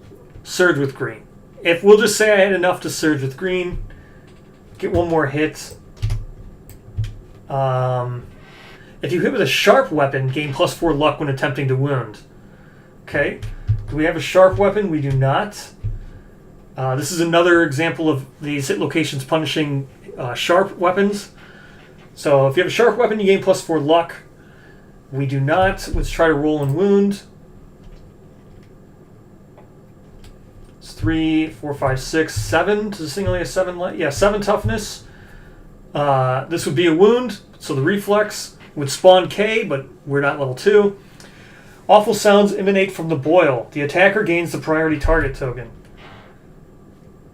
surge with green. If we'll just say I had enough to surge with green, get 1 more hit. If you hit with a sharp weapon, gain +4 luck when attempting to wound. Okay. Do we have a sharp weapon? We do not. This is another example of these hit locations punishing sharp weapons. So if you have a sharp weapon, you gain +4 luck. We do not. Let's try to roll and wound. 3, 4, 5, 6, 7. Does this thing only have 7 life? Yeah, 7 toughness. This would be a wound, so the reflex would spawn K, but we're not level 2. Awful sounds emanate from the boil. The attacker gains the priority target token.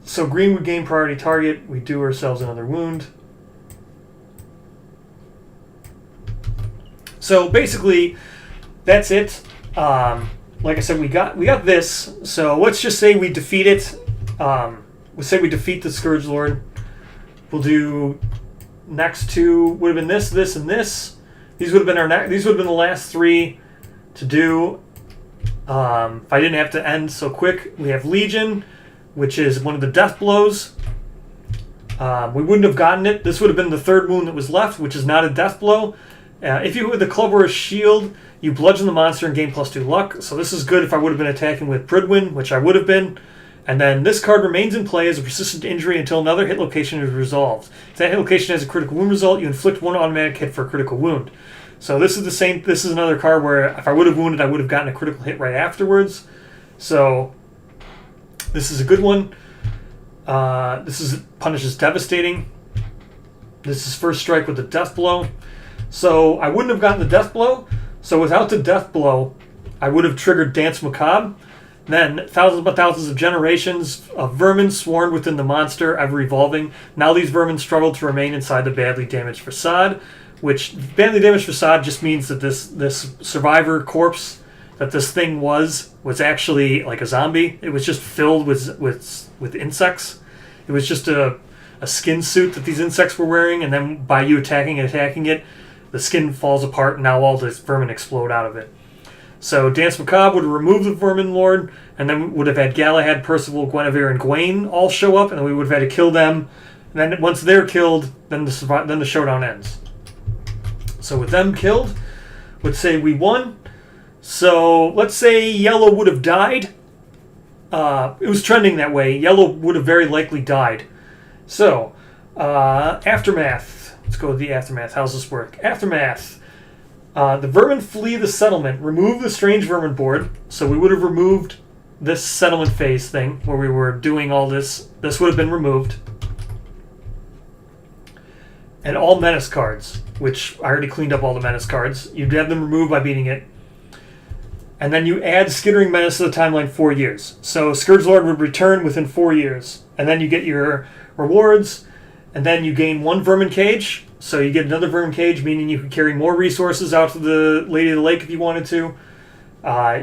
So green would gain priority target. We do ourselves another wound. So basically, that's it. Like I said, we got this. So let's just say we defeat it. Let's say we defeat the Scourgelord. We'll do next 2 would have been this, this, and this. These would have been these would have been the last 3 to do. If I didn't have to end so quick, we have Legion, which is one of the death blows. We wouldn't have gotten it. This would have been the 3rd wound that was left, which is not a death blow. If you hit with the club or a shield, you bludgeon the monster and gain +2 luck. So this is good if I would have been attacking with Pridwin, which I would have been. And then this card remains in play as a persistent injury until another hit location is resolved. If that hit location has a critical wound result, you inflict one automatic hit for a critical wound. So this is the same. This is another card where if I would have wounded, I would have gotten a critical hit right afterwards. So this is a good one. This punishes devastating. This is first strike with the death blow. So I wouldn't have gotten the death blow. So without the death blow, I would have triggered Dance Macabre. Then thousands upon thousands of generations of vermin swarmed within the monster, ever evolving. Now these vermin struggle to remain inside the badly damaged facade. Which badly damaged facade just means that this survivor corpse that this thing was actually like a zombie. It was just filled with insects. It was just a skin suit that these insects were wearing, and then by you attacking it, the skin falls apart, and now all this vermin explode out of it. So Dance Macabre would have removed the Vermin Lord, and then would have had Galahad, Percival, Guinevere, and Gawain all show up, and then we would have had to kill them. And then once they're killed, then the showdown ends. So with them killed, let's say we won. So let's say Yellow would have died. It was trending that way. Yellow would have very likely died. So, Aftermath. Let's go with the Aftermath. How's this work? Aftermath. The vermin flee the settlement. Remove the strange vermin board. So we would have removed this settlement phase thing where we were doing all this. This would have been removed. And all menace cards, which I already cleaned up all the menace cards. You'd have them removed by beating it. And then you add Skittering Menace to the timeline 4 years. So Scourge Lord would return within 4 years. And then you get your rewards. And then you gain 1 Vermin Cage. So you get another Vermin Cage, meaning you can carry more resources out to the Lady of the Lake if you wanted to.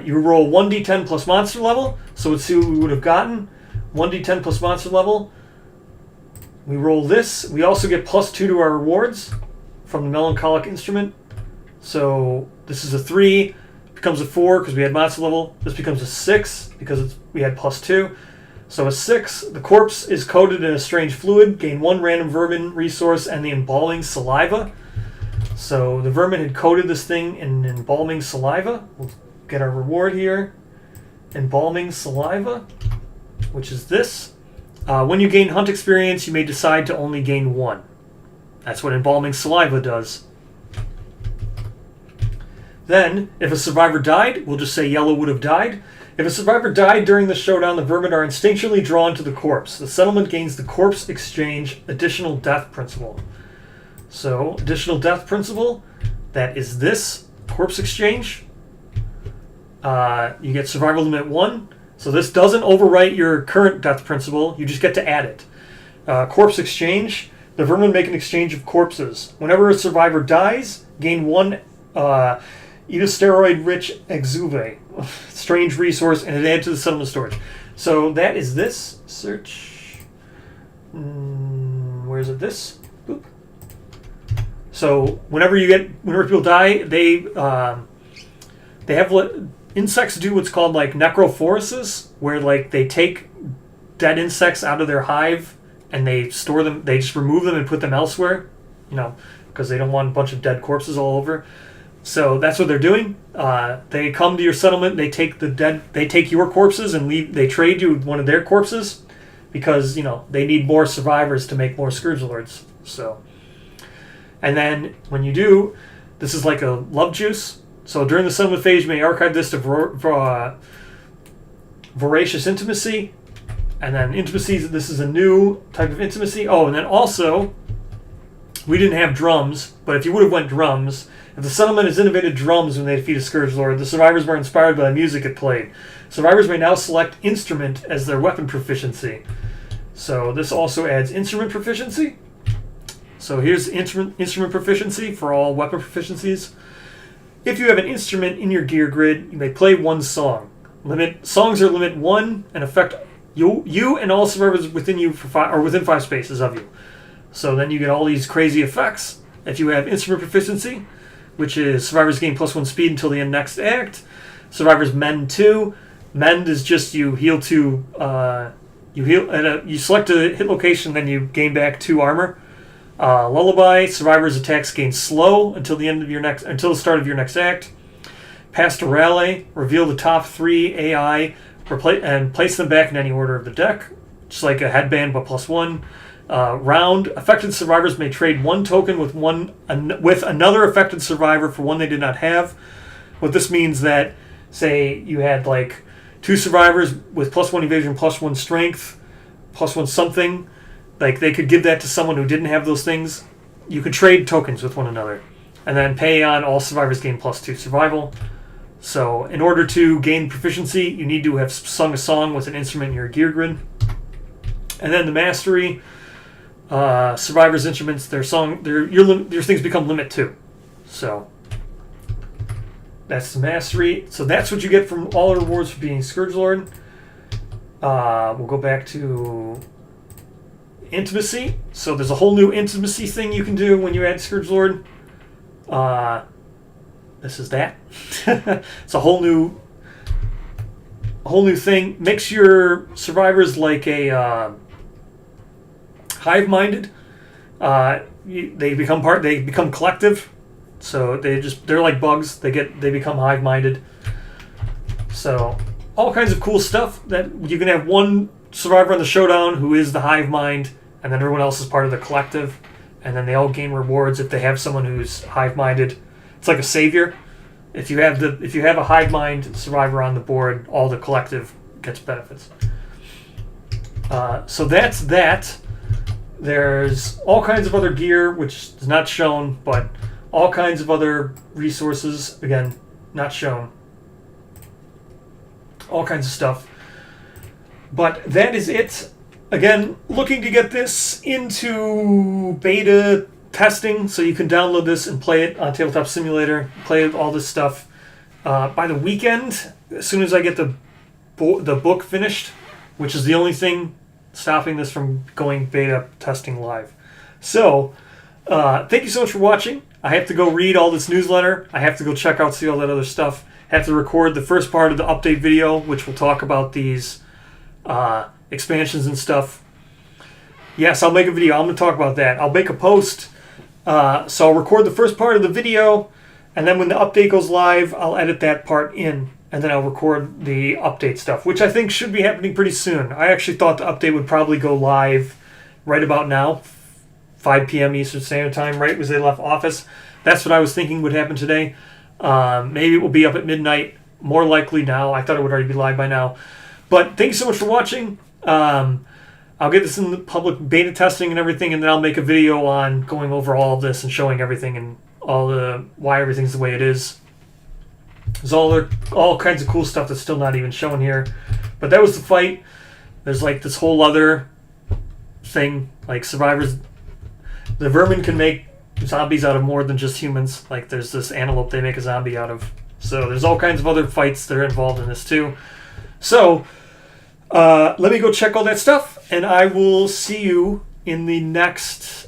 You roll 1d10 plus monster level. So let's see what we would have gotten. 1d10 plus monster level. We roll this. We also get +2 to our rewards from the Melancholic Instrument. So this is a 3. Becomes a 4 because we had monster level. This becomes a 6 because we had +2. So a 6. The corpse is coated in a strange fluid. Gain 1 random vermin resource and the embalming saliva. So the vermin had coated this thing in embalming saliva. We'll get our reward here. Embalming saliva, which is this. When you gain hunt experience, you may decide to only gain 1. That's what embalming saliva does. Then, if a survivor died, we'll just say Yellow would have died. If a survivor died during the showdown, the vermin are instinctually drawn to the corpse. The settlement gains the Corpse Exchange Additional Death Principle. So, Additional Death Principle, that is this Corpse Exchange. You get Survival Limit 1. So this doesn't overwrite your current Death Principle, you just get to add it. Corpse Exchange, the vermin make an exchange of corpses. Whenever a survivor dies, gain 1 Eat a steroid-rich exuve, strange resource, and it adds to the settlement storage. So that is this. Search. Where is it? This. Boop. So whenever people die, they have insects do what's called like necrophoresis, where like they take dead insects out of their hive and they store them. They just remove them and put them elsewhere, because they don't want a bunch of dead corpses all over. So that's what they're doing. They come to your settlement. They take your corpses and leave. They trade you with one of their corpses because they need more survivors to make more Scourge Lords. So, and then when you do, this is like a love juice. So during the settlement phase, you may archive this to Voracious Intimacy, and then intimacy. This is a new type of intimacy. Oh, and then also, we didn't have drums, but if you would have went drums. If the settlement has innovated drums when they defeat a Scourge Lord, the survivors were inspired by the music it played. Survivors may now select instrument as their weapon proficiency. So this also adds instrument proficiency. So here's instrument proficiency for all weapon proficiencies. If you have an instrument in your gear grid, you may play 1 song. Songs are limit 1 and affect you and all survivors within you within 5 spaces of you. So then you get all these crazy effects. If you have instrument proficiency, which is survivors gain +1 speed until the end next act. Survivors mend 2. Mend is just you heal 2. You select a hit location, then you gain back 2 armor. Lullaby, survivors' attacks gain slow until the start of your next act. Pastorale, reveal the top 3 AI and place them back in any order of the deck, just like a headband but +1. Round, affected survivors may trade one token with another affected survivor for one they did not have. What this means that, say you had like 2 survivors with +1 evasion, +1 strength, +1 something, like they could give that to someone who didn't have those things. You could trade tokens with one another, and then pay on all survivors gain +2 survival. So in order to gain proficiency, you need to have sung a song with an instrument in your gear grid. And then the mastery, survivors' instruments, their things become limit 2. So that's the mastery. So that's what you get from all the rewards for being Scourgelord. We'll go back to intimacy. So there's a whole new intimacy thing you can do when you add Scourgelord. This is that. It's a whole new thing. Makes your survivors like a hive-minded. They become collective. So they're like bugs. They become hive-minded. So all kinds of cool stuff that you can have one survivor on the showdown who is the hive mind, and then everyone else is part of the collective, and then they all gain rewards if they have someone who's hive-minded. It's like a savior. If you have a hive mind survivor on the board, all the collective gets benefits. So that's that. There's all kinds of other gear which is not shown, but all kinds of other resources, again, not shown. All kinds of stuff. But that is it. Again, looking to get this into beta testing, so you can download this and play it on Tabletop Simulator, play all this stuff. By the weekend, as soon as I get the book finished, which is the only thing stopping this from going beta testing live. So, thank you so much for watching. I have to go read all this newsletter. I have to go check out, see all that other stuff. I have to record the first part of the update video, which will talk about these expansions and stuff. Yes, I'll make a video. I'm going to talk about that. I'll make a post. So I'll record the first part of the video, and then when the update goes live, I'll edit that part in, and then I'll record the update stuff, which I think should be happening pretty soon. I actually thought the update would probably go live right about now, 5 p.m. Eastern Standard Time, right as they left office. That's what I was thinking would happen today. Maybe it will be up at midnight, more likely now. I thought it would already be live by now. But thank you so much for watching. I'll get this in the public beta testing and everything, and then I'll make a video on going over all of this and showing everything and why everything's the way it is. There's all kinds of cool stuff that's still not even shown here. But that was the fight. There's like this whole other thing, like survivors. The vermin can make zombies out of more than just humans. Like there's this antelope they make a zombie out of. So there's all kinds of other fights that are involved in this too. So let me go check all that stuff, and I will see you in the next